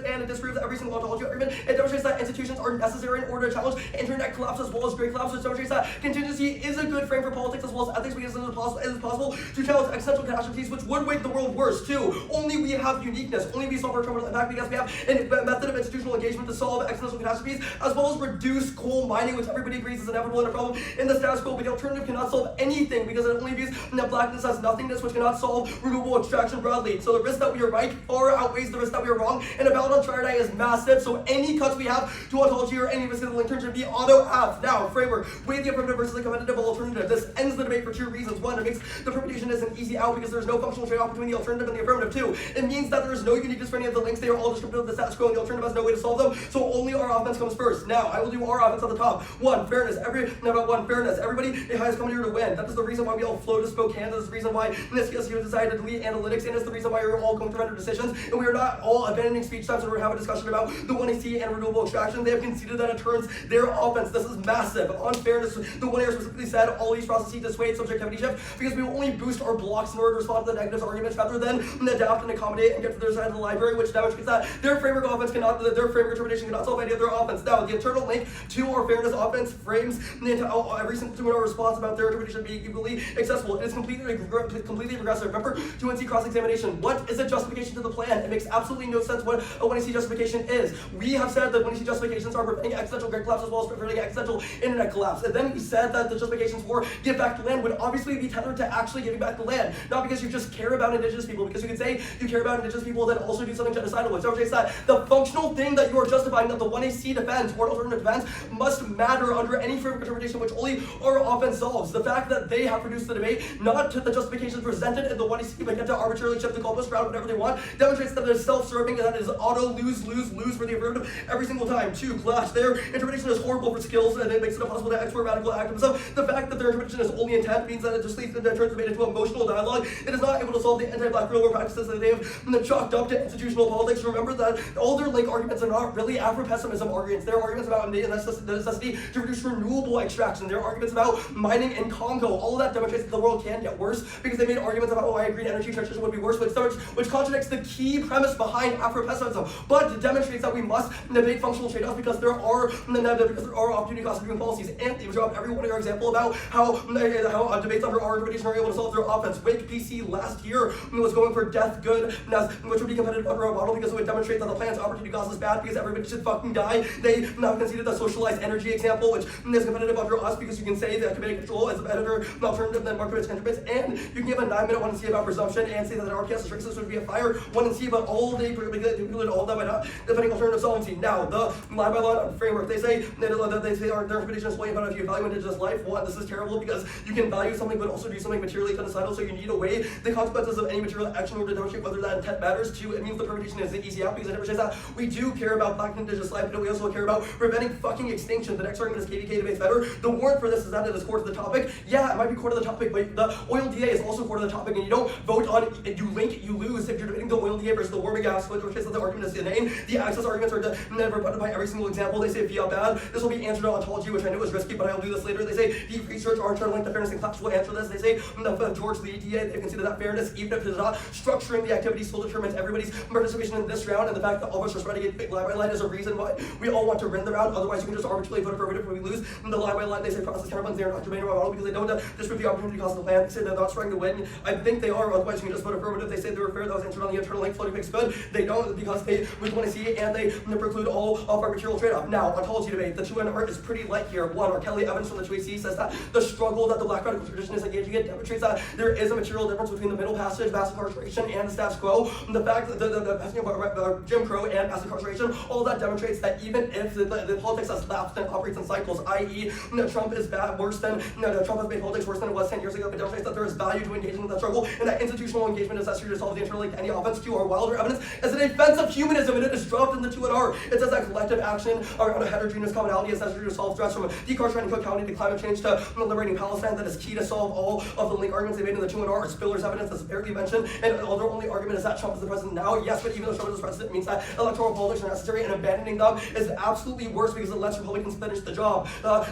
and it disproves every single ontology argument. It demonstrates that institutions are necessary in order to challenge internet collapse as well as great collapse, which demonstrates that contingency is a good frame for politics as well as ethics because it is possible to challenge existential catastrophes which would make the world worse too. Only we have uniqueness. Only we solve our terminal impact because we have a method of institutional engagement to solve existential catastrophes, as well as reduce coal mining, which everybody agrees is inevitable and a problem in the status quo. But the alternative cannot solve anything because it only views blackness as nothingness, which cannot solve renewable extraction broadly. So the risk that we are right far outweighs the risk that we are wrong, and a ballot on triad is massive. So any cuts we have to ontology or any risk of the link turn should be auto-apt. Now, framework, weigh the affirmative versus the competitive alternative. This ends the debate for two reasons. One, it makes the permutation as an easy out because there's no functional trade-off between the alternative and the affirmative. Two, it means that there is no uniqueness for any of the links. They are all descriptive of the status quo and the alternative has no way to solve them. So only our offense comes first. Now, I will do our offense at the top. One, fairness. Everybody, the highest common here to win. That is the reason why we all flow to Spokane. That is the reason why the CSU decided to delete analytics, and it's the reason why we're all going to render decisions. And we are not all abandoning speech times and we're having a discussion about the 1AC and renewable extraction. They have conceded that it turns their offense. This is massive. On fairness, the 1 air specifically said all these processes dissuade subjectivity shift because we will only boost our blocks in order to respond to the negative arguments rather than adapt and accommodate and get to their side of the library, which demonstrates that their framework interpretation cannot solve any of their offense. Now, the internal link to our fairness offense frames into every single 2 hour response about their interpretation being equally accessible. It is completely regressive. Remember, 2NC cross-examination. What is a justification to the plan? It makes absolutely no sense what a 1AC justification is. We have said that 1AC justifications are preventing existential grid collapse as well as preventing existential internet collapse. And then we said that the justifications for give back to land would obviously be tethered to actually giving back the land. Not because you just care about indigenous people, because you can say you care about indigenous people then also do something genocidal, which demonstrates that the functional thing that you are justifying that the 1AC defense or alternative defense must matter under any framework interpretation which only our offense solves. The fact that they have produced the debate, not to the justifications presented in the 1AC, but get to arbitrarily shift the goalpost around whatever they want, demonstrates that it is self-serving and that it is auto lose for the affirmative every single time. 2, clash. Their interpretation is horrible for skills and it makes it impossible to export radical activism. The fact that their interpretation is only intent means that it just leads to turns the debate into emotional dialogue. It is not able to solve the anti-black real world practices that they have chalked up to institutional politics. Remember that all their link arguments are not really Afro-pessimism arguments. They're arguments about the necessity to reduce renewable extraction. They're arguments about mining in Congo. All of that demonstrates that the world can get worse because they made arguments about why green energy transition would be worse, which contradicts the key premise behind Afro-pessimism. But it demonstrates that we must debate functional trade-offs because there are opportunity costs of doing policies. And they dropped every one of your example about how debates under our interpretation are able to solve their offense. Wake PC last year was going for death good, which would be competitive under a model because it would demonstrate that the plan's opportunity cost is bad because everybody should fucking die. They now conceded the socialized energy example, which is competitive under us because you can say that committed control is a better alternative than market-based contributes, and you can give a 9-minute 1C about presumption and say that an RPS restrictions would be a fire 1C, but all they included all that by not defending alternative solvency. Now, the line by line framework, they say their interpretation is way about if you value indigenous life. One, this is terrible because you can value something but also do something materially genocidal, so you need to weigh the consequences of any material action in order to demonstrate whether that intent matters. 2, it means the permutation is an easy out because it demonstrates that we do care about black and indigenous life, but we also care about preventing fucking extinction. The next argument is KVK debates better. The warrant for this is that it is core to the topic. Yeah, it might be core to the topic, but the oil DA is also core to the topic, and you don't vote on, you link, you lose if you're debating the oil NDT versus the warming gas, which is that the argument is inane. The access arguments are never rebutted by every single example. They say via bad. This will be answered on ontology, which I knew was risky, but I'll do this later. They say deep research, arbitrary length of fairness in class will answer this. They say George Lee DA, they consider that fairness, even if it is not structuring the activity, still determines everybody's participation in this round, and the fact that all of us are spreading it line by line is a reason why we all want to win the round. Otherwise, you can just arbitrarily vote affirmative when we lose. The line by line, they say process counterpoints, they are not germane rebuttal because they don't disprove the opportunity cost of the plan. They say they're not trying to win. I think they are, otherwise you can just vote affirmative. They say they were fair, that was answered on the internal link floating makes good. They don't because they would want to see and they preclude all of our material trade-off. Now, ontology debate, the 2N art is pretty light here. One, R. Kelly evidence from the 2AC says that the struggle that the black radical tradition is engaging in demonstrates that there is a material difference between the middle passage, mass incarceration, and the status quo. The fact that the passing of Jim Crow and mass incarceration, all that demonstrates that even if the politics has lapsed and operates in cycles, i.e., Trump is bad, worse than Trump has made politics worse than it was 10 years ago, but demonstrates that there is value to engaging in that struggle, and that institutional engagement is necessary to solve the interlink. Any offense to our wilder evidence as an offense of humanism, and it is dropped in the 2NR. It says that collective action around a heterogeneous commonality is necessary to solve threats from decarcerating Cook County to climate change to liberating Palestine. That is key to solve all of the link arguments they made in the 2NR. Spiller's evidence that's barely mentioned, and their only argument is that Trump is the president now. Yes, but even though Trump is the president, means that electoral politics are necessary, and abandoning them is absolutely worse because it lets Republicans finish the job.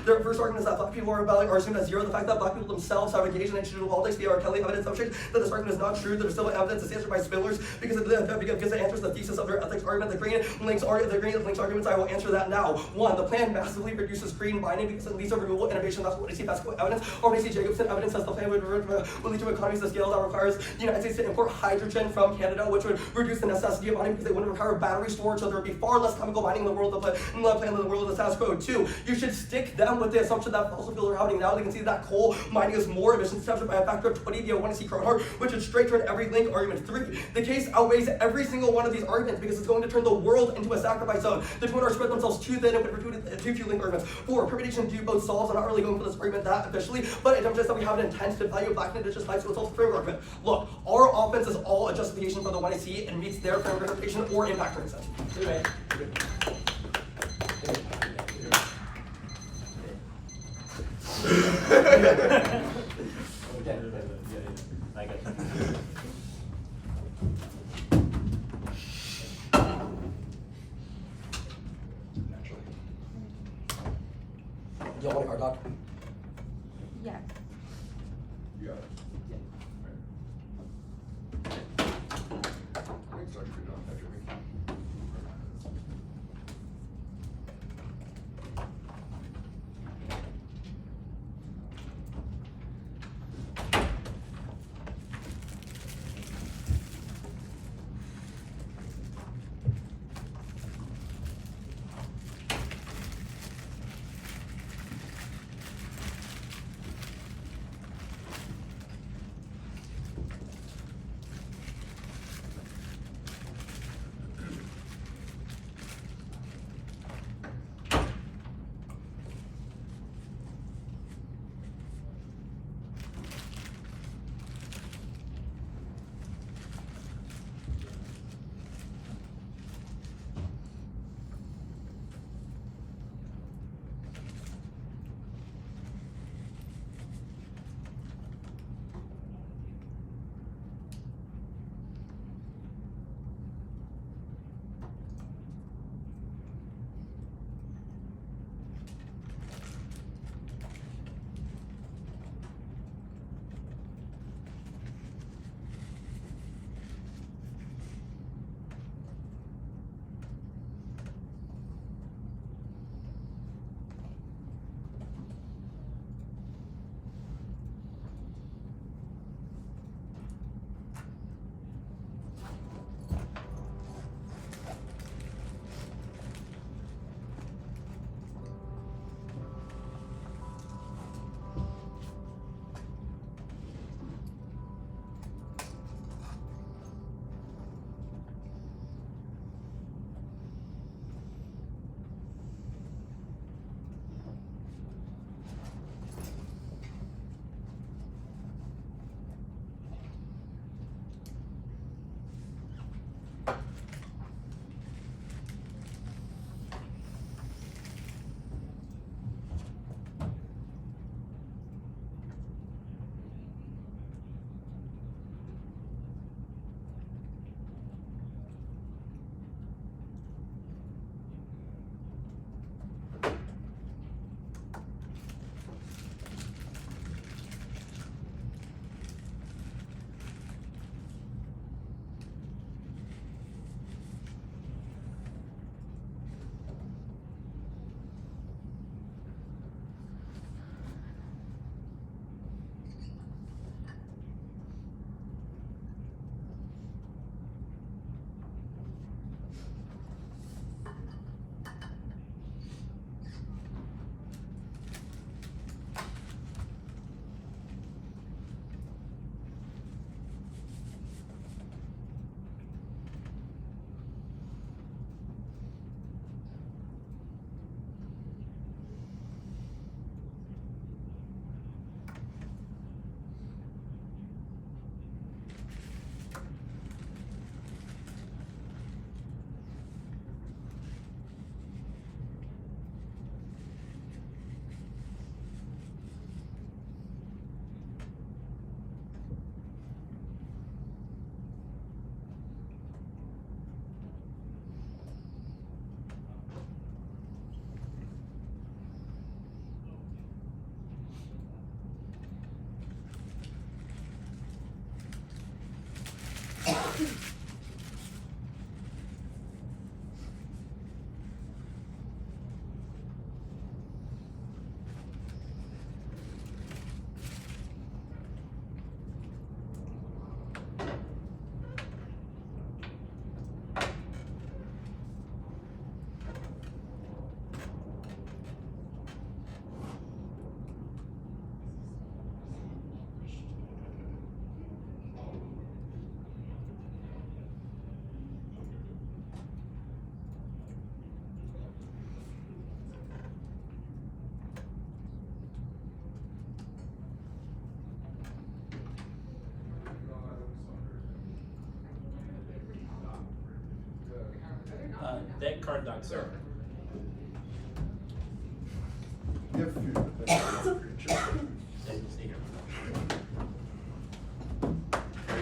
Their first argument is that black people are assumed as zero. The fact that black people themselves have engaged in institutional politics via R. Kelly evidence demonstrates that this argument is not true. There's still evidence is answered by Spillers because it answers the thesis of their ethics argument. The green links arguments, I will answer that now. One, the plan massively reduces green binding because it leads to renewable innovation. That's what we see Pascal evidence. Or we see Jacobson evidence says the plan would lead to economies of scale that requires the United States to import hydrogen from Canada, which would reduce the necessity of binding because they wouldn't require battery storage, so there would be far less chemical binding in the world of the plan than the world of the status quo. Two, you should stick them with the assumption that fossil fuels are happening now. They can see that coal mining is more emissions intensive by a factor of 20 via 1 to see Cronenhart, which would straight turn every link argument. Three, the case outweighs every single one of these arguments because it's going to turn the world into a sacrifice zone. The 2NR spread themselves too thin and would recruit too few link arguments. Four, permutation do both solves. I'm not really going for this argument that officially, but it demonstrates that we have an intent to value black and indigenous life, so it's also a framework argument. Look, our offense is all a justification for the 1AC and meets their framework interpretation or impact turn sense. Anyway. I guess. Do y'all want a card doc? Yeah. You got it. Deck card dock, sir. You have food, but that's a creature. Stay here.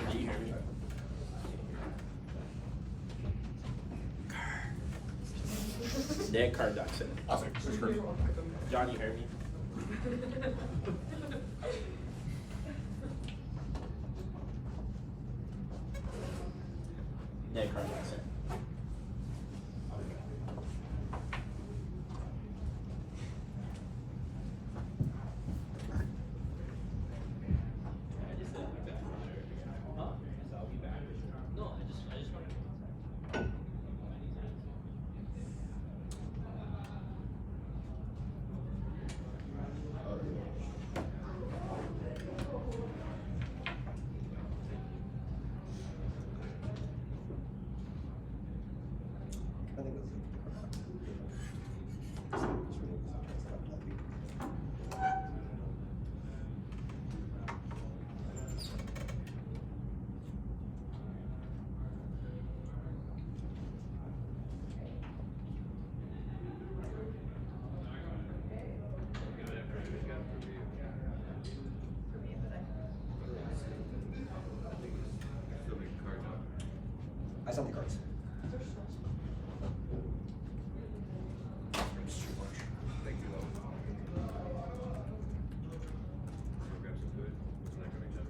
Do you hear me? Deck card dock, sir. Awesome. John, you hear me? Deck card dock, sir. No, I just wanted. I think I sent the cards. It's too much. Thank you, though. Grab some food. Wasn't that coming together?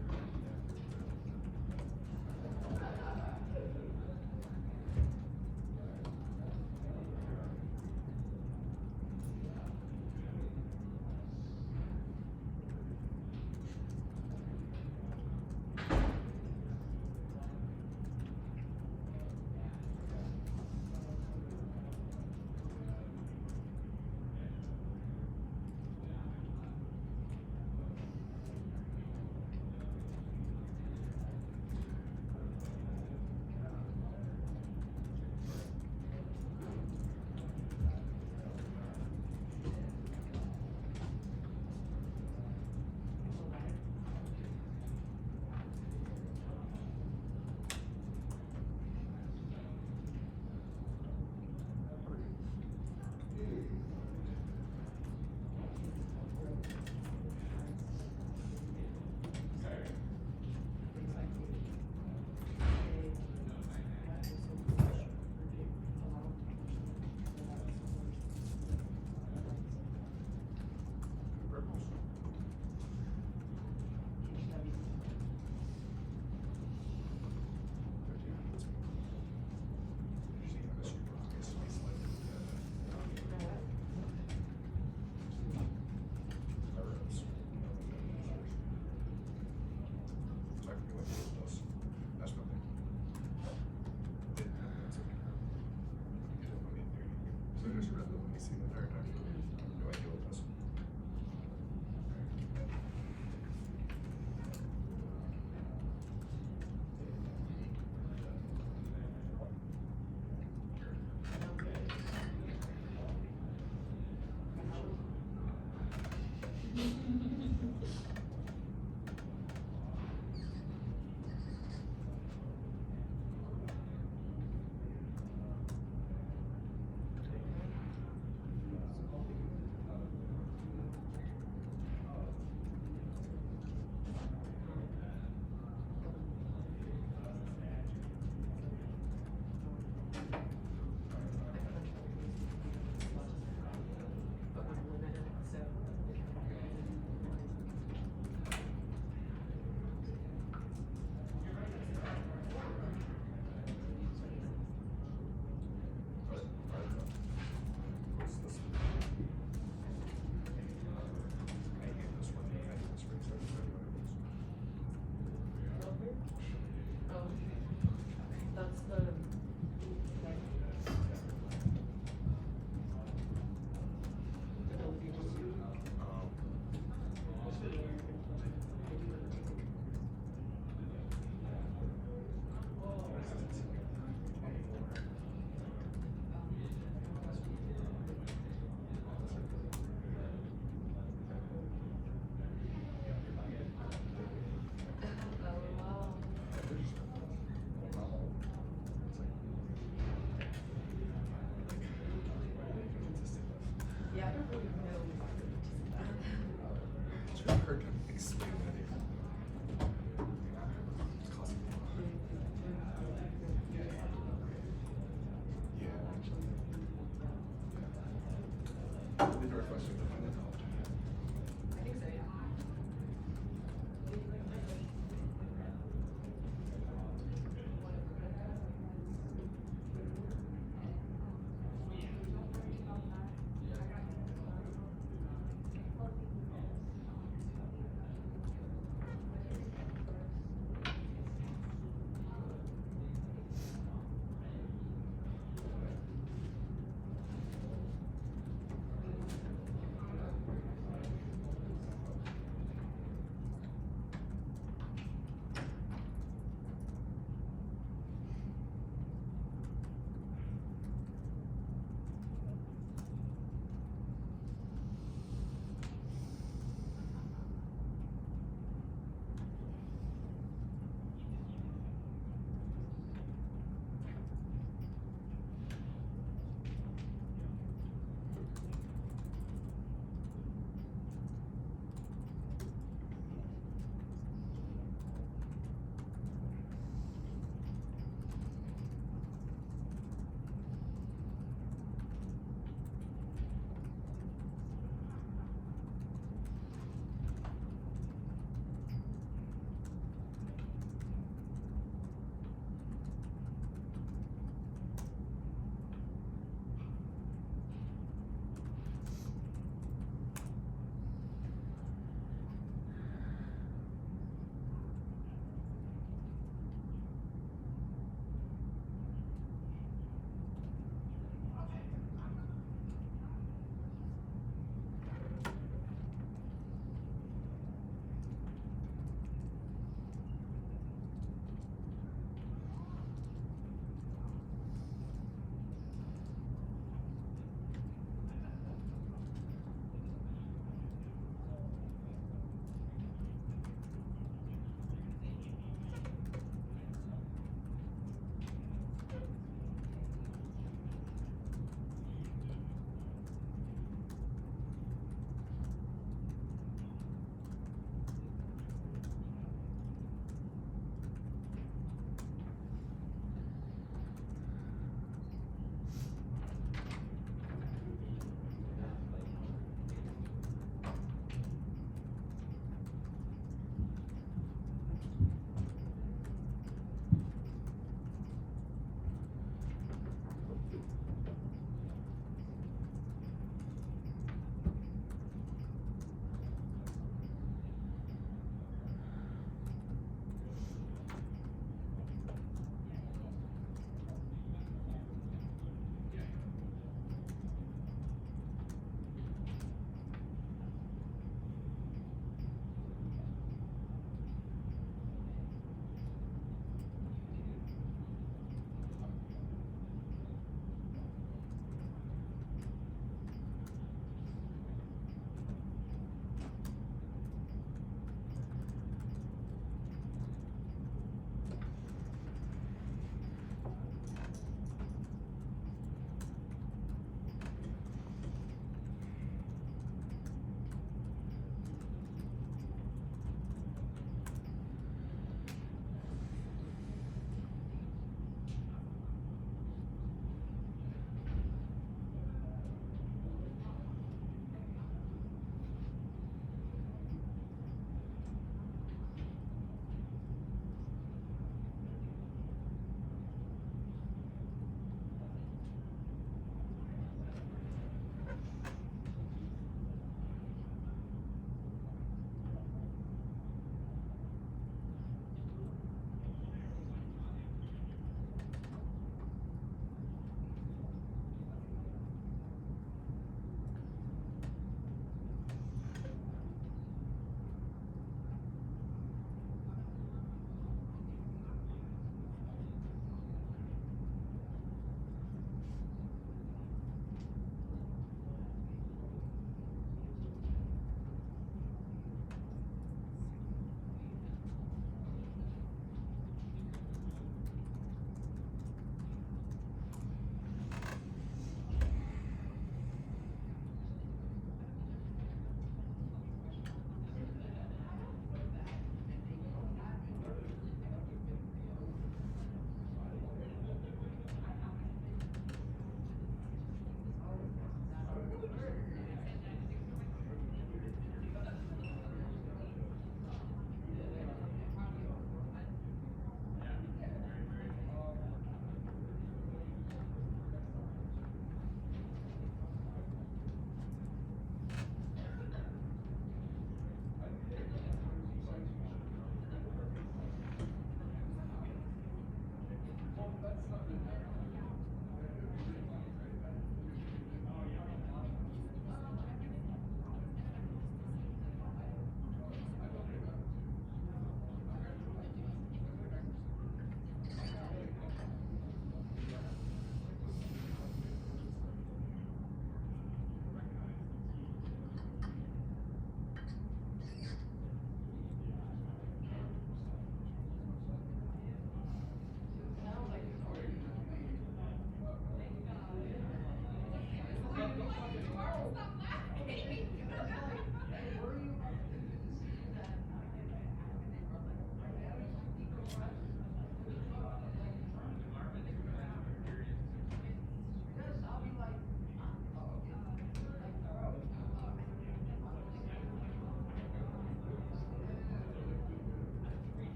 question to find that out. I think so, yeah.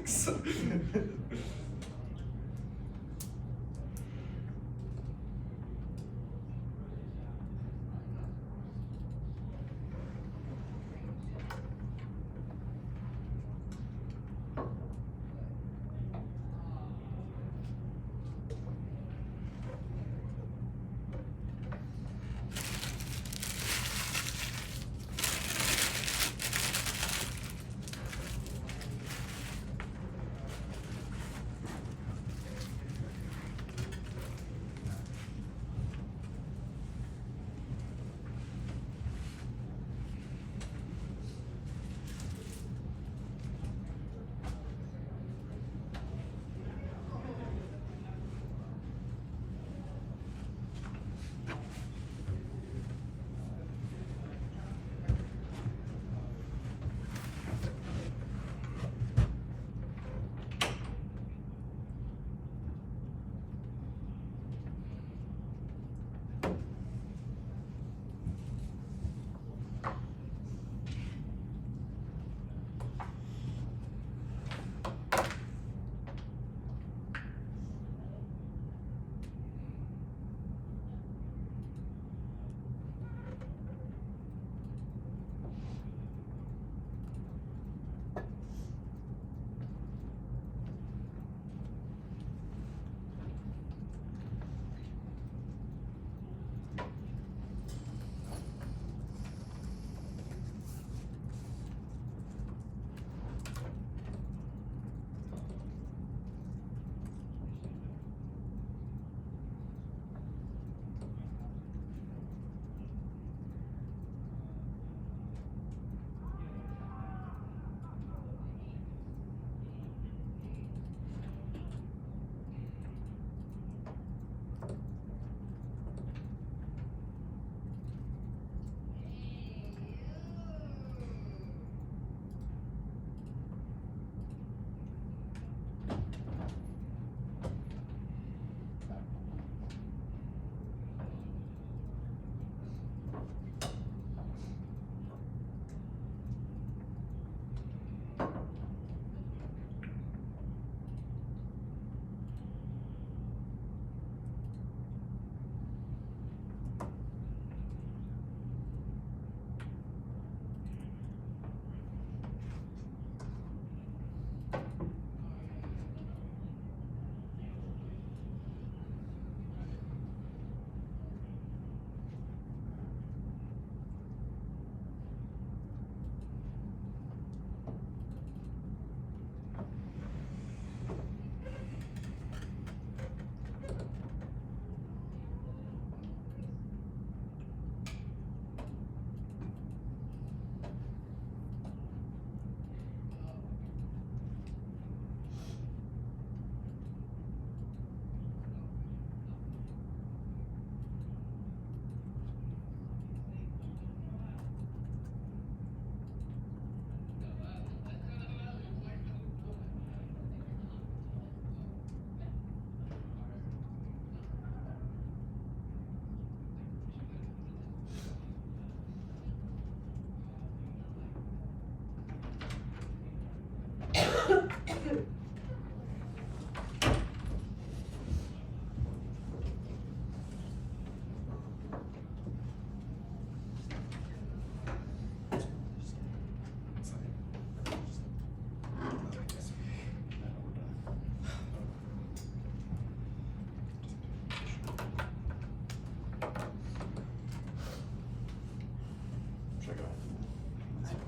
Facts.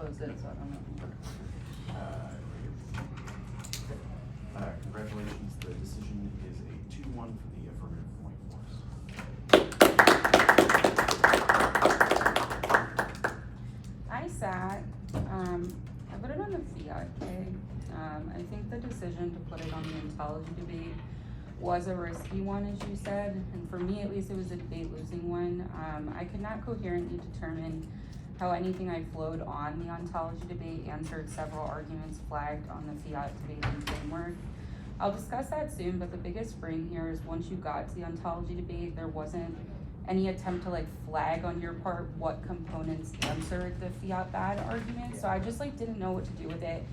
closed it, so I don't know. Congratulations, the decision is a 2-1 for the affirmative point force. I sat, I put it on the fiat K. I think the decision to put it on the ontology debate was a risky one, as you said, and for me at least it was a debate losing one. I could not coherently determine how anything I flowed on the ontology debate answered several arguments flagged on the fiat debating framework. I'll discuss that soon, but the biggest frame here is once you got to the ontology debate, there wasn't any attempt to like flag on your part what components answered the fiat bad argument, so I just like didn't know what to do with it.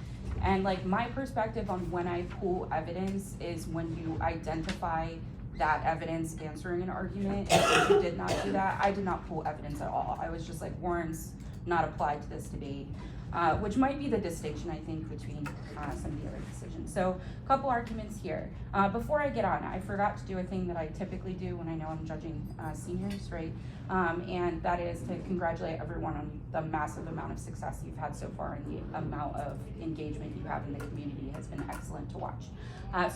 And like my perspective on when I pull evidence is when you identify that evidence answering an argument. And if you did not do that, I did not pull evidence at all. I was just like, warrants not applied to this debate, which might be the distinction I think between some of the other decisions. So a couple arguments here. Before I get on, I forgot to do a thing that I typically do when I know I'm judging seniors, right? And that is to congratulate everyone on the massive amount of success you've had so far, and the amount of engagement you have in the community has been excellent to watch.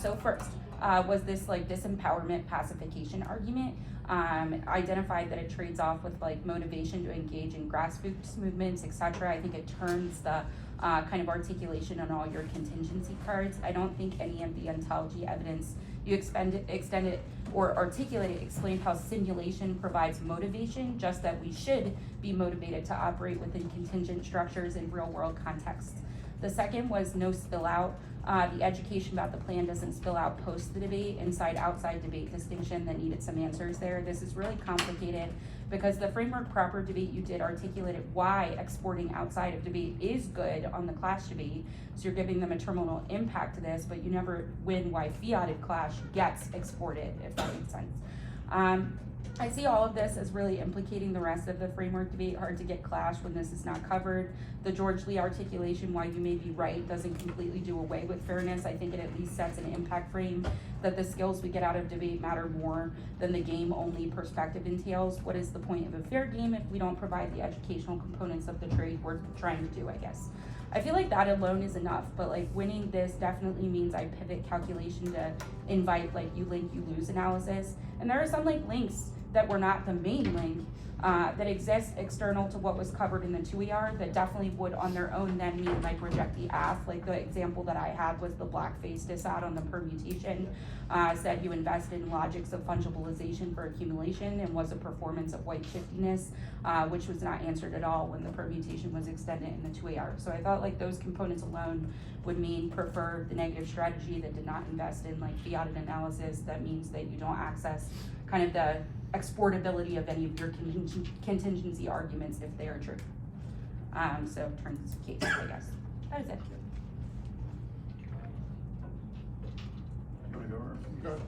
So first, was this like disempowerment pacification argument. Identified that it trades off with like motivation to engage in grassroots movements, etc. I think it turns the kind of articulation on all your contingency cards. I don't think any of the ontology evidence you extended or articulated explained how simulation provides motivation, just that we should be motivated to operate within contingent structures in real world contexts. The second was no spill out. The education about the plan doesn't spill out post the debate, inside-outside debate distinction that needed some answers there. This is really complicated because the framework proper debate you did articulated why exporting outside of debate is good on the clash debate. So you're giving them a terminal impact to this, but you never win why fiated clash gets exported, if that makes sense. I see all of this as really implicating the rest of the framework debate. Hard to get clash when this is not covered. The George Lee articulation, why you may be right, doesn't completely do away with fairness. I think it at least sets an impact frame that the skills we get out of debate matter more than the game-only perspective entails. What is the point of a fair game if we don't provide the educational components of the trade we're trying to do, I guess. I feel like that alone is enough, but like winning this definitely means I pivot calculation to invite like you link, you lose analysis. And there are some like links that were not the main link that exists external to what was covered in the 2ER that definitely would on their own then mean like reject the AF. Like the example that I had was the blackface dissat on the permutation, said you invest in logics of fungibilization for accumulation and was a performance of white shiftiness, which was not answered at all when the permutation was extended in the 2AR. So I thought like those components alone would mean prefer the negative strategy that did not invest in like fiated analysis. That means that you don't access kind of the exportability of any of your contingency arguments if they are true. So turns case, I guess. That is it. You want to go or? Go.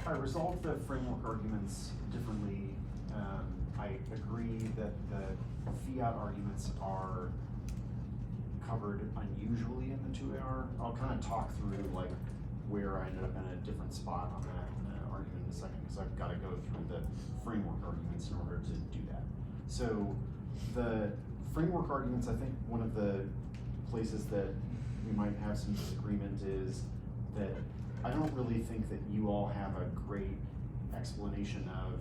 I resolved the framework arguments differently. I agree that the fiat arguments are covered unusually in the 2AR. I'll kind of talk through like where I ended up in a different spot on that argument in a second, because I've got to go through the framework arguments in order to do that. So the framework arguments, I think one of the places that we might have some disagreement is that I don't really think that you all have a great explanation of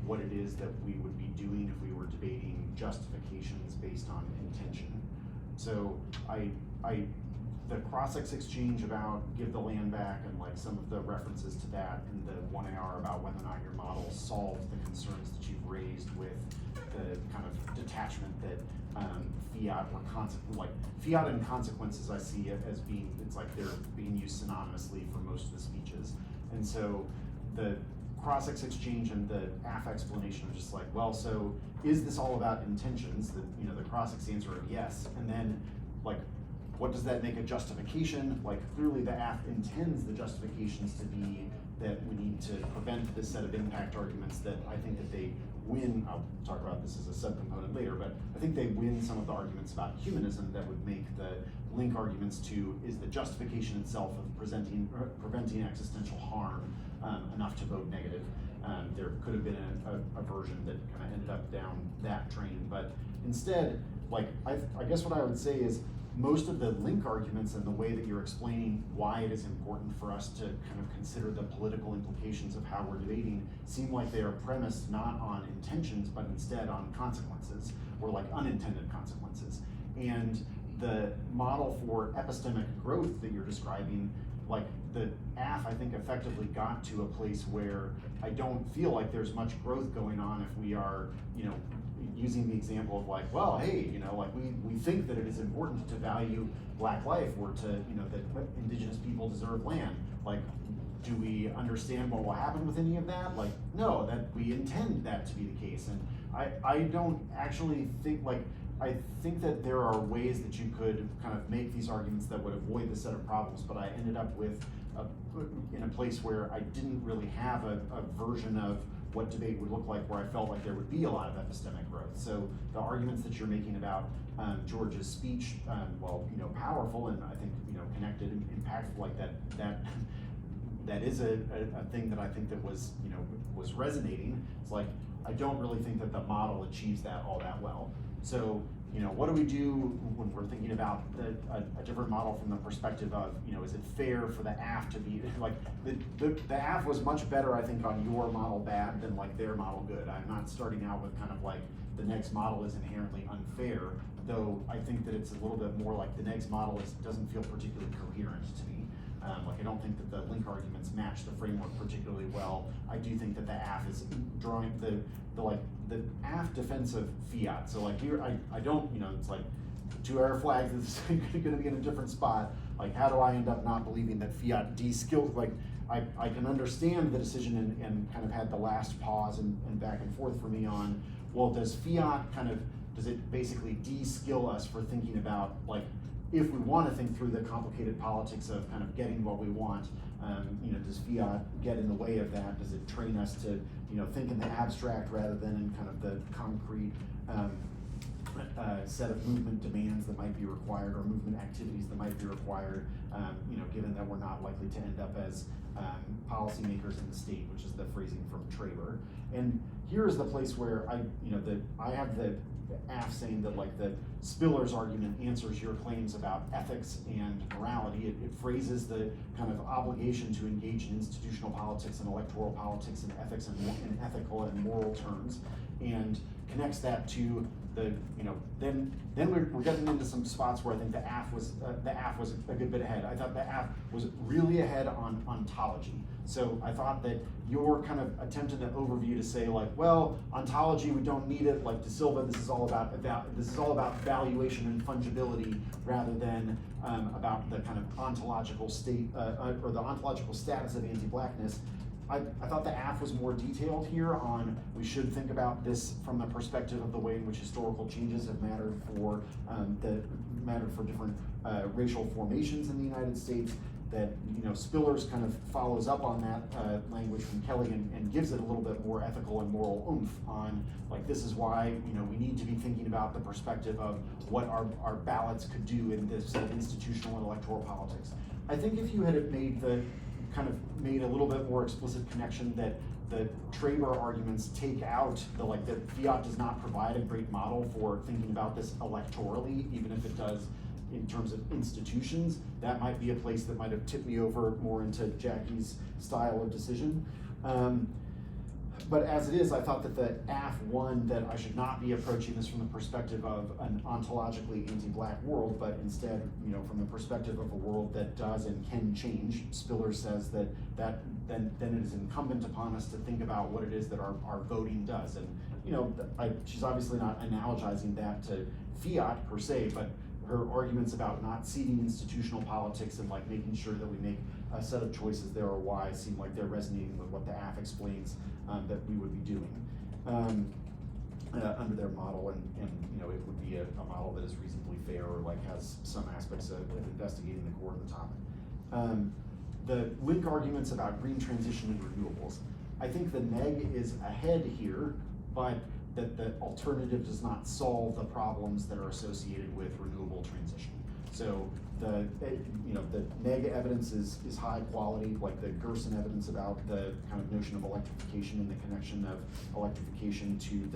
what it is that we would be doing if we were debating justifications based on intention. So the cross-ex exchange about give the land back and like some of the references to that in the 1AR about whether or not your model solved the concerns that you've raised with the kind of detachment that fiat or fiat and consequences I see it as being, it's like they're being used synonymously for most of the speeches. And so the cross-ex exchange and the AF explanation are just like, well, so is this all about intentions? The cross-ex answer of yes, and then like, what does that make a justification? Like clearly the AF intends the justifications to be that we need to prevent this set of impact arguments that I think that they win. I'll talk about this as a subcomponent later, but I think they win some of the arguments about humanism that would make the link arguments to is the justification itself of preventing existential harm enough to vote negative. There could have been a version that kind of ended up down that train, but instead, like, I guess what I would say is most of the link arguments and the way that you're explaining why it is important for us to kind of consider the political implications of how we're debating seem like they are premised not on intentions, but instead on consequences, or like unintended consequences. And the model for epistemic growth that you're describing, like the AF, I think, effectively got to a place where I don't feel like there's much growth going on if we are, using the example of like, well, hey, like we think that it is important to value Black life, or to, that indigenous people deserve land. Like, do we understand what will happen with any of that? Like, no, that we intend that to be the case. And I don't actually think, like, I think that there are ways that you could kind of make these arguments that would avoid this set of problems, but I ended up with in a place where I didn't really have a version of what debate would look like where I felt like there would be a lot of epistemic growth. So the arguments that you're making about George's speech, powerful and I think, connected and impactful, like that is a thing that I think that was resonating. It's like, I don't really think that the model achieves that all that well. So, what do we do when we're thinking about a different model from the perspective of, is it fair for the AF to be, like, the AF was much better, I think, on your model bad than like their model good. I'm not starting out with kind of like the next model is inherently unfair, though I think that it's a little bit more like the next model doesn't feel particularly coherent to me. Like, I don't think that the link arguments match the framework particularly well. I do think that the AF is drawing the AF defense of fiat. So like here, I don't, it's like 2 error flags is gonna be in a different spot. Like, how do I end up not believing that fiat de-skilled, like, I can understand the decision and kind of had the last pause and back and forth for me on, well, does fiat does it basically de-skill us for thinking about, like, if we want to think through the complicated politics of kind of getting what we want, does fiat get in the way of that? Does it train us to, think in the abstract rather than in kind of the concrete set of movement demands that might be required, or movement activities that might be required, given that we're not likely to end up as policymakers in the state, which is the phrasing from Traber. And here is the place where I have the AF saying that, like, the Spiller's argument answers your claims about ethics and morality. It phrases the kind of obligation to engage in institutional politics and electoral politics and ethics and in ethical and moral terms, and connects that to the, then we're getting into some spots where I think the AF was a good bit ahead. I thought the AF was really ahead on ontology. So I thought that your kind of attempted an overview to say, like, well, ontology, we don't need it. Like De Silva, this is all about valuation and fungibility rather than about the kind of ontological state or the ontological status of anti-blackness. I thought the AF was more detailed here on, we should think about this from the perspective of the way in which historical changes have mattered for different racial formations in the United States. That Spiller's kind of follows up on that language from Kelly and gives it a little bit more ethical and moral oomph on, like, this is why we need to be thinking about the perspective of what our ballots could do in this sort of institutional and electoral politics. I think if you had made a little bit more explicit connection that the Traber arguments take out that fiat does not provide a great model for thinking about this electorally, even if it does in terms of institutions, that might be a place that might have tipped me over more into Jackie's style of decision. But as it is, I thought that the AF won that I should not be approaching this from the perspective of an ontologically anti-black world, but instead, from the perspective of a world that does and can change. Spiller says that then it is incumbent upon us to think about what it is that our voting does. And she's obviously not analogizing that to fiat per se, but her arguments about not ceding institutional politics and, like, making sure that we make a set of choices there are wise seem like they're resonating with what the AF explains that we would be doing under their model, and it would be a model that is reasonably fair, or like has some aspects of investigating the core of the topic. The link arguments about green transition and renewables. I think the neg is ahead here, but that the alternative does not solve the problems that are associated with renewable transition. So the neg evidence is high quality, like the Gerson evidence about the kind of notion of electrification and the connection of electrification to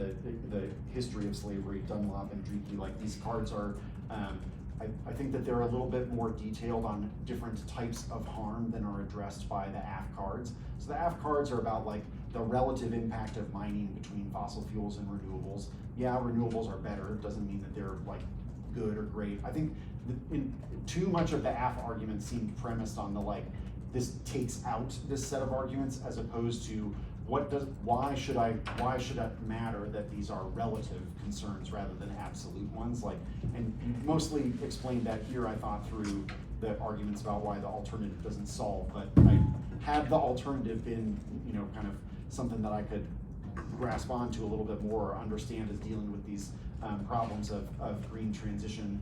the history of slavery, Dunlop and Dreeke. Like these cards are, I think that they're a little bit more detailed on different types of harm than are addressed by the AF cards. So the AF cards are about like the relative impact of mining between fossil fuels and renewables. Yeah, renewables are better, doesn't mean that they're like good or great. I think too much of the AF argument seemed premised on the like, this takes out this set of arguments as opposed to why should it matter that these are relative concerns rather than absolute ones? Like, and you mostly explained that here, I thought, through the arguments about why the alternative doesn't solve, but had the alternative been, kind of something that I could grasp onto a little bit more, or understand as dealing with these problems of green transition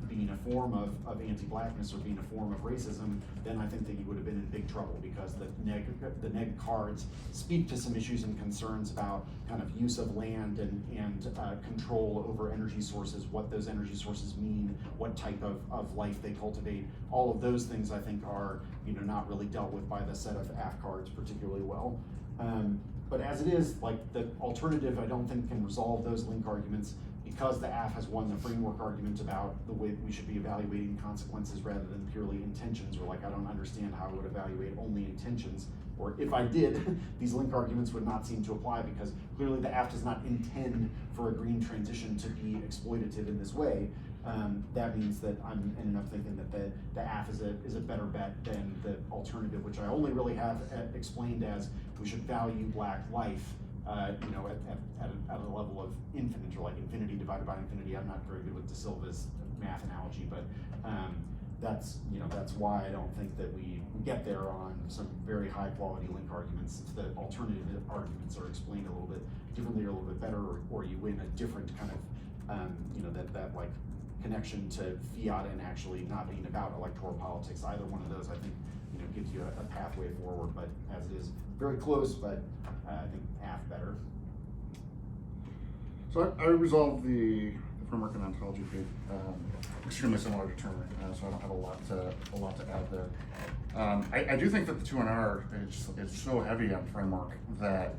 being a form of anti-blackness or being a form of racism, then I think that you would have been in big trouble, because the neg cards speak to some issues and concerns about kind of use of land and control over energy sources, what those energy sources mean, what type of life they cultivate. All of those things I think are not really dealt with by the set of AF cards particularly well. But as it is, like the alternative, I don't think can resolve those link arguments, because the AF has won the framework argument about the way we should be evaluating consequences rather than purely intentions. Or like, I don't understand how I would evaluate only intentions, or if I did, these link arguments would not seem to apply, because clearly the AF does not intend for a green transition to be exploitative in this way. That means that I'm ending up thinking that the AF is a better bet than the alternative, which I only really have explained as we should value Black life, at a level of infinite, or like infinity divided by infinity. I'm not very good with De Silva's math analogy, but that's why I don't think that we get there on some very high quality link arguments. If the alternative arguments are explained a little bit differently or a little bit better, or you win a different kind of that like connection to fiat and actually not being about electoral politics. Either one of those, I think, gives you a pathway forward. But as it is, very close, but I think half better. So I resolved the framework and ontology bit extremely similar to Turner, so I don't have a lot to add there. I do think that the 2NR is so heavy on framework that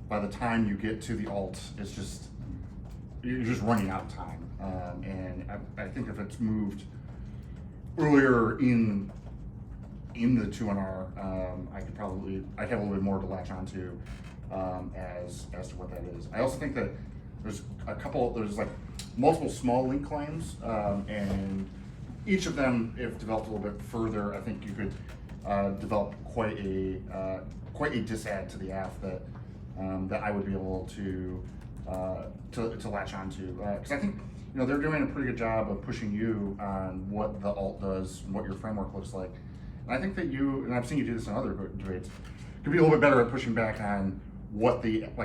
by the time you get to the alt, you're just running out of time. And I think if it's moved earlier in the 2NR, I'd have a little bit more to latch onto as to what that is. I also think that there's like multiple small link claims, and each of them, if developed a little bit further, I think you could develop quite a disadd to the AF that I would be able to latch onto, because I think they're doing a pretty good job of pushing you on what the alt does, and what your framework looks like. And I think that and I've seen you do this in other debates, could be a little bit better at pushing back on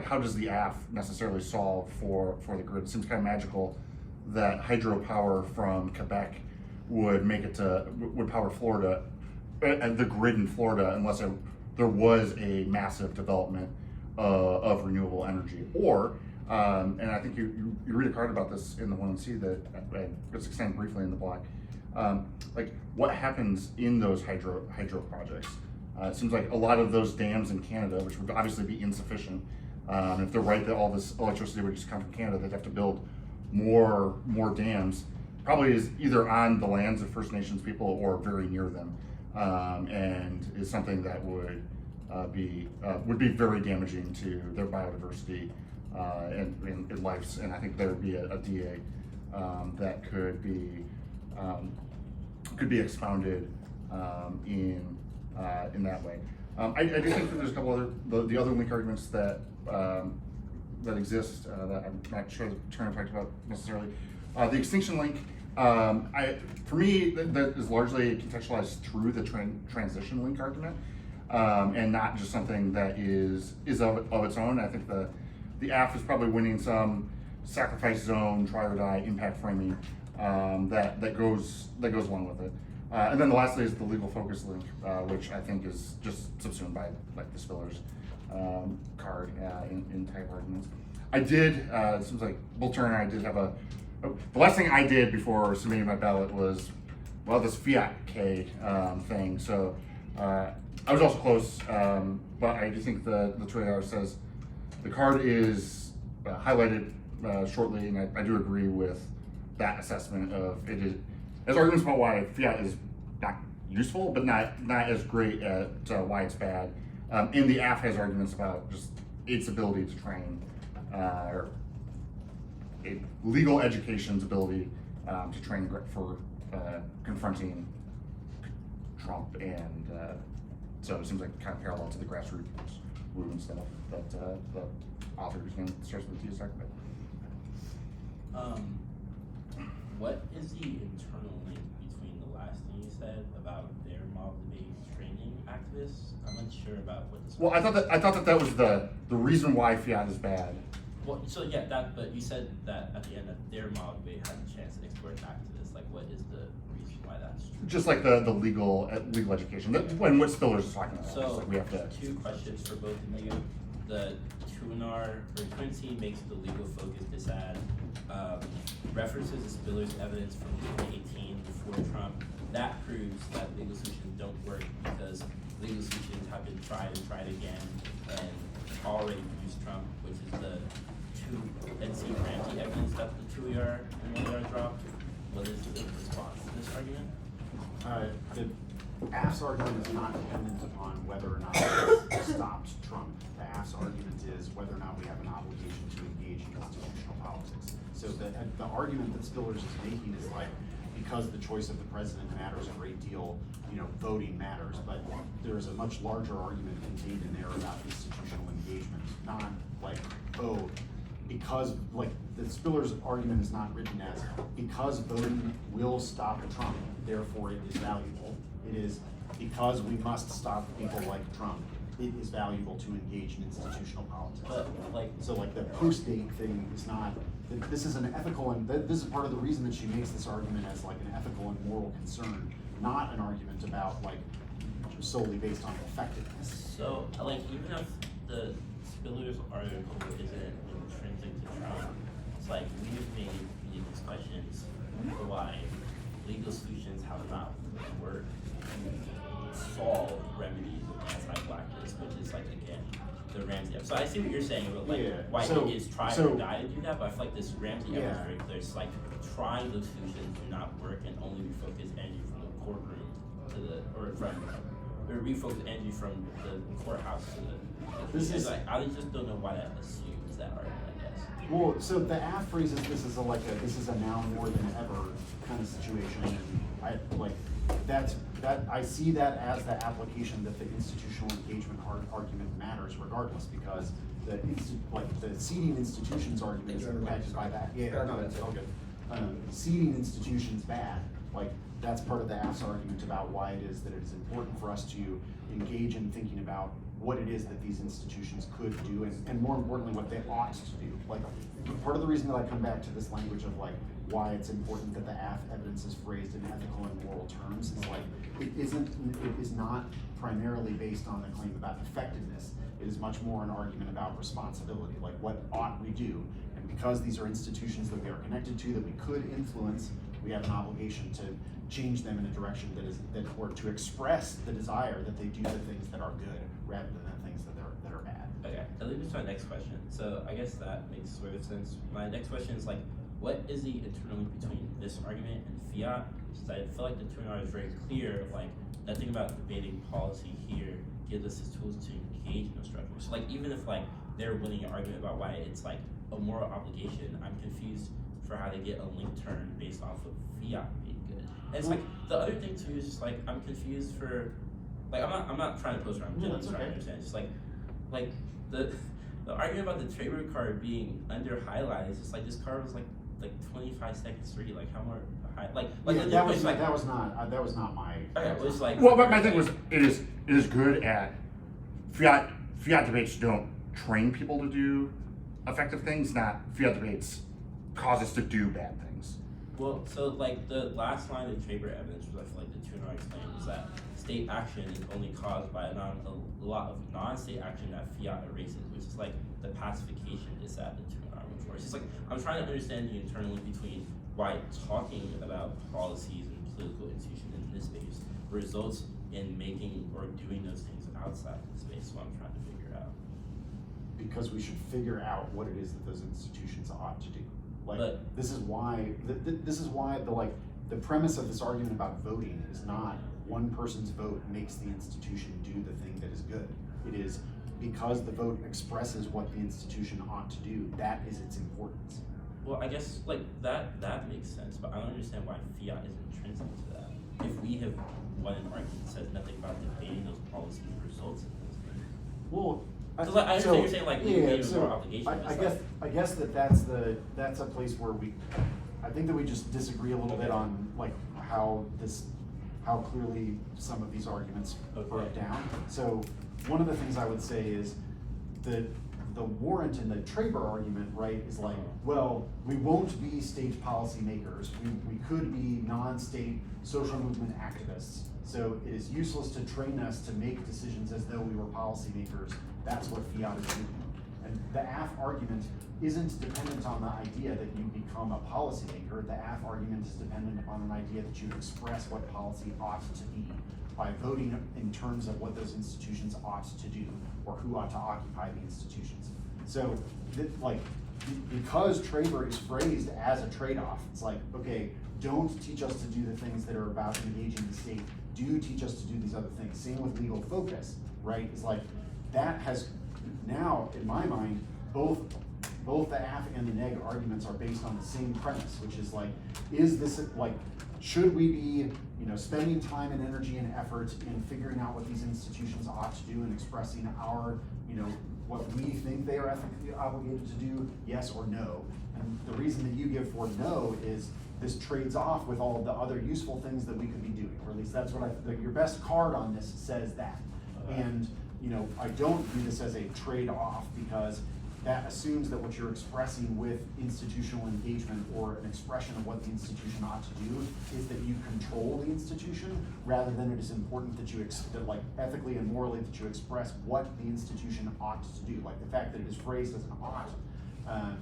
how does the AF necessarily solve for the grid. It seems kind of magical that hydropower from Quebec would power Florida, the grid in Florida, unless there was a massive development of renewable energy. Or, and I think you read a card about this in the 1C that it's extended briefly in the block. Like what happens in those hydro projects? It seems like a lot of those dams in Canada, which would obviously be insufficient, if they're right that all this electricity would just come from Canada, they'd have to build more dams, probably is either on the lands of First Nations people or very near them, and is something that would be very damaging to their biodiversity and lives. And I think there would be a DA that could be expounded in that way. I do think that there's a couple other the other link arguments that exist that I'm not sure that Turner talked about necessarily. The extinction link, for me, that is largely contextualized through the transition link argument, and not just something that is of its own. I think the AF is probably winning some sacrifice zone, try or die impact framing that goes along with it. And then the lastly is the legal focus link, which I think is just subsumed by like the Spillers card in type arguments. I did, it seems like Bull Turner and I did have a the last thing I did before submitting my ballot was, well, this Fiat K thing. So I was also close, but I do think the 2 AR says the card is highlighted shortly, and I do agree with that assessment of it is. There's arguments about why Fiat is not useful, but not as great at why it's bad. And the AF has arguments about just its ability to train, or legal education's ability to train for confronting Trump, and so it seems like kind of parallel to the grassroots movement stuff that the author whose name starts with T is talking about. What is the internal link between the last thing you said about their mob debate training activists? I'm unsure about what this. Well, I thought that was the reason why Fiat is bad. Well, so yeah, but you said that at the end that their mob debate had a chance to export activists. Like, what is the reason why that's true? Just like the legal education, when what Spillers is talking about. So like we have to. 2 questions for both of you. The Twin team makes the legal focus this ad. References to Spiller's evidence from 2018 before Trump. That proves that legal solutions don't work because legal solutions have been tried and tried again and already produced Trump, which is the 2 NC Ramsey evidence that the 2 ER and 1 ER dropped. What is the response to this argument? The AF's argument is not dependent upon whether or not it stopped Trump. The AF's argument is whether or not we have an obligation to engage in institutional politics. So the argument that Spillers is making is like, because the choice of the president matters a great deal, voting matters, but there is a much larger argument contained in there about institutional engagement, not like, because like the Spillers argument is not written as because voting will stop Trump, therefore it is valuable. It is because we must stop people like Trump, it is valuable to engage in institutional politics. So the post-date thing is not, this is an ethical, and this is part of the reason that she makes this argument as like an ethical and moral concern, not an argument about like solely based on effectiveness. So even if the Spillers article isn't intrinsic to Trump, it's like we've made these questions for why legal solutions have not worked to solve remedies of anti-blackness, which is like again the Ramsey. So I see what you're saying about why it is try or die to do that, but I feel like this Ramsey evidence is very clear. It's like trying those solutions do not work and only refocus energy from the courtroom to refocus energy from the courthouse to the. I just don't know why that assumes that argument, I guess. Well, so the AF phrases this as this is a now more than ever kind of situation, and I see that as the application that the institutional engagement argument matters regardless, because the seeding institutions argument is impacted by that. Yeah, no, that's all good. Seeding institutions bad, that's part of the AF's argument about why it is that it is important for us to engage in thinking about what it is that these institutions could do, and more importantly, what they ought to do. Part of the reason that I come back to this language of why it's important that the AF evidence is phrased in ethical and moral terms is it is not primarily based on the claim about effectiveness. It is much more an argument about responsibility, what ought we do, and because these are institutions that we are connected to, that we could influence, we have an obligation to change them in a direction or to express the desire that they do the things that are good rather than the things that are bad. Okay, that leads me to my next question. So I guess that makes sort of sense. My next question is what is the internal link between this argument and Fiat? Because I feel like the 2 is very clear. Nothing about debating policy here gives us the tools to engage in those structures. So even if they're winning an argument about why it's a moral obligation, I'm confused for how they get a link turn based off of Fiat being good. And it's the other thing too is just I'm confused for I'm not trying to post around, I'm just trying to understand. It's just the argument about the trademark card being under highlighted is just this card was 25 seconds free. How more high that was not my. Okay, it was well, but my thing was it is good at Fiat debates don't train people to do effective things, not Fiat debates cause us to do bad things. Well, so the last line of trademark evidence, which I feel the 2 explained, is that state action is only caused by a lot of non-state action that Fiat erases, which is the pacification is that the 2 which for. It's just like, I'm trying to understand the internally between why talking about policies and political institutions in this space results in making or doing those things outside of the space. What I'm trying to figure out. Because we should figure out what it is that those institutions ought to do. Like, But- this is why the premise of this argument about voting is not one person's vote makes the institution do the thing that is good. It is because the vote expresses what the institution ought to do. That is its importance. Well, I guess like that makes sense, but I don't understand why fiat is intrinsic to that. If we have won an argument that says nothing about debating those policy results in those things. Well, Because I understand you're saying like we have more obligation. I guess that's a place where I think that we just disagree a little bit on like how clearly some of these arguments broke down. So one of the things I would say is the warrant in the Traber argument, right, is like, well, we won't be state policy makers. We could be non-state social movement activists. So it is useless to train us to make decisions as though we were policymakers. That's what fiat is doing. And the AF argument isn't dependent on the idea that you become a policymaker. The AF argument is dependent upon an idea that you express what policy ought to be by voting in terms of what those institutions ought to do or who ought to occupy the institutions. So, because Traber is phrased as a trade-off, it's like, okay, don't teach us to do the things that are about engaging the state. Do teach us to do these other things. Same with legal focus, right? It's like, that has now, in my mind, both the AF and the neg arguments are based on the same premise, which is like, is this like, should we be, spending time and energy and effort in figuring out what these institutions ought to do and expressing our, what we think they are ethically obligated to do, yes or no? And the reason that you give for no is this trades off with all of the other useful things that we could be doing, or at least that's what your best card on this says that. And I don't view this as a trade-off because that assumes that what you're expressing with institutional engagement or an expression of what the institution ought to do is that you control the institution rather than it is important that you, ethically and morally that you express what the institution ought to do. Like the fact that it is phrased as an ought, I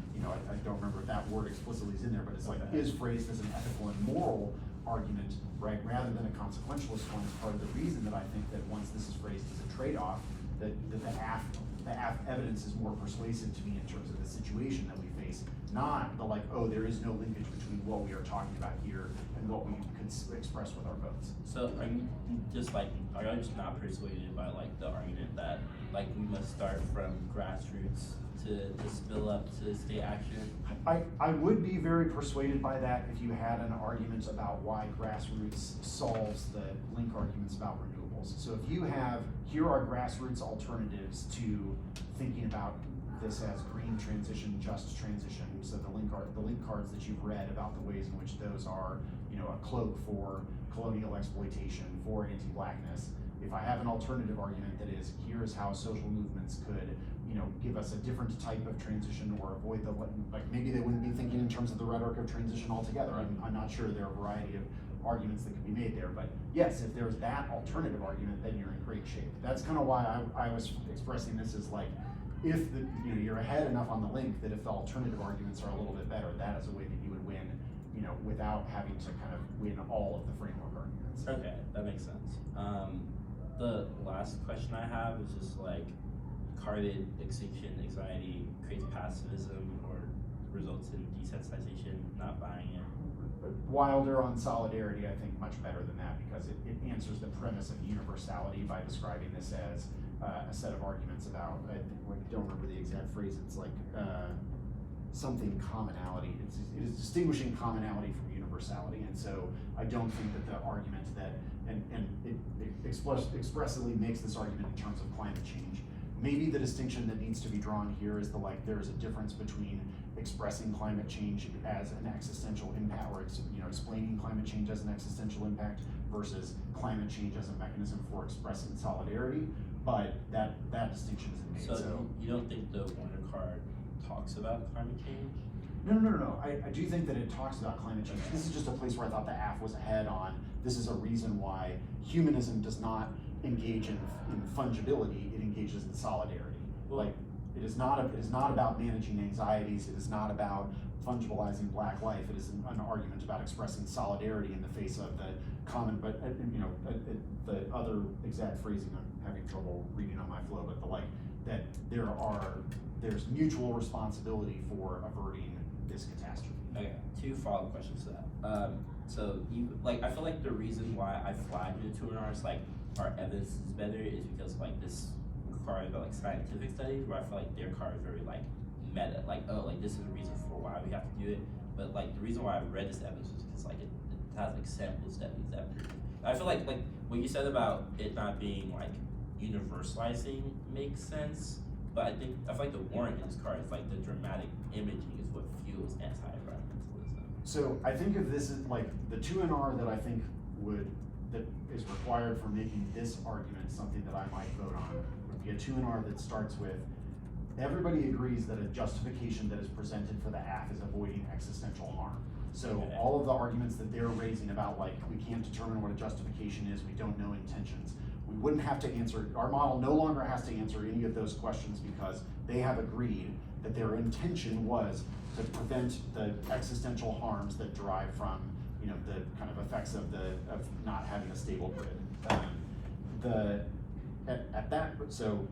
don't remember if that word explicitly is in there, but it's like is phrased as an ethical and moral argument, right, rather than a consequentialist one is part of the reason that I think that once this is phrased as a trade-off, that the AF evidence is more persuasive to me in terms of the situation that we face, not the there is no linkage between what we are talking about here and what we can express with our votes. So are you just not persuaded by the argument that we must start from grassroots to spill up to state action? I would be very persuaded by that if you had an argument about why grassroots solves the link arguments about renewables. So if you have, here are grassroots alternatives to thinking about this as green transition, just transition. So the link cards that you've read about the ways in which those are, a cloak for colonial exploitation, for anti-blackness. If I have an alternative argument that is, here's how social movements could, give us a different type of transition or avoid maybe they wouldn't be thinking in terms of the rhetoric of transition altogether. I'm not sure. There are a variety of arguments that could be made there, but yes, if there's that alternative argument, then you're in great shape. That's kind of why I was expressing this as if you're ahead enough on the link that if the alternative arguments are a little bit better, that is a way that you would win, without having to kind of win all of the framework arguments. Okay, that makes sense. The last question I have is just carded extinction anxiety creates passivism or results in desensitization, not buying it. Wilder on solidarity, I think, much better than that because it answers the premise of universality by describing this as a set of arguments about, I don't remember the exact phrase, it's something commonality. It is distinguishing commonality from universality, and so I don't think that the argument that, and it expressively makes this argument in terms of climate change. Maybe the distinction that needs to be drawn here is there is a difference between expressing climate change as an existential impact, or explaining climate change as an existential impact versus climate change as a mechanism for expressing solidarity. But that distinction isn't made. So you don't think the Warner card talks about climate change? No. I do think that it talks about climate change. This is just a place where I thought the AF was ahead on. This is a reason why humanism does not engage in fungibility, it engages in solidarity. Well, it is not about managing anxieties. It is not about fungibilizing Black life. It is an argument about expressing solidarity in the face of the common, but the other exact phrasing I'm having trouble reading on my flow, but that there's mutual responsibility for averting this catastrophe. Okay, 2 follow-up questions to that. So I feel like the reason why I flagged the 2NRs, our evidence is better is because this car is about scientific studies, where I feel like their car is very meta, this is the reason for why we have to do it. But the reason why I read this evidence is because it has sample studies that prove it. I feel like what you said about it not being universalizing makes sense, but I feel like the warrant in this car is the dramatic imaging is what fuels anti-environmentalism. So I think of this as the 2NR that I think that is required for making this argument something that I might vote on would be a 2NR that starts with, everybody agrees that a justification that is presented for the act is avoiding existential harm. So all of the arguments that they're raising about we can't determine what a justification is, we don't know intentions, we wouldn't have to answer, our model no longer has to answer any of those questions because they have agreed that their intention was to prevent the existential harms that derive from the kind of effects of not having a stable grid. So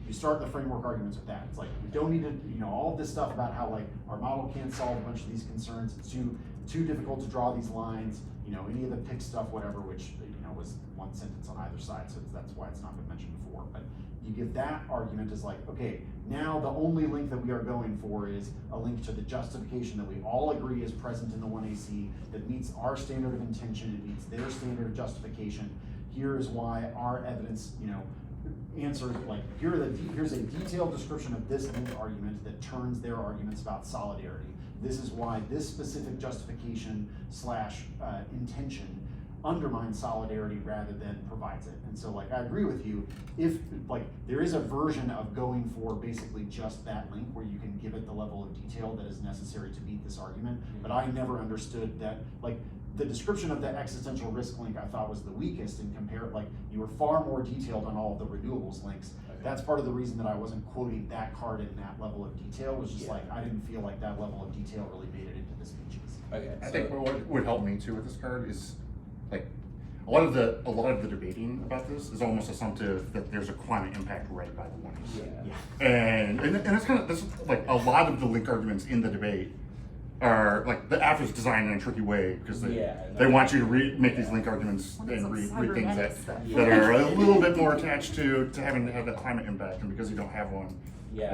you start the framework arguments with that. It's we don't need to, all of this stuff about how our model can't solve a bunch of these concerns. It's too difficult to draw these lines. Any of the pick stuff, whatever, which was one sentence on either side, so that's why it's not been mentioned before. But you give that argument as okay, now the only link that we are going for is a link to the justification that we all agree is present in the 1AC that meets our standard of intention, it meets their standard of justification. Here is why our evidence, answers here's a detailed description of this link argument that turns their arguments about solidarity. This is why this specific justification / intention undermines solidarity rather than provides it. And so I agree with you, if there is a version of going for basically just that link where you can give it the level of detail that is necessary to meet this argument, but I never understood that the description of the existential risk link I thought was the weakest and you were far more detailed on all of the renewables links. Okay. That's part of the reason that I wasn't quoting that card in that level of detail, was just I didn't feel like that level of detail really made it into the speeches. Okay. I think what would help me too with this card is a lot of the debating about this is almost assumptive that there's a climate impact right by the 1AC. Yeah. And it's kind of, this a lot of the link arguments in the debate are the app is designed in a tricky way because they want you to make these link arguments and read things that are a little bit more attached to having to have that climate impact, and because you don't have one,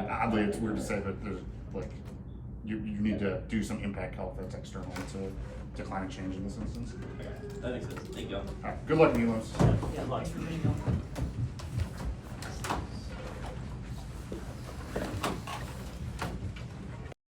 oddly it's weird to say, but there's you need to do some impact help that's external to climate change in this instance. Okay, that makes sense. Thank you. All right, good luck, Milos. Yeah,